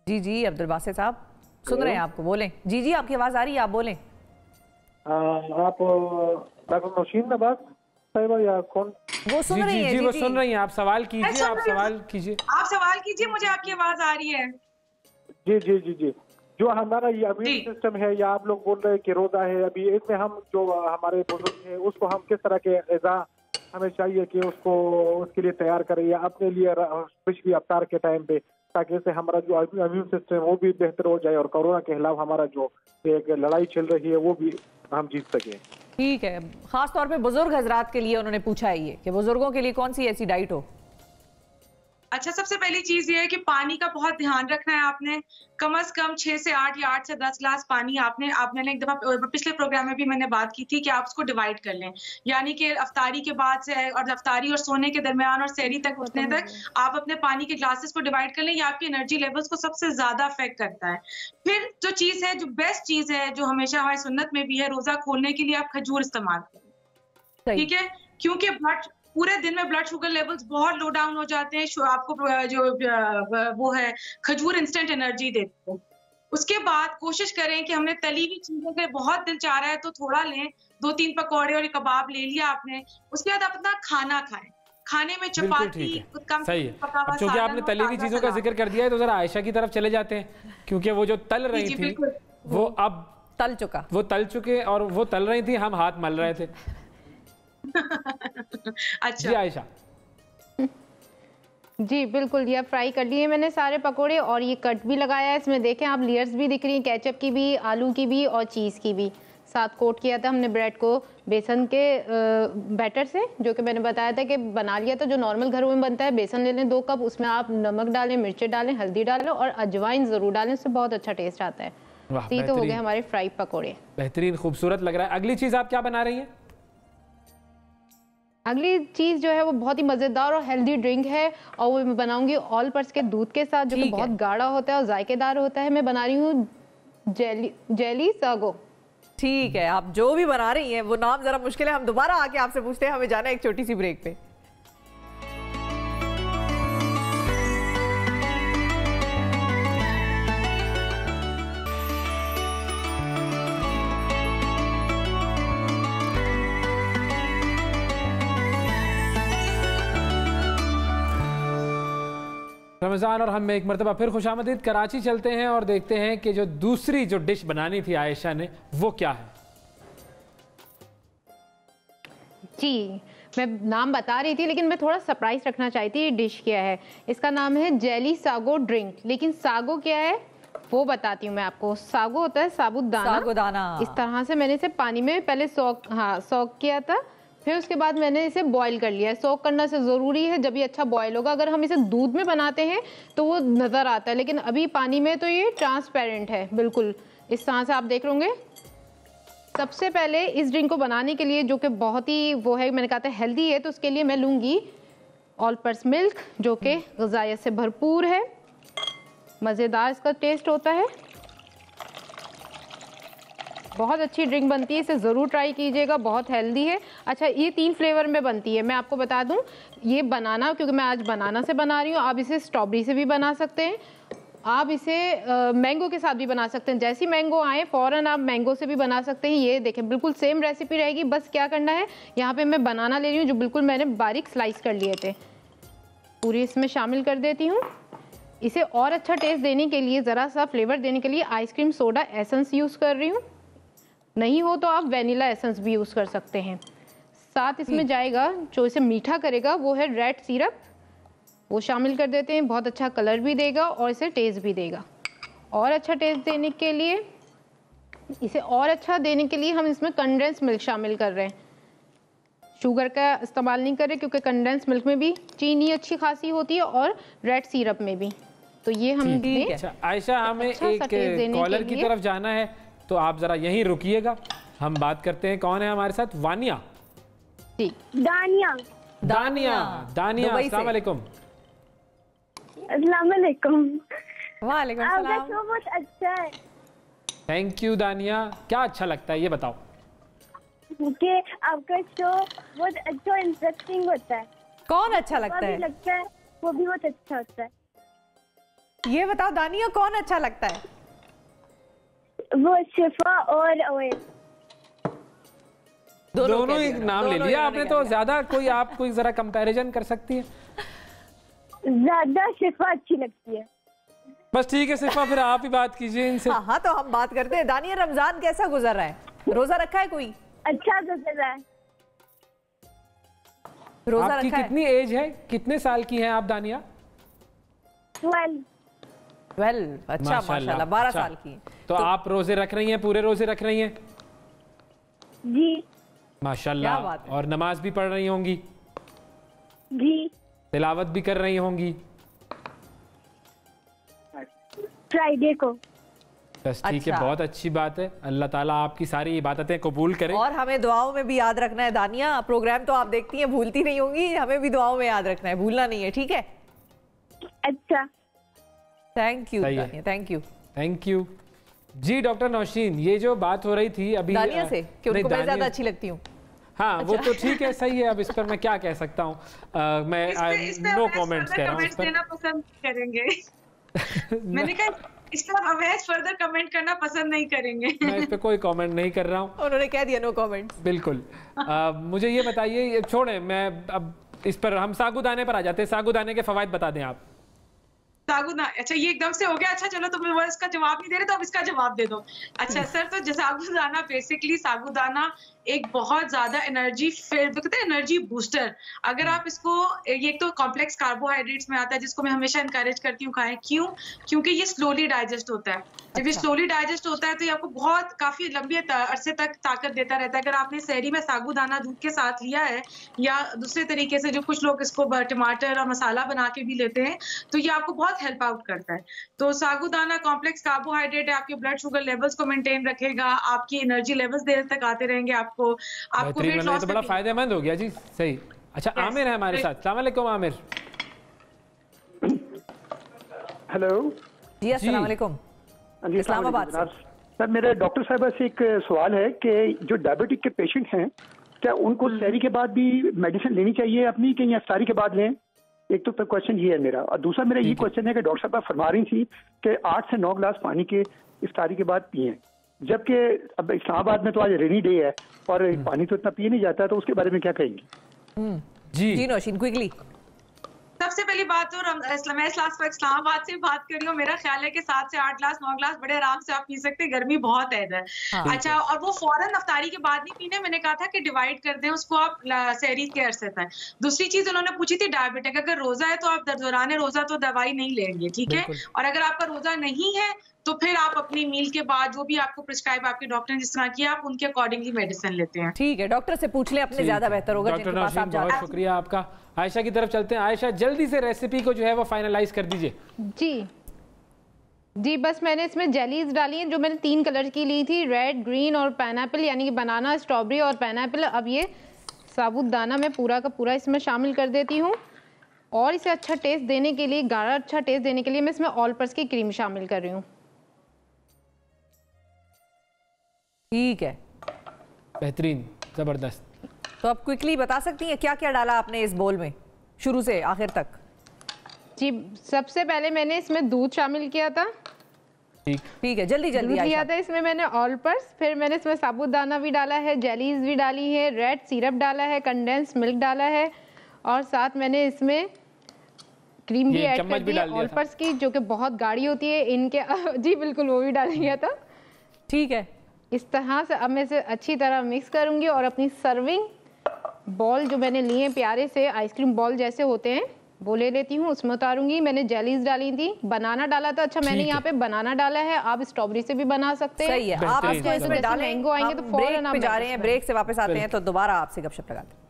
जी जी अब्दुल बासित साहब सुन रहे हैं आपको, बोलें। जी जी आपकी आवाज आ रही है, आप बोलें। आप डॉक्टर नौशीन नवाज साहिबा या कौन? वो सुन रही है। जी वो सुन रही हैं। आप सवाल कीजिए, आप सवाल कीजिए, आप सवाल कीजिए, मुझे आपकी आवाज आ रही है। जी जी जी जी जो हमारा ये इम्यून सिस्टम है, या आप लोग बोल रहे हैं कि रोजा है अभी, इसमें हम जो हमारे बुजुर्ग हैं उसको हम किस तरह के ग़िज़ा हमें चाहिए कि उसको उसके लिए तैयार करें, या अपने लिए कुछ भी अफ्तार के टाइम पे, ताकि इससे हमारा जो इम्यून सिस्टम है वो भी बेहतर हो जाए और कोरोना के खिलाफ हमारा जो एक लड़ाई चल रही है वो भी हम जीत सकें। ठीक है। खास तौर पे बुजुर्ग हजरात के लिए उन्होंने पूछा है ये कि बुजुर्गों के लिए कौन सी ऐसी डाइट हो। अच्छा, सबसे पहली चीज ये है कि पानी का बहुत ध्यान रखना है आपने। कम से कम 6 से 8 या 8 से 10 ग्लास पानी आपने एक दफा पिछले प्रोग्राम में भी मैंने बात की थी कि आप उसको डिवाइड कर लें, यानी कि अफ्तारी के बाद से और अफ्तारी और सोने के दरमियान और सहरी तक उठने तक आप अपने पानी के ग्लासेस को डिवाइड कर लें। ये आपकी एनर्जी लेवल्स को सबसे ज्यादा अफेक्ट करता है। फिर जो चीज है, जो बेस्ट चीज है, जो हमेशा हमारी सुन्नत में भी है, रोजा खोलने के लिए आप खजूर इस्तेमाल करें, ठीक है, क्योंकि पूरे दिन में ब्लड शुगर लेवल्स बहुत लो डाउन हो जाते हैं। आपको जो वो है खजूर इंस्टेंट एनर्जी देते हैं। उसके बाद कोशिश करें कि हमने तली हुई चीजें, अगर बहुत दिल चाह रहा है तो थोड़ा लें, 2-3 पकौड़े और कबाब ले लिया आपने। उसके बाद अपना खाना खाएं, खाने में चपाती कम सही है। क्योंकि आपने तली हुई चीजों का जिक्र कर दिया है तो जरा आयशा की तरफ चले जाते हैं, क्योंकि वो जो तल रही थी वो अब वो तल चुके और वो तल रही थी, हम हाथ मल रहे थे। अच्छा जी आयशा। जी बिल्कुल, ये फ्राई कर लिए मैंने सारे पकोड़े और ये कट भी लगाया है। इसमें देखें आप लेयर्स भी दिख रही हैं, केचप की भी, आलू की भी और चीज़ की भी। साथ कोट किया था हमने ब्रेड को बेसन के बैटर से, जो कि मैंने बताया था कि बना लिया था जो नॉर्मल घरों में बनता है। बेसन ले लें 2 कप, उसमें आप नमक डालें, मिर्चें डालें, हल्दी डालें और अजवाइन ज़रूर डालें, उससे बहुत अच्छा टेस्ट आता है। ये तो हो गए हमारे फ्राई पकोड़े, बेहतरीन, खूबसूरत लग रहा है। अगली चीज़ आप क्या बना रही हैं? अगली चीज़ जो है वो बहुत ही मज़ेदार और हेल्दी ड्रिंक है और वो मैं बनाऊंगी ऑल पर्स के दूध के साथ, जो कि बहुत गाढ़ा होता है और जायकेदार होता है। मैं बना रही हूँ जेली सागो। ठीक है, आप जो भी बना रही हैं वो नाम जरा मुश्किल है, हम दोबारा आके आपसे पूछते हैं। हमें जाना है एक छोटी सी ब्रेक पे। रमज़ान और हम एक मरतबा फिर खुशामदीद कराची चलते हैं और देखते हैं कि जो दूसरी जो डिश बनानी थी आयशा ने वो क्या है। जी, मैं नाम बता रही थी लेकिन मैं थोड़ा सरप्राइज रखना चाहती थी। डिश क्या है, इसका नाम है जेली सागो ड्रिंक। लेकिन सागो क्या है वो बताती हूँ मैं आपको। सागो होता है साबुदाना। इस तरह से मैंने इसे पानी में पहले सोक किया था, फिर उसके बाद मैंने इसे बॉईल कर लिया है। सोक करना से ज़रूरी है, जब ये अच्छा बॉईल होगा। अगर हम इसे दूध में बनाते हैं तो वो नज़र आता है, लेकिन अभी पानी में तो ये ट्रांसपेरेंट है बिल्कुल। इस तरह से आप देख लोगे। सबसे पहले इस ड्रिंक को बनाने के लिए, जो कि बहुत ही वो है, मैंने कहा था हेल्दी है, तो उसके लिए मैं लूँगी ऑल पर्पस मिल्क, जो कि ग़िज़ाइयत से भरपूर है, मज़ेदार इसका टेस्ट होता है, बहुत अच्छी ड्रिंक बनती है। इसे ज़रूर ट्राई कीजिएगा, बहुत हेल्दी है। अच्छा, ये 3 फ्लेवर में बनती है। मैं आपको बता दूं, ये बनाना, क्योंकि मैं आज बनाना से बना रही हूँ, आप इसे स्ट्रॉबेरी से भी बना सकते हैं, आप इसे मैंगो के साथ भी बना सकते हैं। जैसी मैंगो आए फ़ौरन आप मैंगो से भी बना सकते हैं। ये देखें, बिल्कुल सेम रेसिपी रहेगी। बस क्या करना है, यहाँ पे मैं बनाना ले रही हूँ जो बिल्कुल मैंने बारीक स्लाइस कर लिए थे, पूरी इसमें शामिल कर देती हूँ। इसे और अच्छा टेस्ट देने के लिए, ज़रा सा फ्लेवर देने के लिए आइसक्रीम सोडा एसेंस यूज़ कर रही हूँ। नहीं हो तो आप वेनिला एसेंस भी यूज़ कर सकते हैं। साथ इसमें जाएगा, जो इसे मीठा करेगा, वो है रेड सिरप, वो शामिल कर देते हैं। बहुत अच्छा कलर भी देगा और इसे टेस्ट भी देगा। और अच्छा टेस्ट देने के लिए, इसे और अच्छा देने के लिए हम इसमें कंडेंस मिल्क शामिल कर रहे हैं। शुगर का इस्तेमाल नहीं कर रहे, क्योंकि कंडेंस मिल्क में भी चीनी अच्छी खासी होती है और रेड सिरप में भी। तो ये हम आयशा, हमें एक कॉलर की तरफ जाना है, तो आप जरा यहीं रुकिएगा, हम बात करते हैं। कौन है हमारे साथ? वानिया। जी, दानिया अस्सलाम वालेकुम। अस्सलाम वालेकुम। वालेकुम सलाम। आपका शो बहुत अच्छा है। थैंक यू दानिया। क्या अच्छा लगता है ये बताओ? कि आपका शो बहुत अच्छा और इंटरेस्टिंग होता है। कौन अच्छा लगता है? लगता है वो भी बहुत अच्छा होता है। ये बताओ दानिया, कौन अच्छा लगता है? वो शिफा और ओए। दोनों ही नाम ले लिया आपने, तो ज्यादा कोई आप कोई जरा कंपैरिजन कर सकती है? ज्यादा शिफा अच्छी लगती है। बस ठीक है शिफा, फिर आप ही बात कीजिए इनसे। हाँ, तो हम बात करते हैं। दानिया, रमजान कैसा गुजर रहा है? रोजा रखा है कोई? अच्छा गुजर रहा है। रोजा आपकी रखा कितनी एज है, कितने साल की हैं आप दानिया? 12। अच्छा, माशाल्लाह 12 साल की। तो आप रोजे रख रही हैं, पूरे रोजे रख रही हैं? जी माशाल्लाह। और नमाज भी पढ़ रही होंगी? जी। तिलावत भी कर रही होंगी? फ्राइडे को। बस ठीक है, बहुत अच्छी बात है। अल्लाह ताला आपकी सारी इबादतें कबूल करे। और हमें दुआओं में भी याद रखना है दानिया। प्रोग्राम तो आप देखती हैं, भूलती नहीं होंगी, हमें भी दुआओं में याद रखना है, भूलना नहीं है, ठीक है? अच्छा, thank you Dania, thank you. Thank you जी। डॉक्टर नौशीन, ये जो बात हो रही थी अभी दानिया से कि उनको मैं ज्यादा अच्छी लगती हूँ। हाँ, अच्छा। वो तो ठीक है, सही है। अब इस पर मैं क्या कह सकता हूँ? मैं नो कमेंट्स कह रहा हूँ इस पर। पसंद करेंगे मैंने कहा इस पर अवैध फर्दर कमेंट करना पसंद नहीं करेंगे। मैं इस पे कोई कमेंट नहीं कर रहा हूँ। उन्होंने कह दिया नो कमेंट। बिल्कुल। मुझे ये बताइए, छोड़ें, मैं अब इस पर हम सागुदाने पर आ जाते हैं। सागुदाने के फवायद बता दें आप। सागुदाना, अच्छा ये एकदम से हो गया। अच्छा चलो, तुम वो इसका जवाब नहीं दे रहे तो अब इसका जवाब दे दो। अच्छा सर, तो सागुदाना बेसिकली, सागुदाना एक बहुत ज्यादा एनर्जी एनर्जी बूस्टर। अगर आप इसको, ये तो कॉम्प्लेक्स कार्बोहाइड्रेट्स में आता है, जिसको मैं हमेशा इनकरेज करती हूँ खाएं। क्यों? क्योंकि ये स्लोली डाइजेस्ट होता है। जब ये स्लोली डाइजेस्ट होता है तो ये आपको बहुत काफी लंबी अरसे तक ताकत देता रहता है। अगर आपने सहरी में सागुदाना दूध के साथ लिया है, या दूसरे तरीके से जो कुछ लोग इसको टमाटर और मसाला बना के भी लेते हैं, तो ये आपको बहुत हेल्प आउट करता है। तो सागुदाना कॉम्प्लेक्स कार्बोहाइड्रेट है, आपके ब्लड शुगर लेवल्स को मेंटेन रखेगा, आपकी एनर्जी लेवल्स देर तक आते रहेंगे, आपको वेट लॉस तो बड़ा फायदेमंद हो गया जी। सही। अच्छा, आमिर है हमारे साथ। अस्सलाम वालेकुम आमिर। हेलो जी, अस्सलाम वालेकुम। इस्लामाबाद से। सर मेरा डॉक्टर साहब से एक सवाल है कि जो डायबिटिक के पेशेंट हैं क्या उनको सहरी के बाद भी मेडिसिन लेनी चाहिए अपनी कि या इफ्तारी के बाद लें? एक तो क्वेश्चन ये है मेरा, और दूसरा मेरा ये क्वेश्चन है कि डॉक्टर साहब फरमा रही थी कि 8 से 9 गिलास पानी के इफ्तारी के बाद पिए, जबकि अब इस्लामाबाद में तो आज रेनी डे है और पानी तो इतना पिए नहीं जाता, तो उसके बारे में क्या कहेंगे? जी नौशीन क्विकली। सबसे पहली बात तो मैं इस्लामाबाद से बात कर रही हूँ। मेरा ख्याल है कि 7 से 8 गिलास 9 गिलास बड़े आराम से आप पी सकते हैं, गर्मी बहुत है इधर। अच्छा, और वो फौरन अफ्तारी के बाद नहीं पीने, मैंने कहा था कि डिवाइड कर दें उसको आप सहरी के अरसे तक। दूसरी चीज उन्होंने पूछी थी डायबिटिक, अगर रोजा है तो आप दौरान रोजा तो दवाई नहीं लेंगे, ठीक है। और अगर आपका रोजा नहीं है तो फिर आप अपनी मील के बाद जो भी आपको प्रिस्क्राइब आपके डॉक्टर ने जिस तरह किया आप उनके अकॉर्डिंगली मेडिसिन लेते हैं। ठीक है, डॉक्टर से पूछ ले, अपने ज्यादा बेहतर होगा। डॉक्टर नौशीन बहुत शुक्रिया आपका। आयशा की तरफ चलते हैं। आयशा जल्दी से रेसिपी को जो है वो फाइनलाइज कर दीजिए। जी बस मैंने इसमें जेलीज डाली हैं जो मैंने 3 कलर की ली थी, रेड, ग्रीन और पाइनएप्पल, यानी कि बनाना, स्ट्रॉबेरी और पाइनएप्पल। अब ये साबुदाना मैं पूरा का पूरा इसमें शामिल कर देती हूँ और इसे अच्छा टेस्ट देने के लिए, गाढ़ा अच्छा टेस्ट देने के लिए मैं इसमें ऑल पर्पस की क्रीम शामिल कर रही हूँ। ठीक है, बेहतरीन, जबरदस्त। तो आप क्विकली बता सकती हैं क्या क्या डाला आपने इस बोल में शुरू से आखिर तक? जी सबसे पहले मैंने इसमें दूध शामिल किया था। ठीक है, जल्दी दूध लिया था इसमें मैंने ऑल पर्पस, फिर मैंने इसमें साबुदाना भी डाला है, जेलीज भी डाली है, रेड सिरप डाला है, कंडेंस मिल्क डाला है और साथ मैंने इसमें क्रीम भी ऐड कर दी है ऑल पर्पस की, जो कि बहुत गाढ़ी होती है इनके। जी बिल्कुल, वो भी डाल दिया था। ठीक है, इस तरह से अब मैं इसे अच्छी तरह मिक्स करूंगी और अपनी सर्विंग बॉल जो मैंने लिए हैं प्यारे से आइसक्रीम बॉल जैसे होते हैं वो ले लेती हूँ, उसमें उतारूंगी। मैंने जेलीज डाली थी, बनाना डाला था। अच्छा, मैंने यहाँ पे बनाना डाला है, आप स्ट्रॉबेरी से भी बना सकते हैं। सही है, आप इसमें डालें। मैंगो आएंगे तो फौरन आप जा रहे हैं, ब्रेक से वापस आते हैं तो दोबारा आपसे गपशप लगाते हैं।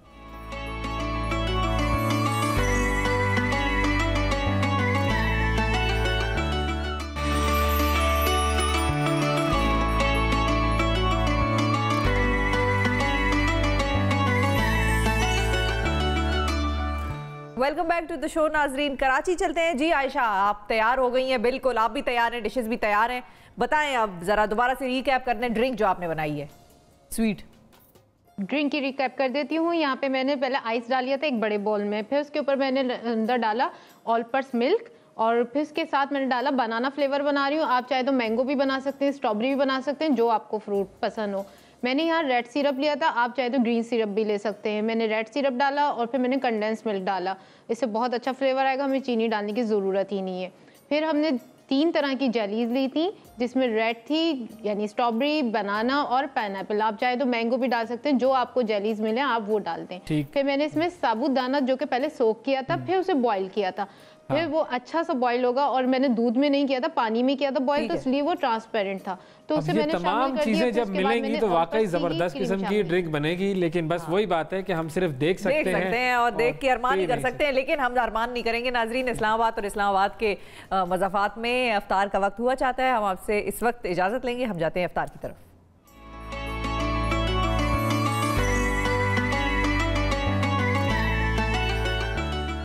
Welcome back to the show नाजरीन। कराची चलते हैं। जी आयशा, आप तैयार हो गई हैं? बिल्कुल, आप भी तैयार हैं, डिशेस भी तैयार हैं। बताएं अब जरा दोबारा से रिकैप करते हैं ड्रिंक जो आपने बनाई है, स्वीट ड्रिंक की रिकैप कर देती हूँ। यहाँ पे मैंने पहले आइस डालिया था एक बड़े बॉल में, फिर उसके ऊपर मैंने अंदर डाला ऑल पर्पस मिल्क और फिर उसके साथ मैंने डाला बनाना फ्लेवर बना रही हूँ। आप चाहे तो मैंगो भी बना सकते हैं, स्ट्रॉबेरी भी बना सकते हैं, जो आपको फ्रूट पसंद हो। मैंने यहाँ रेड सिरप लिया था, आप चाहे तो ग्रीन सिरप भी ले सकते हैं। मैंने रेड सिरप डाला और फिर मैंने कंडेंस मिल्क डाला, इससे बहुत अच्छा फ्लेवर आएगा, हमें चीनी डालने की ज़रूरत ही नहीं है। फिर हमने 3 तरह की जेलीज ली थी जिसमें रेड थी यानी स्ट्रॉबेरी, बनाना और पाइनएप्पल। आप चाहे तो मैंगो भी डाल सकते हैं, जो आपको जेलीज मिले आप वो डाल दें। फिर मैंने इसमें साबुदाना जो कि पहले सोक किया था, फिर उसे बॉईल किया था, फिर वो अच्छा सा बॉईल होगा और मैंने दूध में नहीं किया था, पानी में किया था बॉईल, तो इसलिए वो ट्रांसपेरेंट था। तो उसे मैंने तमाम चीजें जब मिलेंगी तो वाकई जबरदस्त किस्म की ड्रिंक बनेगी। लेकिन बस वही बात है कि हम सिर्फ देख सकते हैं और देख के अरमान नहीं कर सकते हैं, लेकिन हम अरमान नहीं करेंगे। नाजरीन, इस्लामाबाद और इस्लामाबाद के मज़ाफ़ात में अफ्तार का वक्त हुआ चाहता है। हम आपसे इस वक्त इजाज़त लेंगे, हम जाते हैं अफ्तार की तरफ।